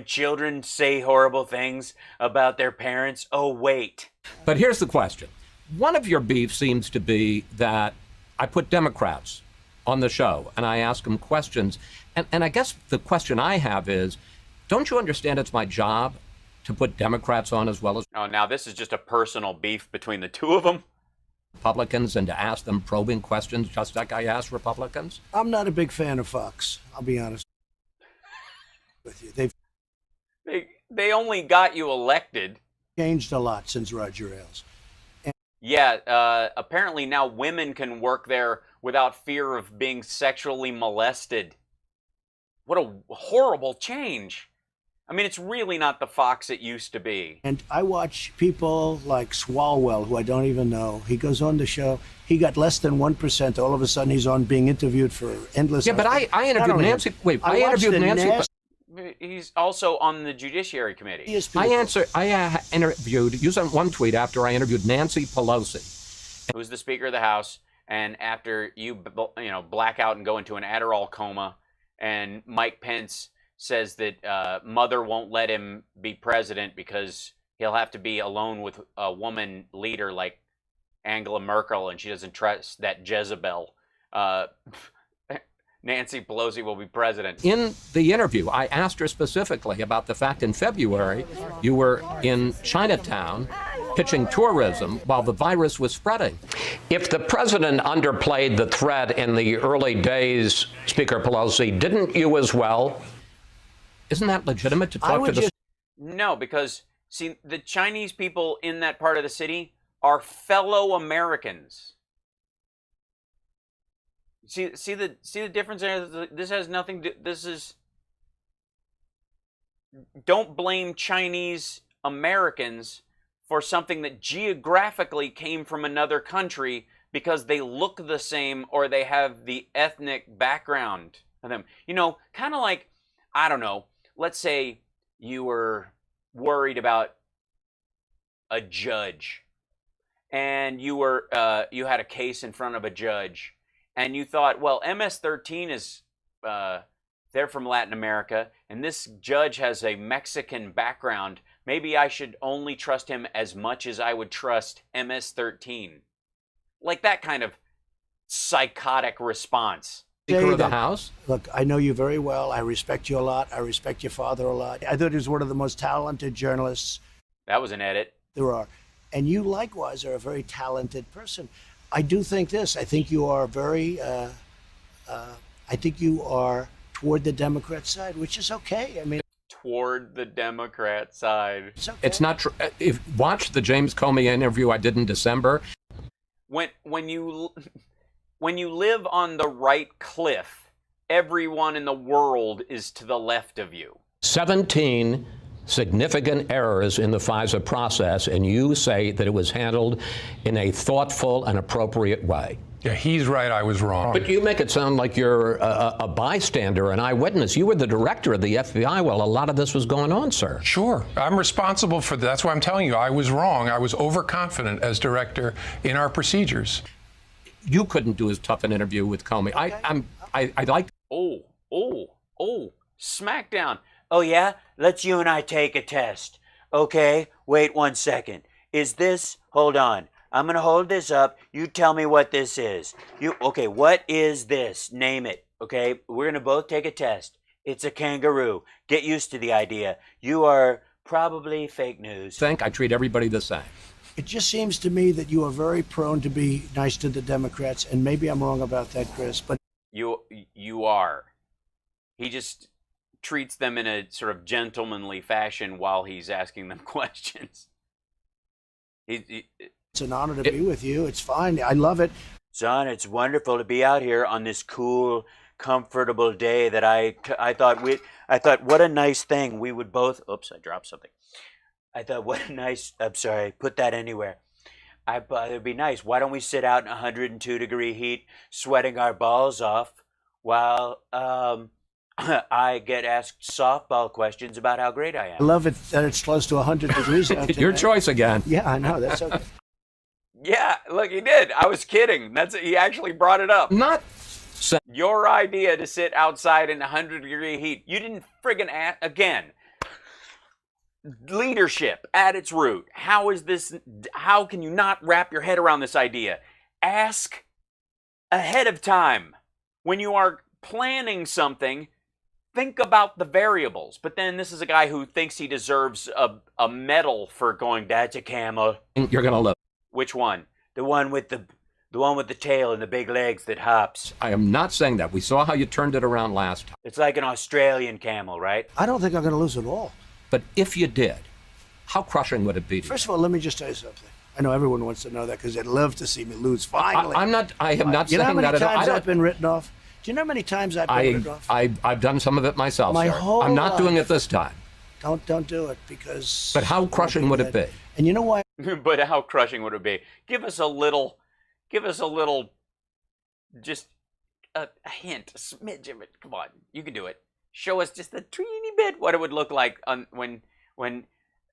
children say horrible things about their parents? Oh, wait. But here's the question. One of your beefs seems to be that I put Democrats on the show and I ask them questions. And I guess the question I have is, don't you understand it's my job to put Democrats on as well as Oh, now this is just a personal beef between the two of them? Republicans, and to ask them probing questions just like I ask Republicans? I'm not a big fan of Fox. I'll be honest with you. They only got you elected. Changed a lot since Roger Ailes. Yeah, apparently now women can work there without fear of being sexually molested. What a horrible change. I mean, it's really not the Fox it used to be. And I watch people like Swalwell, who I don't even know. He goes on the show. He got less than 1%. All of a sudden, he's on being interviewed for endless. Yeah, but I interviewed Nancy. Wait, I interviewed Nancy. He's also on the Judiciary Committee. I interviewed, you sent one tweet after I interviewed Nancy Pelosi, who's the Speaker of the House, and after you black out and go into an Adderall coma, and Mike Pence says that mother won't let him be president because he'll have to be alone with a woman leader like Angela Merkel, and she doesn't trust that Jezebel. Nancy Pelosi will be president. In the interview, I asked her specifically about the fact in February you were in Chinatown pitching tourism while the virus was spreading. If the president underplayed the threat in the early days, Speaker Pelosi, didn't you as well? Isn't that legitimate to talk to the... No, because, see, the Chinese people in that part of the city are fellow Americans. See the difference there? This has nothing to... This is... Don't blame Chinese Americans for something that geographically came from another country because they look the same or they have the ethnic background of them. You know, kind of like, I don't know, let's say you were worried about a judge and you had a case in front of a judge and you thought, well, MS-13 is, they're from Latin America and this judge has a Mexican background. Maybe I should only trust him as much as I would trust MS-13. Like that kind of psychotic response. Speaker of the House? Look, I know you very well. I respect you a lot. I respect your father a lot. I thought he was one of the most talented journalists that was an edit. There are. And you likewise are a very talented person. I do think this. I think you are very, I think you are toward the Democrat side, which is okay. I mean, toward the Democrat side. It's okay. It's not true. Watch the James Comey interview I did in December. When you live on the right cliff, everyone in the world is to the left of you. 17 significant errors in the FISA process, and you say that it was handled in a thoughtful and appropriate way. Yeah, he's right. I was wrong. But you make it sound like you're a bystander, an eyewitness. You were the director of the FBI while a lot of this was going on, sir. Sure. I'm responsible for that. That's why I'm telling you, I was wrong. I was overconfident as director in our procedures. You couldn't do as tough an interview with Comey. I like. Oh, smackdown. Oh, yeah? Let's you and I take a test. Okay, wait 1 second. Is this, hold on. I'm going to hold this up. You tell me what this is. Okay, what is this? Name it. Okay, we're going to both take a test. It's a kangaroo. Get used to the idea. You are probably fake news. I treat everybody the same. It just seems to me that you are very prone to be nice to the Democrats, and maybe I'm wrong about that, Chris, but... You are. He just treats them in a sort of gentlemanly fashion while he's asking them questions. It's an honor to be with you. It's fine. I love it. Son, it's wonderful to be out here on this cool, comfortable day that I thought what a nice thing we would both. Oops, I dropped something. I thought what a nice. I'm sorry. Put that anywhere. It'd be nice. Why don't we sit out in 102-degree heat, sweating our balls off, while I get asked softball questions about how great I am. I love it that it's close to 100 degrees out there. Your choice again. Yeah, I know. That's okay. Yeah, look, he did. I was kidding. He actually brought it up. Not your idea to sit outside in 100-degree heat. You didn't friggin' again. Leadership at its root. How can you not wrap your head around this idea? Ask ahead of time. When you are planning something, think about the variables. But then this is a guy who thinks he deserves a medal for going, that's a camel. You're going to love. Which one? The one with the tail and the big legs that hops. I am not saying that. We saw how you turned it around last time. It's like an Australian camel, right? I don't think I'm going to lose at all. But if you did, how crushing would it be to you? First of all, let me just tell you something. I know everyone wants to know that because they'd love to see me lose. Finally. I am not saying that. You know how many times I've been written off? Do you know how many times I've been written off? I've done some of it myself, My sir. whole I'm not doing life. it this time. Don't do it because... But how crushing would it be? And you know why? But how crushing would it be? Give us a little, just a hint, a smidge of it. Come on, you can do it. Show us just a teeny bit what it would look like when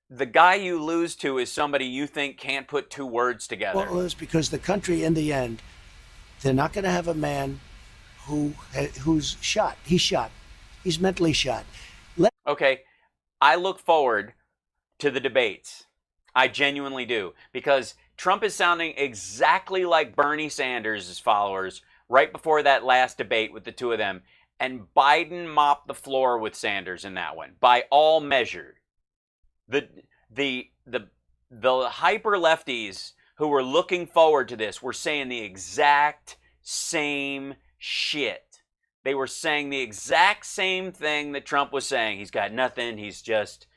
the guy you lose to is somebody you think can't put two words together. Well, it's because the country, in the end, they're not going to have a man who's shot. He's shot. He's mentally shot. Okay, I look forward to the debates. I genuinely do, because Trump is sounding exactly like Bernie Sanders' followers right before that last debate with the two of them, and Biden mopped the floor with Sanders in that one, by all measure. The hyper lefties who were looking forward to this were saying the exact same shit. They were saying the exact same thing that Trump was saying. He's got nothing. He's just,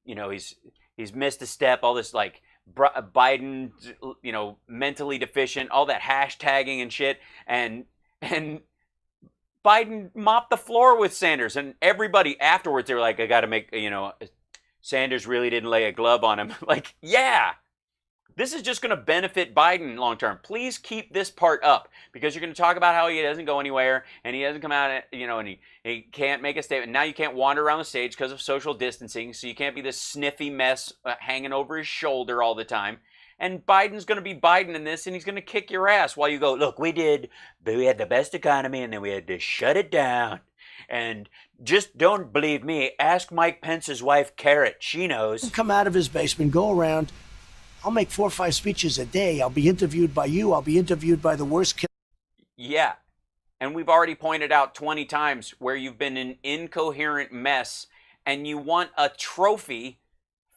he's missed a step. All this like Biden, mentally deficient. All that hashtagging and shit. And Biden mopped the floor with Sanders, and everybody afterwards they were like, I got to make, Sanders really didn't lay a glove on him. Like, yeah. This is just going to benefit Biden long term. Please keep this part up, because you're going to talk about how he doesn't go anywhere and he doesn't come out, and he can't make a statement. Now you can't wander around the stage because of social distancing, so you can't be this sniffy mess hanging over his shoulder all the time. And Biden's going to be Biden in this, and he's going to kick your ass while you go, look, we had the best economy, and then we had to shut it down. And just don't believe me. Ask Mike Pence's wife, Carrot. She knows. Come out of his basement, go around. I'll make 4 or 5 speeches a day. I'll be interviewed by you. I'll be interviewed by the worst kid. Yeah. And we've already pointed out 20 times where you've been an incoherent mess, and you want a trophy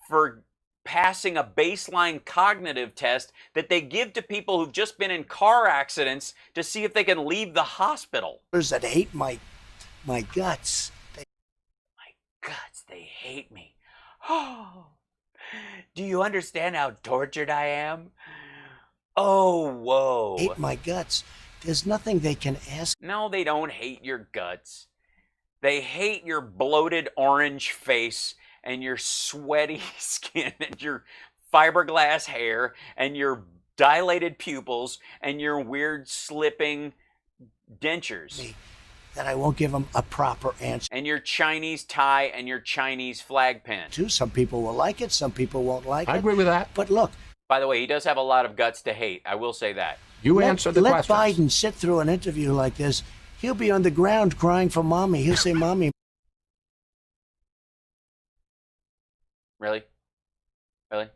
for passing a baseline cognitive test that they give to people who've just been in car accidents to see if they can leave the hospital. That hate my guts. They hate me. Oh. Do you understand how tortured I am? Oh, whoa. Hate my guts. There's nothing they can ask. No, they don't hate your guts. They hate your bloated orange face and your sweaty skin and your fiberglass hair and your dilated pupils and your weird slipping dentures. That I won't give him a proper answer. And your Chinese tie and your Chinese flag pin. Some people will like it, some people won't like it. I agree with that. But look. By the way, he does have a lot of guts to hate. I will say that. You answer the questions. Let questions. Biden sit through an interview like this. He'll be on the ground crying for mommy. He'll say, mommy. Really? Really?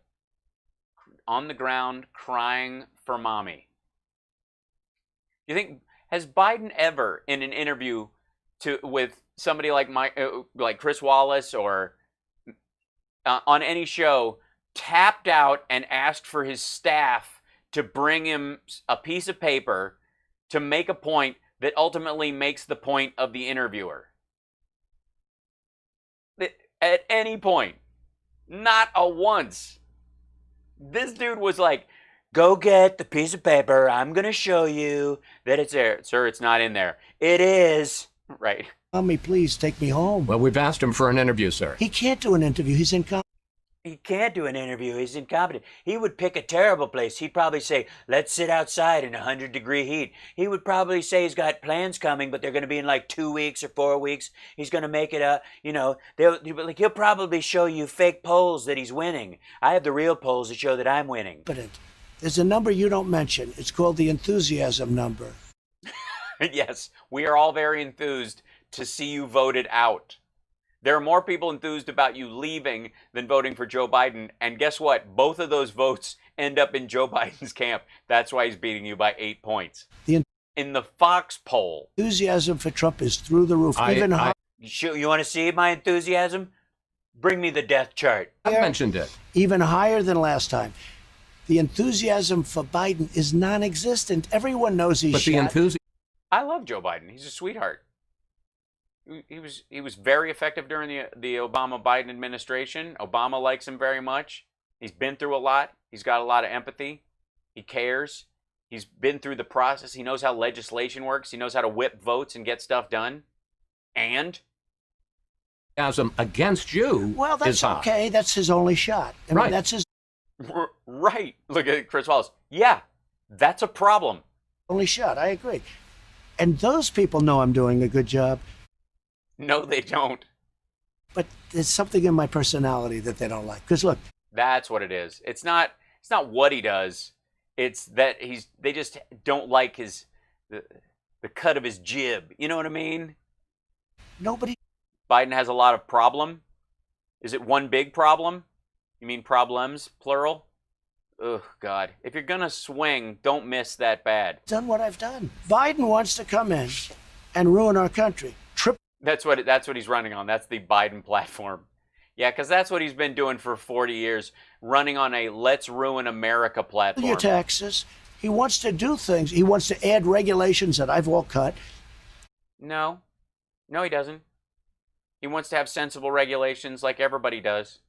On the ground crying for mommy. You think, has Biden ever in an interview with somebody like like Chris Wallace or on any show tapped out and asked for his staff to bring him a piece of paper to make a point that ultimately makes the point of the interviewer? At any point. Not a once. This dude was like, go get the piece of paper. I'm going to show you that it's there. Sir, it's not in there. It is. Right. Mommy, please take me home. Well, we've asked him for an interview, sir. He can't do an interview. He's incompetent. He can't do an interview. He's incompetent. He would pick a terrible place. He'd probably say, let's sit outside in 100-degree heat. He would probably say he's got plans coming, but they're going to be in like 2 weeks or 4 weeks. He's going to make it he'll probably show you fake polls that he's winning. I have the real polls that show that I'm winning. There's a number you don't mention. It's called the enthusiasm number. Yes, we are all very enthused to see you voted out. There are more people enthused about you leaving than voting for Joe Biden. And guess what? Both of those votes end up in Joe Biden's camp. That's why he's beating you by 8 points. In the Fox poll. Enthusiasm for Trump is through the roof. You want to see my enthusiasm? Bring me the death chart. I mentioned it. Even higher than last time. The enthusiasm for Biden is non-existent. Everyone knows he's shot. I love Joe Biden. He's a sweetheart. He was very effective during the Obama-Biden administration. Obama likes him very much. He's been through a lot. He's got a lot of empathy. He cares. He's been through the process. He knows how legislation works. He knows how to whip votes and get stuff done. And against you. Well, that's okay. That's his only shot. I mean, that's his. Right. Look at Chris Wallace. Yeah, that's a problem. Only shot. I agree. And those people know I'm doing a good job. No, they don't. But there's something in my personality that they don't like. Because look. That's what it is. It's not what he does. It's that they just don't like the cut of his jib. You know what I mean? Biden has a lot of problem. Is it one big problem? You mean problems, plural? Oh, God. If you're going to swing, don't miss that bad. Done what I've done. Biden wants to come in and ruin our country. That's what he's running on. That's the Biden platform. Yeah, because that's what he's been doing for 40 years, running on a let's ruin America platform. Your taxes. He wants to do things. He wants to add regulations that I've all cut. No, he doesn't. He wants to have sensible regulations like everybody does.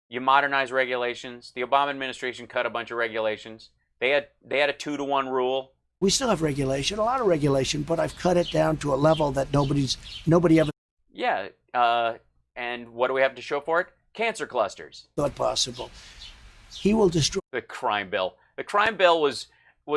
You modernize regulations. The Obama administration cut a bunch of regulations. They had a 2-to-1 rule. We still have regulation, a lot of regulation, but I've cut it down to a level that nobody ever. Yeah, and what do we have to show for it? Cancer clusters. Thought possible. He will destroy the crime bill. The crime bill was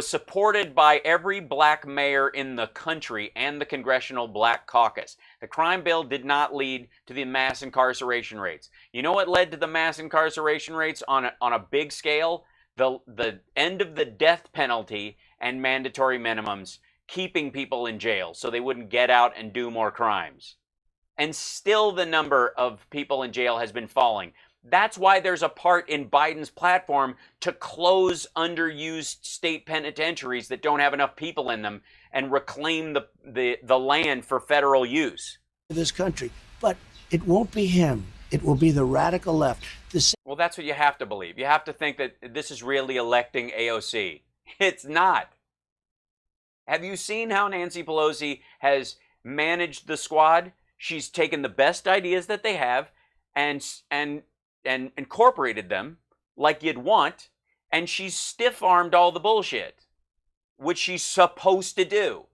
supported by every black mayor in the country and the Congressional Black Caucus. The crime bill did not lead to the mass incarceration rates. You know what led to the mass incarceration rates on a big scale? The end of the death penalty and mandatory minimums, keeping people in jail so they wouldn't get out and do more crimes. And still the number of people in jail has been falling. That's why there's a part in Biden's platform to close underused state penitentiaries that don't have enough people in them and reclaim the land for federal use. This country, but it won't be him. It will be the radical left. Well, that's what you have to believe. You have to think that this is really electing AOC. It's not. Have you seen how Nancy Pelosi has managed the squad? She's taken the best ideas that they have and incorporated them like you'd want, and she's stiff-armed all the bullshit, which she's supposed to do.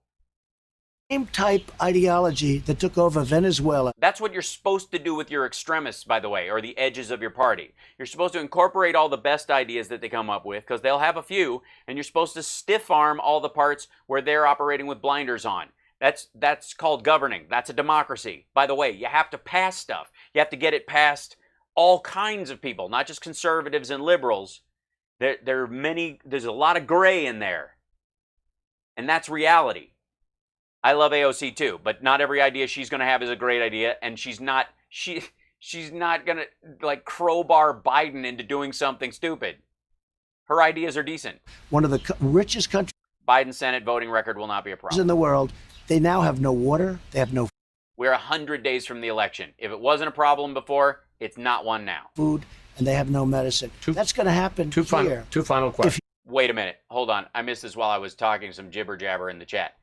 Same type ideology that took over Venezuela. That's what you're supposed to do with your extremists, by the way, or the edges of your party. You're supposed to incorporate all the best ideas that they come up with, because they'll have a few, and you're supposed to stiff arm all the parts where they're operating with blinders on. That's called governing. That's a democracy. By the way, you have to pass stuff. You have to get it past all kinds of people, not just conservatives and liberals. There's a lot of gray in there. And that's reality. I love AOC too, but not every idea she's going to have is a great idea, and she's not going to like crowbar Biden into doing something stupid. Her ideas are decent. One of the richest countries Biden's Senate voting record will not be a problem. in the world. They now have no water. They have no We're 100 days from the election. If it wasn't a problem before, it's not one now. food, and they have no medicine. That's going to happen Two final questions. Wait a minute. Hold on. I missed this while I was talking some jibber jabber in the chat.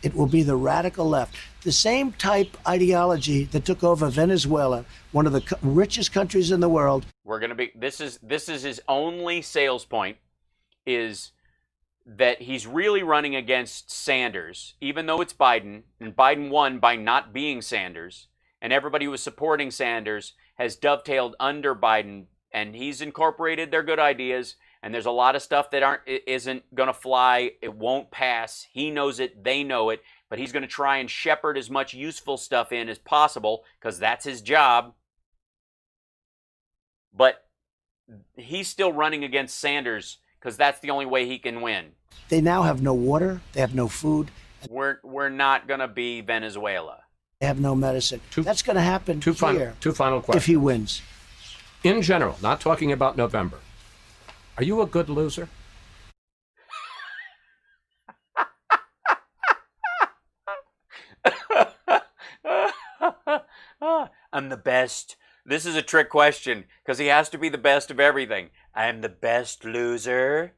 It will be the radical left. The same type ideology that took over Venezuela, one of the richest countries in the world. We're going to be, this is his only sales point, is that he's really running against Sanders, even though it's Biden, and Biden won by not being Sanders, and everybody who was supporting Sanders has dovetailed under Biden, and he's incorporated their good ideas, and there's a lot of stuff that isn't going to fly. It won't pass. He knows it. They know it. But he's going to try and shepherd as much useful stuff in as possible, because that's his job. But he's still running against Sanders, because that's the only way he can win. They now have no water. They have no food. We're not going to be Venezuela. They have no medicine. That's going to happen Two final questions. if he wins. In general, not talking about November, are you a good loser? I'm the best. This is a trick question, because he has to be the best of everything. I'm the best loser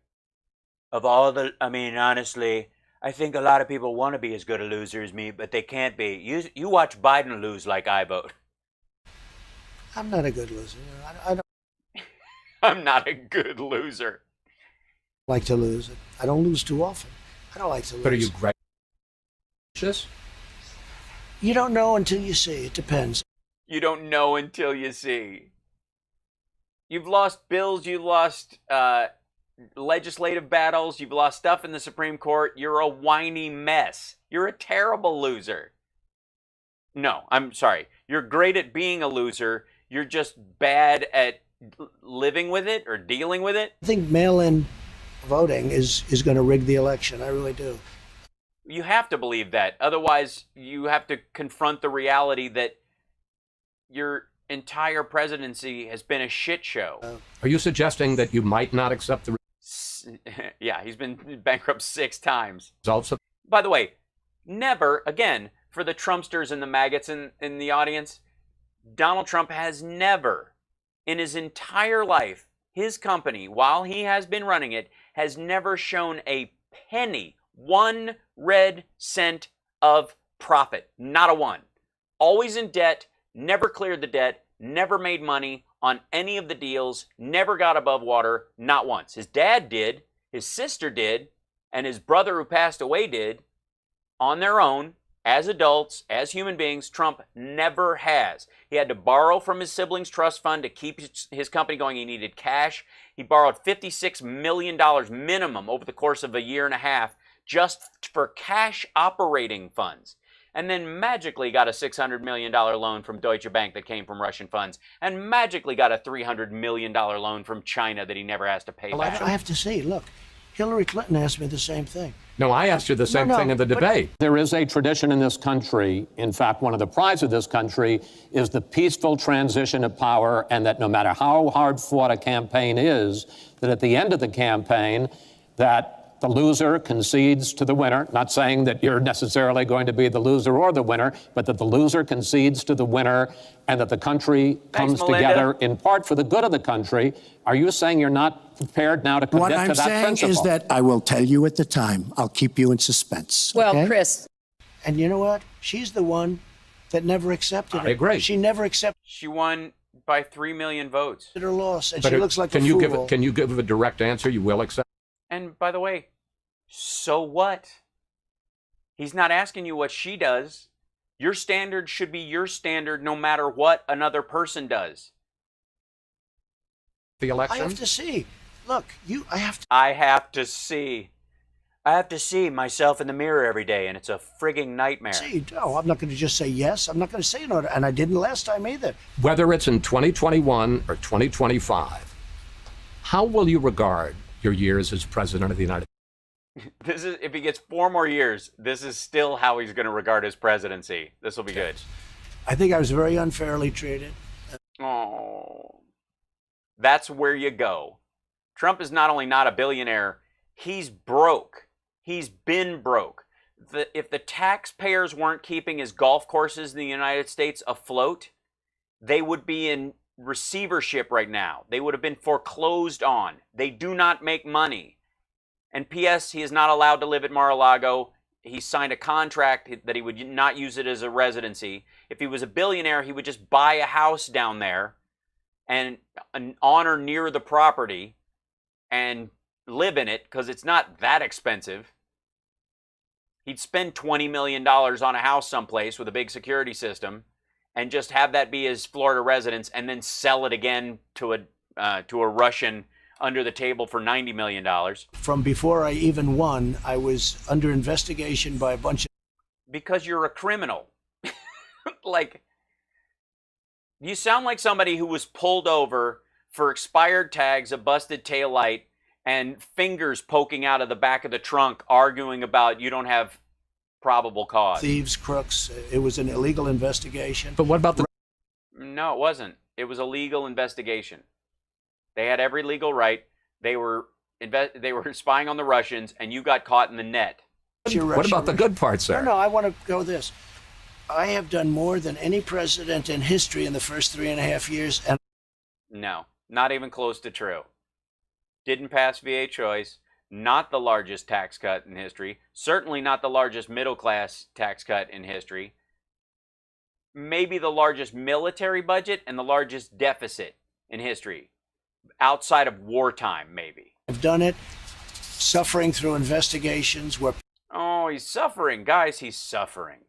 of all the... I mean, honestly, I think a lot of people want to be as good a loser as me, but they can't be. You watch Biden lose like I vote. I'm not a good loser. I don't I'm not a good loser. like to lose. I don't lose too often. I don't like to lose. But are you gracious? You don't know until you see. It depends. You don't know until you see. You've lost bills. You've lost legislative battles. You've lost stuff in the Supreme Court. You're a whiny mess. You're a terrible loser. No, I'm sorry. You're great at being a loser. You're just bad at living with it or dealing with it. I think mail-in voting is going to rig the election. I really do. You have to believe that. Otherwise, you have to confront the reality that your entire presidency has been a shit show. Are you suggesting that you might not accept the Yeah, he's been bankrupt 6 times. results of... By the way, never, again, for the Trumpsters and the maggots in the audience, Donald Trump has never, in his entire life, his company, while he has been running it, has never shown a penny, 1 red cent of profit. Not a one. Always in debt, never cleared the debt, never made money on any of the deals, never got above water, not once. His dad did, his sister did, and his brother who passed away did, on their own, as adults, as human beings. Trump never has. He had to borrow from his siblings' trust fund to keep his company going. He needed cash. He borrowed $56 million minimum over the course of a year and a half just for cash operating funds. And then magically got a $600 million loan from Deutsche Bank that came from Russian funds. And magically got a $300 million loan from China that he never has to pay back. I have to see. Look, Hillary Clinton asked me the same thing. No, I asked you the same thing in the debate. There is a tradition in this country, in fact, one of the prides of this country is the peaceful transition of power, and that no matter how hard fought a campaign is, that at the end of the campaign, that the loser concedes to the winner, not saying that you're necessarily going to be the loser or the winner, but that the loser concedes to the winner and that the country comes together in part for the good of the country. Are you saying you're not prepared now to commit to that principle? What I'm saying is that I will tell you at the time. I'll keep you in suspense. Well, okay? Chris. And you know what? She's the one that never accepted it. I agree. She never accepted She won by 3 million votes. her loss, and But she looks like can a you fool. can you give a direct answer? You will accept? And by the way, so what? He's not asking you what she does. Your standard should be your standard no matter what another person does. The election? I have to see. Look, I have to. I have to see. I have to see myself in the mirror every day, and it's a frigging nightmare. See, no, I'm not going to just say yes. I'm not going to say no, and I didn't last time either. Whether it's in 2021 or 2025, how will you regard your years as president of the United States? This is, if he gets 4 more years, this is still how he's going to regard his presidency. This will be good. I think I was very unfairly treated. Oh, that's where you go. Trump is not only not a billionaire, he's broke. He's been broke. If the taxpayers weren't keeping his golf courses in the United States afloat, they would be in receivership right now. They would have been foreclosed on. They do not make money. And P.S., he is not allowed to live at Mar-a-Lago. He signed a contract that he would not use it as a residency. If he was a billionaire, he would just buy a house down there and on or near the property and live in it because it's not that expensive. He'd spend $20 million on a house someplace with a big security system and just have that be his Florida residence and then sell it again to a Russian under the table for $90 million. From before I even won, I was under investigation by a bunch of... Because you're a criminal. Like, you sound like somebody who was pulled over for expired tags, a busted taillight, and fingers poking out of the back of the trunk arguing about you don't have probable cause. Thieves, crooks. It was an illegal investigation. But what about the... No, it wasn't. It was a legal investigation. They had every legal right. They were spying on the Russians, and you got caught in the net. What about the good parts, sir? No, I want to go this. I have done more than any president in history in the first 3.5 years. And no, not even close to true. Didn't pass VA choice. Not the largest tax cut in history. Certainly not the largest middle-class tax cut in history. Maybe the largest military budget and the largest deficit in history. Outside of wartime, maybe. I've done it, suffering through investigations where... Oh, he's suffering. Guys, he's suffering.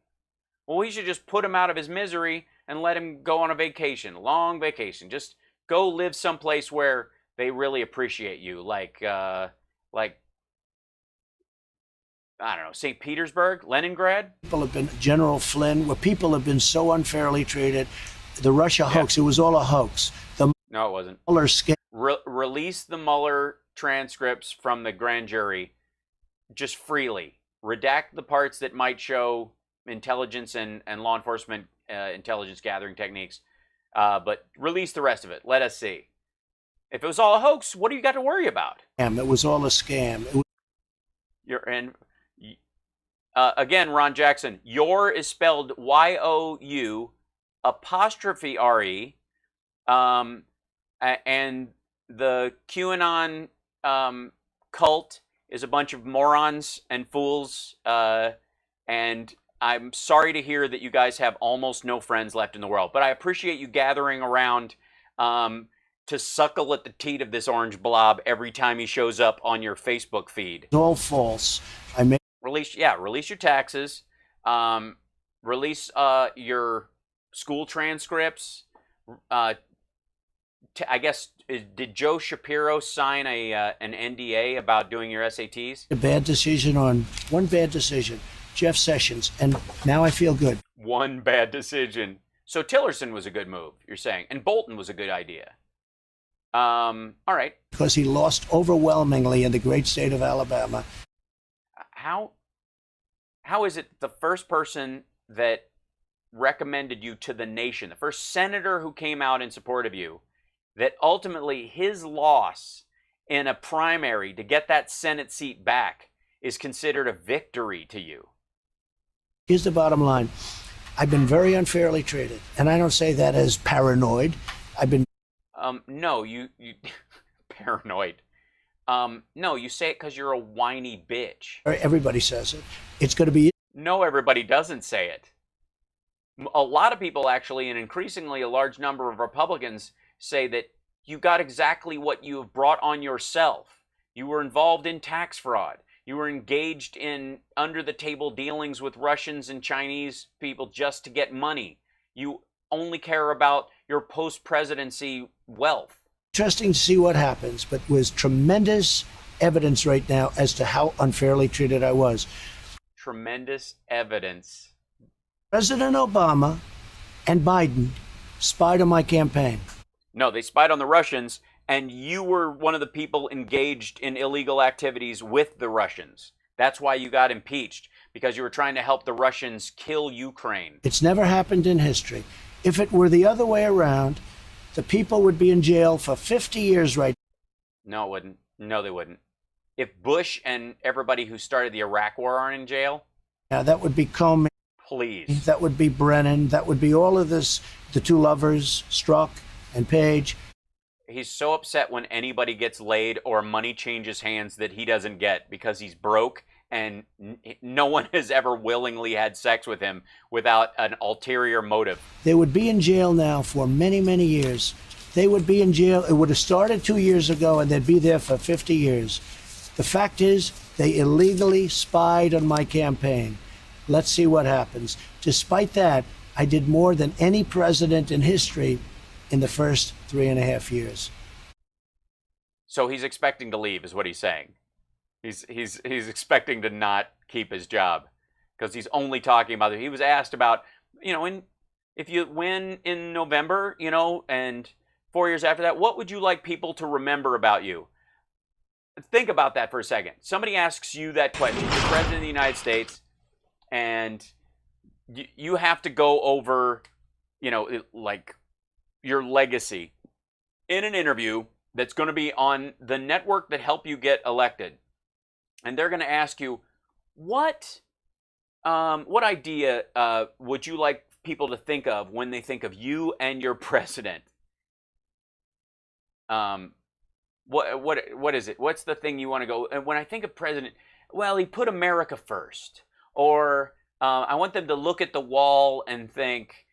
Well, we should just put him out of his misery and let him go on a vacation, long vacation. Just go live someplace where they really appreciate you, like I don't know, St. Petersburg, Leningrad. People have been, General Flynn, where people have been so unfairly treated. The Russia hoax, it was all a hoax. No, it wasn't. Mueller scam. Release the Mueller transcripts from the grand jury just freely. Redact the parts that might show intelligence and law enforcement intelligence gathering techniques, but release the rest of it. Let us see. If it was all a hoax, what do you got to worry about? It was all a scam. You're in. Again, Ron Jackson, your is spelled Y-O-U apostrophe R-E, and the QAnon cult is a bunch of morons and fools, and I'm sorry to hear that you guys have almost no friends left in the world, but I appreciate you gathering around to suckle at the teat of this orange blob every time he shows up on your Facebook feed. It's all false. Release your taxes, release your school transcripts. I guess, did Joe Shapiro sign an NDA about doing your SATs? A bad decision on one bad decision, Jeff Sessions, and now I feel good. One bad decision. So Tillerson was a good move, you're saying, and Bolton was a good idea. All right. Because he lost overwhelmingly in the great state of Alabama. How is it the first person that recommended you to the nation, the first senator who came out in support of you, that ultimately his loss in a primary to get that Senate seat back is considered a victory to you? Here's the bottom line. I've been very unfairly treated, and I don't say that as paranoid. I've been... No, you paranoid. No, you say it because you're a whiny bitch. Everybody says it. It's going to be... No, everybody doesn't say it. A lot of people actually, and increasingly a large number of Republicans, say that you got exactly what you have brought on yourself. You were involved in tax fraud. You were engaged in under-the-table dealings with Russians and Chinese people just to get money. You only care about your post-presidency wealth. Interesting to see what happens, but with tremendous evidence right now as to how unfairly treated I was. Tremendous evidence. President Obama and Biden spied on my campaign. No, they spied on the Russians, and you were one of the people engaged in illegal activities with the Russians. That's why you got impeached, because you were trying to help the Russians kill Ukraine. It's never happened in history. If it were the other way around, the people would be in jail for 50 years right now. No, it wouldn't. No, they wouldn't. If Bush and everybody who started the Iraq War aren't in jail? Now, that would be Comey. Please. That would be Brennan. That would be all of this, the two lovers, Strzok and Page. He's so upset when anybody gets laid or money changes hands that he doesn't get because he's broke and no one has ever willingly had sex with him without an ulterior motive. They would be in jail now for many, many years. They would be in jail. It would have started 2 years ago and they'd be there for 50 years. The fact is, they illegally spied on my campaign. Let's see what happens. Despite that, I did more than any president in history in the first 3.5 years. So he's expecting to leave, is what he's saying. He's expecting to not keep his job because he's only talking about it. He was asked about, you know, if you win in November, you know, and 4 years after that, what would you like people to remember about you? Think about that for a second. Somebody asks you that question. You're president of the United States, and you have to go over, you know, like your legacy in an interview that's going to be on the network that helped you get elected. And they're going to ask you, what idea would you like people to think of when they think of you and your president? What is it? What's the thing you want to go? And when I think of president, well, he put America first. Or I want them to look at the wall and think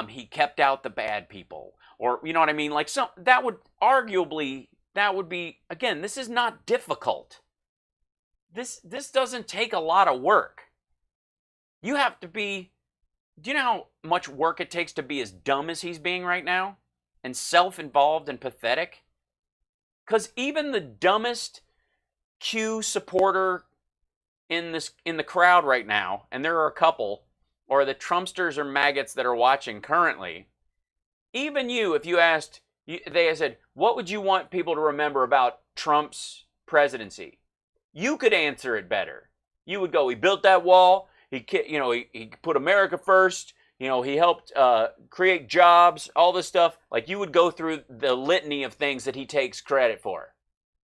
he kept out the bad people. Or, you know what I mean? Like, that would arguably, that would be, again, this is not difficult. This doesn't take a lot of work. You have to be, do you know how much work it takes to be as dumb as he's being right now? And self-involved and pathetic? Because even the dumbest Q supporter in the crowd right now, and there are a couple, or the Trumpsters or maggots that are watching currently, even you, if you asked, they said, what would you want people to remember about Trump's presidency? You could answer it better. You would go, he built that wall, he put America first, you know, he helped create jobs, all this stuff. Like, you would go through the litany of things that he takes credit for.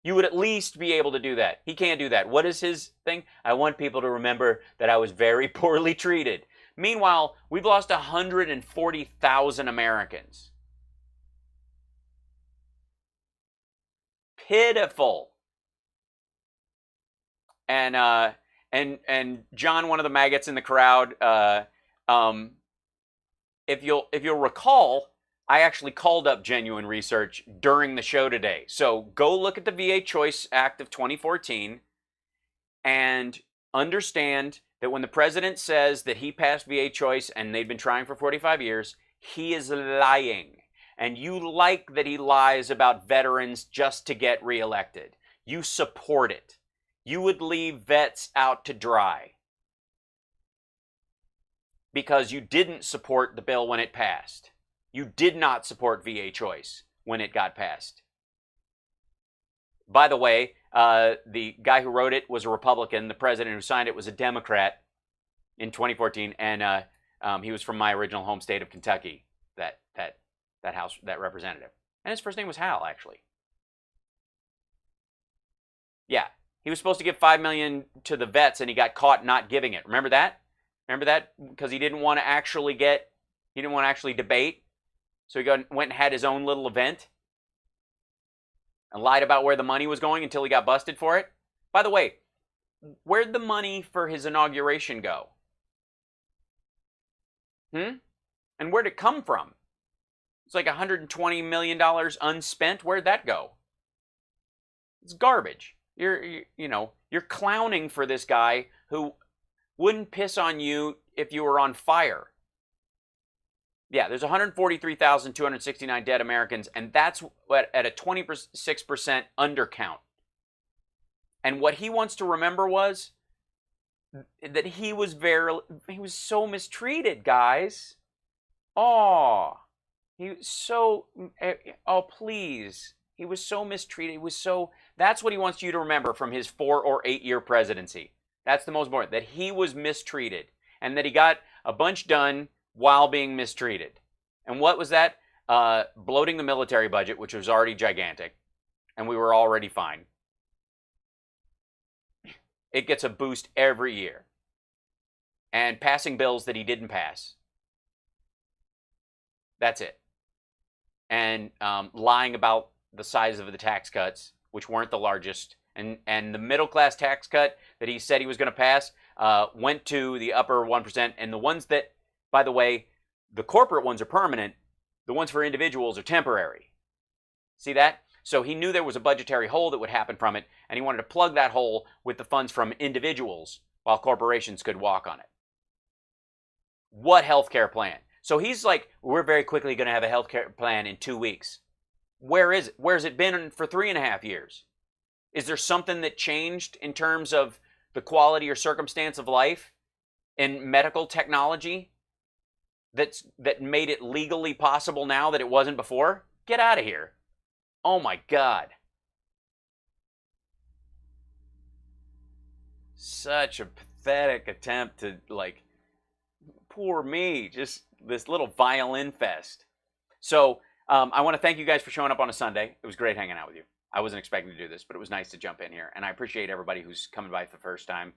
You would at least be able to do that. He can't do that. What is his thing? I want people to remember that I was very poorly treated. Meanwhile, we've lost 140,000 Americans. Pitiful. And John, one of the maggots in the crowd, if you'll recall, I actually called up Genuine Research during the show today. So go look at the VA Choice Act of 2014 and understand that when the president says that he passed VA Choice and they've been trying for 45 years, he is lying. And you like that he lies about veterans just to get reelected. You support it. You would leave vets out to dry because you didn't support the bill when it passed. You did not support VA Choice when it got passed. By the way, the guy who wrote it was a Republican. The president who signed it was a Democrat in 2014, and he was from my original home state of Kentucky. That representative, and his first name was Hal, actually. Yeah, he was supposed to give $5 million to the vets, and he got caught not giving it. Remember that? Remember that? Because he didn't want to actually debate. So he went and had his own little event and lied about where the money was going until he got busted for it. By the way, where'd the money for his inauguration go? And where'd it come from? It's like $120 million unspent. Where'd that go? It's garbage. You're You're clowning for this guy who wouldn't piss on you if you were on fire. Yeah, there's 143,269 dead Americans, and that's at a 26% undercount. And what he wants to remember was that he was so mistreated, guys. Oh, please. He was so mistreated. That's what he wants you to remember from his 4 or 8 year presidency. That's the most important, that he was mistreated and that he got a bunch done while being mistreated. And what was that? Bloating the military budget, which was already gigantic, and we were already fine. It gets a boost every year. And passing bills that he didn't pass. That's it. And lying about the size of the tax cuts, which weren't the largest. And the middle class tax cut that he said he was going to pass went to the upper 1%. And the ones that, by the way, the corporate ones are permanent. The ones for individuals are temporary. See that? So he knew there was a budgetary hole that would happen from it, and he wanted to plug that hole with the funds from individuals while corporations could walk on it. What healthcare plan? So he's like, we're very quickly going to have a healthcare plan in 2 weeks. Where is it? Where's it been for 3.5 years? Is there something that changed in terms of the quality or circumstance of life in medical technology that made it legally possible now that it wasn't before? Get out of here. Oh my God. Such a pathetic attempt to, like, poor me, just this little violin fest. So I want to thank you guys for showing up on a Sunday. It was great hanging out with you. I wasn't expecting to do this, but it was nice to jump in here. And I appreciate everybody who's coming by for the first time.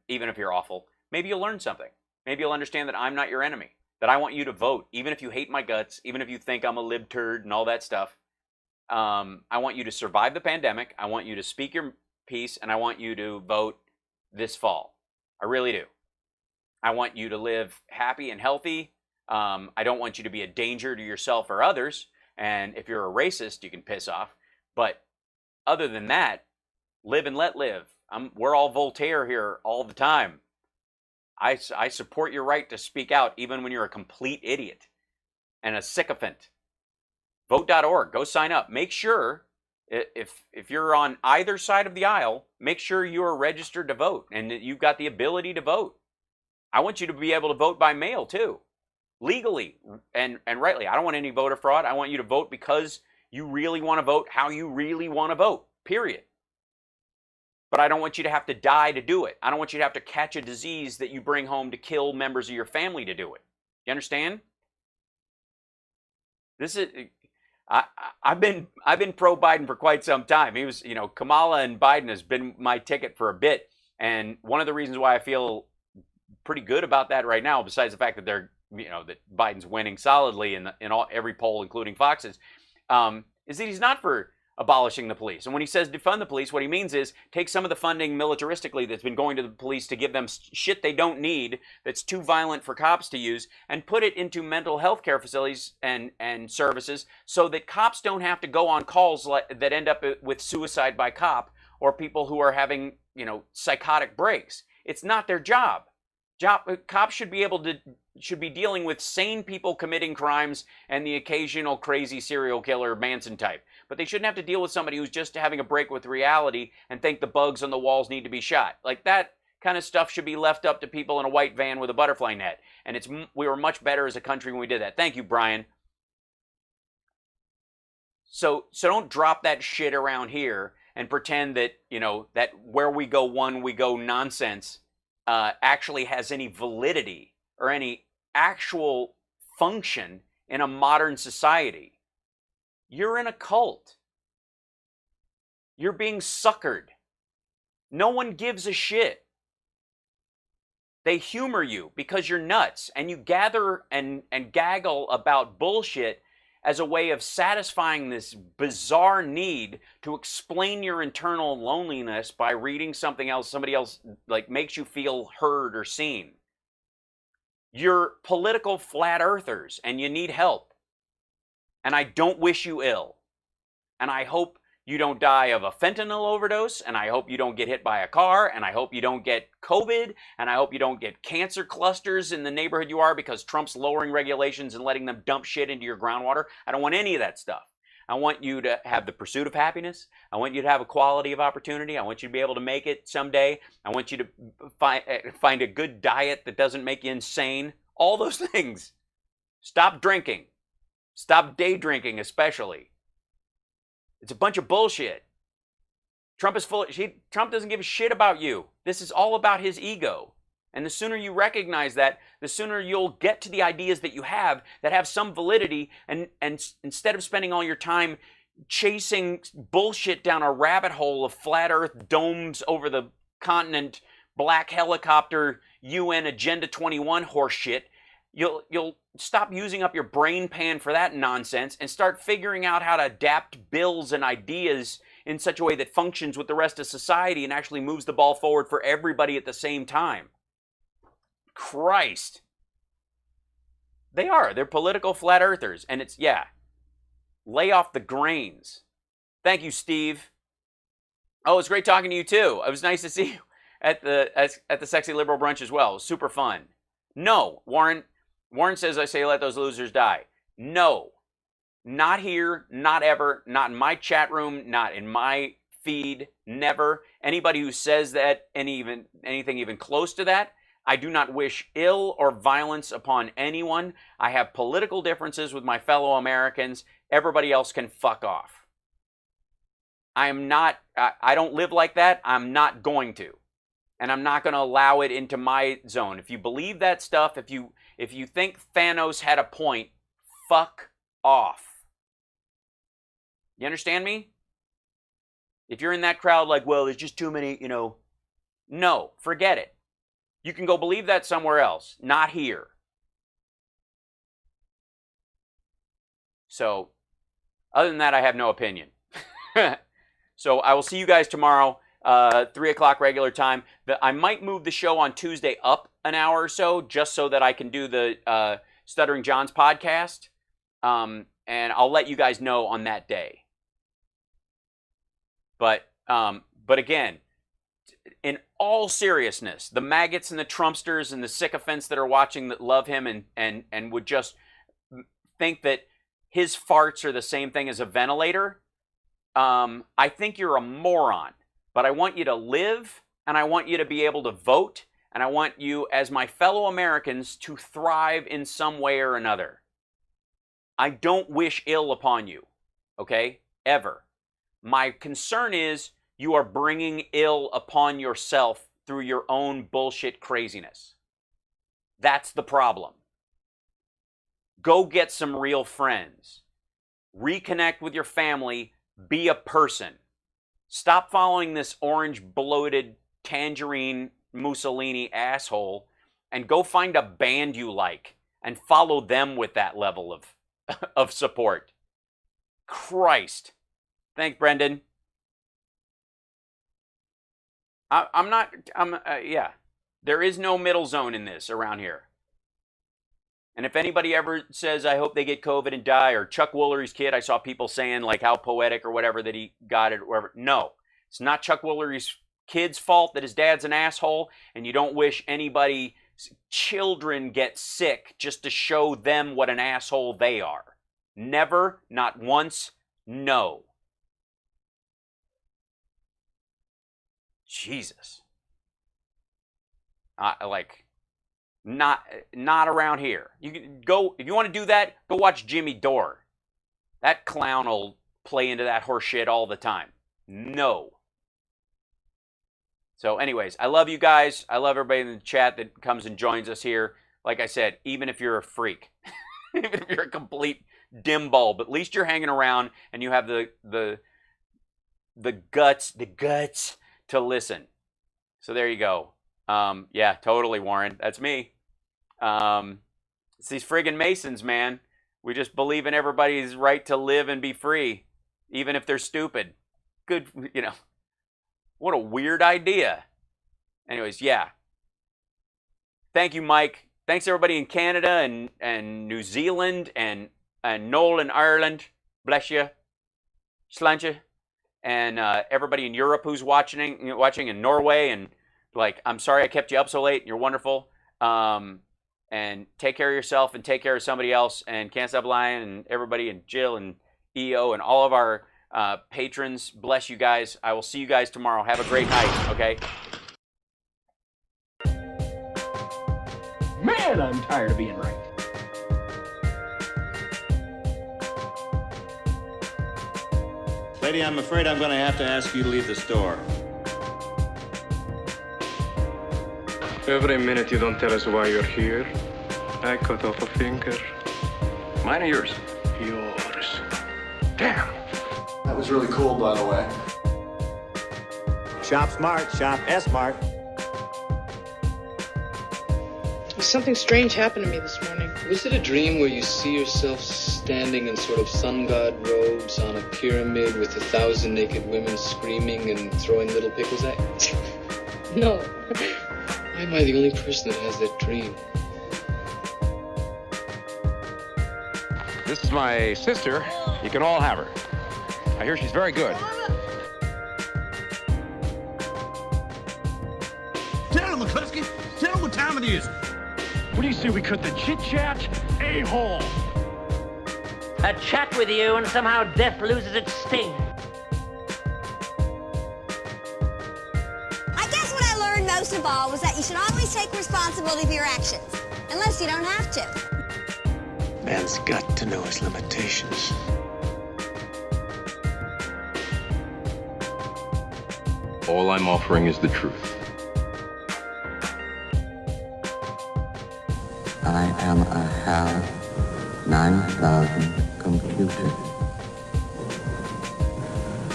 Even if you're awful, maybe you'll learn something. Maybe you'll understand that I'm not your enemy, that I want you to vote, even if you hate my guts, even if you think I'm a lib turd and all that stuff. I want you to survive the pandemic. I want you to speak your piece, and I want you to vote this fall. I really do. I want you to live happy and healthy. I don't want you to be a danger to yourself or others. And if you're a racist, you can piss off. But other than that, live and let live. We're all Voltaire here all the time. I support your right to speak out even when you're a complete idiot and a sycophant. Vote.org. Go sign up. Make sure, if you're on either side of the aisle, make sure you're registered to vote and that you've got the ability to vote. I want you to be able to vote by mail too, legally and rightly. I don't want any voter fraud. I want you to vote because you really want to vote how you really want to vote, period. But I don't want you to have to die to do it. I don't want you to have to catch a disease that you bring home to kill members of your family to do it. You understand? This is... I've been pro-Biden for quite some time. He was, Kamala and Biden has been my ticket for a bit. And one of the reasons why I feel pretty good about that right now, besides the fact that that Biden's winning solidly in every poll, including Fox's, is that he's not for abolishing the police. And when he says defund the police, what he means is take some of the funding militaristically that's been going to the police to give them shit they don't need, that's too violent for cops to use, and put it into mental health care facilities and services so that cops don't have to go on calls that end up with suicide by cop or people who are having, psychotic breaks. It's not their job. Cops should be dealing with sane people committing crimes and the occasional crazy serial killer Manson type. But they shouldn't have to deal with somebody who's just having a break with reality and think the bugs on the walls need to be shot. Like, that kind of stuff should be left up to people in a white van with a butterfly net. And we were much better as a country when we did that. Thank you, Brian. So don't drop that shit around here and pretend that, that where we go one, we go nonsense actually has any validity or any actual function in a modern society. You're in a cult. You're being suckered. No one gives a shit. They humor you because you're nuts, and you gather and gaggle about bullshit as a way of satisfying this bizarre need to explain your internal loneliness by reading something else, somebody else makes you feel heard or seen. You're political flat earthers and you need help. And I don't wish you ill. And I hope you don't die of a fentanyl overdose, and I hope you don't get hit by a car, and I hope you don't get COVID, and I hope you don't get cancer clusters in the neighborhood you are because Trump's lowering regulations and letting them dump shit into your groundwater. I don't want any of that stuff. I want you to have the pursuit of happiness. I want you to have a quality of opportunity. I want you to be able to make it someday. I want you to find a good diet that doesn't make you insane. All those things. Stop drinking. Stop day drinking, especially. It's a bunch of bullshit. Trump is Trump doesn't give a shit about you. This is all about his ego. And the sooner you recognize that, the sooner you'll get to the ideas that you have that have some validity, and instead of spending all your time chasing bullshit down a rabbit hole of flat earth domes over the continent, black helicopter, UN Agenda 21 horse shit, you'll stop using up your brain pan for that nonsense and start figuring out how to adapt bills and ideas in such a way that functions with the rest of society and actually moves the ball forward for everybody at the same time. Christ. They're political flat earthers. And it's, yeah, lay off the grains. Thank you, Steve. Oh, it's great talking to you too. It was nice to see you at the Sexy Liberal Brunch as well. Super fun. No, Warren says I say let those losers die. No, not here, not ever, not in my chat room, not in my feed, never. Anybody who says that, anything even close to that, I do not wish ill or violence upon anyone. I have political differences with my fellow Americans. Everybody else can fuck off. I don't live like that. I'm not going to. And I'm not going to allow it into my zone. If you believe that stuff, if you think Thanos had a point, fuck off. You understand me? If you're in that crowd like, well, there's just too many, no, forget it. You can go believe that somewhere else, not here. So, other than that, I have no opinion. So, I will see you guys tomorrow, 3 o'clock regular time. I might move the show on Tuesday up an hour or so, just so that I can do the Stuttering John's podcast. And I'll let you guys know on that day. But again, in all seriousness, the maggots and the Trumpsters and the sycophants that are watching that love him and would just think that his farts are the same thing as a ventilator, I think you're a moron. But I want you to live, and I want you to be able to vote, and I want you, as my fellow Americans, to thrive in some way or another. I don't wish ill upon you, okay? Ever. My concern is you are bringing ill upon yourself through your own bullshit craziness. That's the problem. Go get some real friends. Reconnect with your family. Be a person. Stop following this orange bloated tangerine Mussolini asshole and go find a band you like and follow them with that level of support. Christ. Thanks, Brendan. Yeah. There is no middle zone in this around here. And if anybody ever says, I hope they get COVID and die, or Chuck Woolery's kid, I saw people saying like how poetic or whatever that he got it or whatever. No, it's not Chuck Woolery's kid's fault that his dad's an asshole, and you don't wish anybody's children get sick just to show them what an asshole they are. Never, not once, no. Jesus. Not around here. You can go, if you want to do that, go watch Jimmy Dore. That clown will play into that horse shit all the time. No. So anyways, I love you guys. I love everybody in the chat that comes and joins us here. Like I said, even if you're a freak, even if you're a complete dim bulb, at least you're hanging around and you have the guts to listen. So there you go. Yeah, totally, Warren. That's me. It's these friggin' Masons, man. We just believe in everybody's right to live and be free, even if they're stupid. Good, what a weird idea. Anyways, yeah. Thank you, Mike. Thanks everybody in Canada and New Zealand and Noel in Ireland. Bless you. Sláinte. and everybody in Europe who's watching in Norway, and like, I'm sorry I kept you up so late. You're wonderful. And take care of yourself and take care of somebody else, and Can't Stop Lying and everybody, and Jill and EO and all of our patrons. Bless you guys. I will see you guys tomorrow. Have a great night, okay? Man, I'm tired of being right. Lady, I'm afraid I'm going to have to ask you to leave the store. Every minute you don't tell us why you're here, I cut off a finger. Mine or yours? Yours. Damn. That was really cool, by the way. Shop smart, shop S-smart. Something strange happened to me this morning. Was it a dream where you see yourself standing in sort of sun god robes on a pyramid with 1,000 naked women screaming and throwing little pickles at you? No. Why am I the only person that has that dream? This is my sister. You can all have her. I hear she's very good. Tell him, McCluskey. Tell him what time it is. What do you say we cut the chit-chat? A-hole! A chat with you and somehow death loses its sting. I guess what I learned most of all was that you should always take responsibility for your actions, unless you don't have to. Man's got to know his limitations. All I'm offering is the truth. I am a HAL 9000 computer.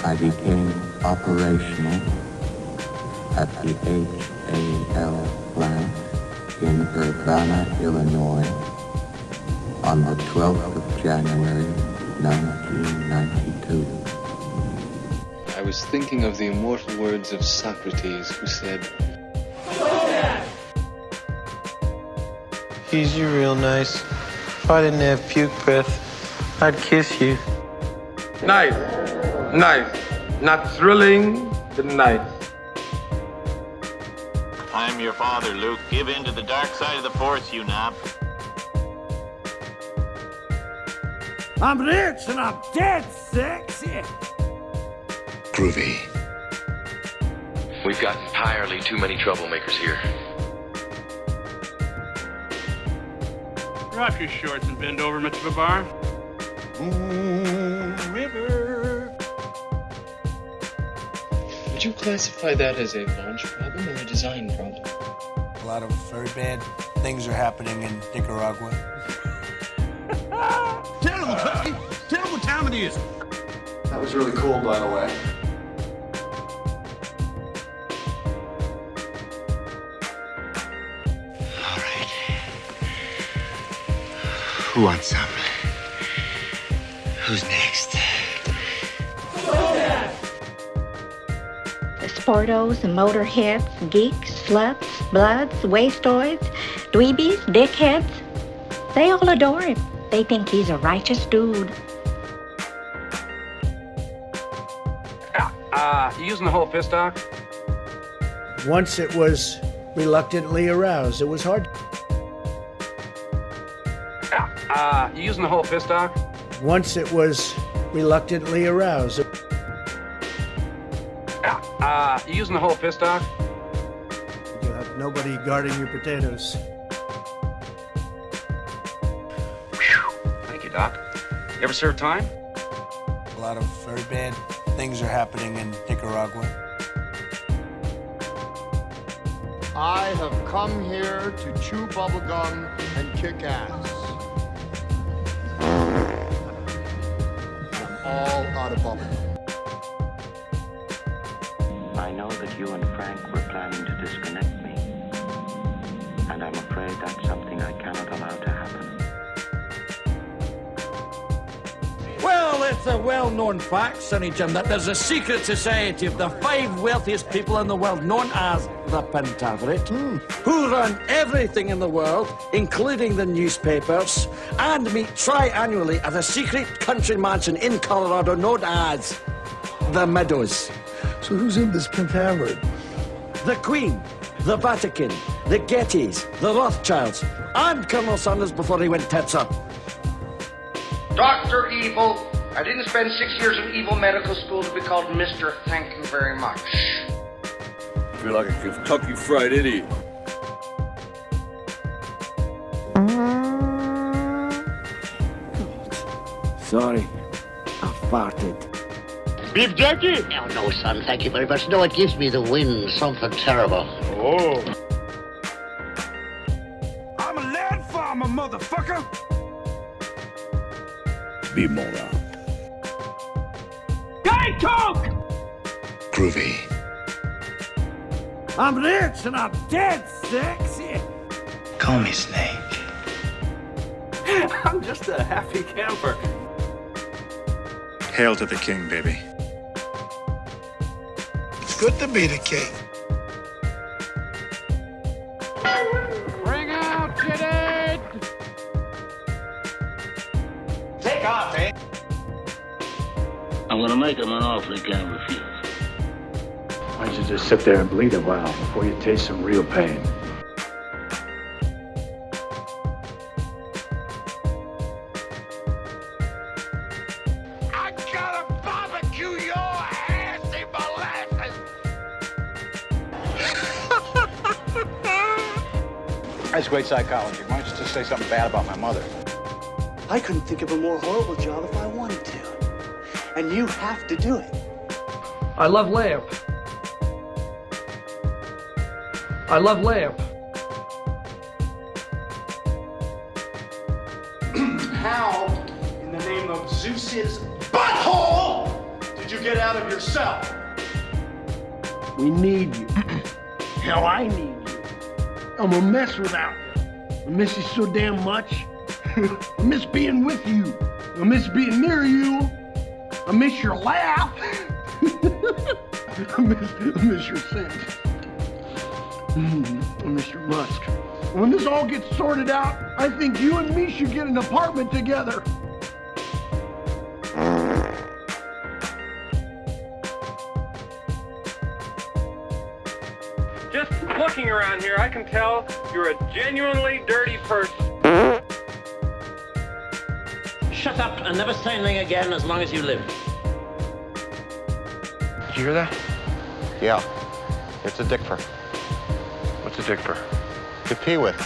I became operational at the HAL plant in Urbana, Illinois on the 12th of January, 1992. I was thinking of the immortal words of Socrates, who said, He's you real nice. If I didn't have puke breath, I'd kiss you. Nice. Nice. Not thrilling, but nice. I'm your father, Luke. Give in to the dark side of the Force, you knob. I'm rich and I'm dead sexy. Groovy. We've got entirely too many troublemakers here. Drop your shorts and bend over, Mr. Babar. Moon River. Would you classify that as a launch problem or a design problem? A lot of very bad things are happening in Nicaragua. Tell him, McCluskey. Tell him what time it is. That was really cool, by the way. Who wants some? Who's next? The sportos, the motorheads, geeks, sluts, bloods, wastoids, dweebies, dickheads, they all adore him. They think he's a righteous dude. You using the whole fist, Doc? Once it was reluctantly aroused. It was hard. You using the whole fist, Doc? Once it was reluctantly aroused. You using the whole fist, Doc? You have nobody guarding your potatoes. Thank you, Doc. You ever served time? A lot of very bad things are happening in Nicaragua. I have come here to chew bubblegum and kick ass. I'm all out of bubblegum. I know that you and Frank were planning to disconnect me, and I'm afraid that's something I cannot allow to happen. Well, it's a well-known fact, Sonny Jim, that there's a secret society of the 5 wealthiest people in the world, known as the Pentaveret, who run everything in the world, including the newspapers, and meet tri-annually at a secret country mansion in Colorado known as the meadows. So who's in this pentaverate? The Queen, the Vatican, the Gettys, the Rothschilds, and Colonel Sanders before he went tits up. Dr. Evil. I didn't spend 6 years in evil medical school to be called Mr. Thank you very much. I feel like a Kentucky Fried Idiot. Sorry, I farted. Beef jerky? Oh, no, son, thank you very much. No, it gives me the wind, something terrible. Oh. I'm a land farmer, motherfucker. Be moron. Guy Coke! Groovy. I'm rich and I'm dead sexy. Call me Snake. I'm just a happy camper. Hail to the king, baby. It's good to be the king. Bring out Jitted! Take off, eh? I'm gonna make him an offer he can't refuse. Why don't you just sit there and bleed a while before you taste some real pain? I gotta barbecue your ass in molasses! That's great psychology. Why don't you just say something bad about my mother? I couldn't think of a more horrible job if I wanted to. And you have to do it. I love lamp. I love lamp. How, in the name of Zeus's butthole, did you get out of your cell? We need you. Hell, I need you. I'm a mess without you. I miss you so damn much. I miss being with you. I miss being near you. I miss your laugh. I miss your scent. I miss your musk. When this all gets sorted out, I think you and me should get an apartment together. Just looking around here, I can tell you're a genuinely dirty person. Shut up and never say anything again as long as you live. Did you hear that? Yeah. It's a dick fur. What's a dick for? To pee with.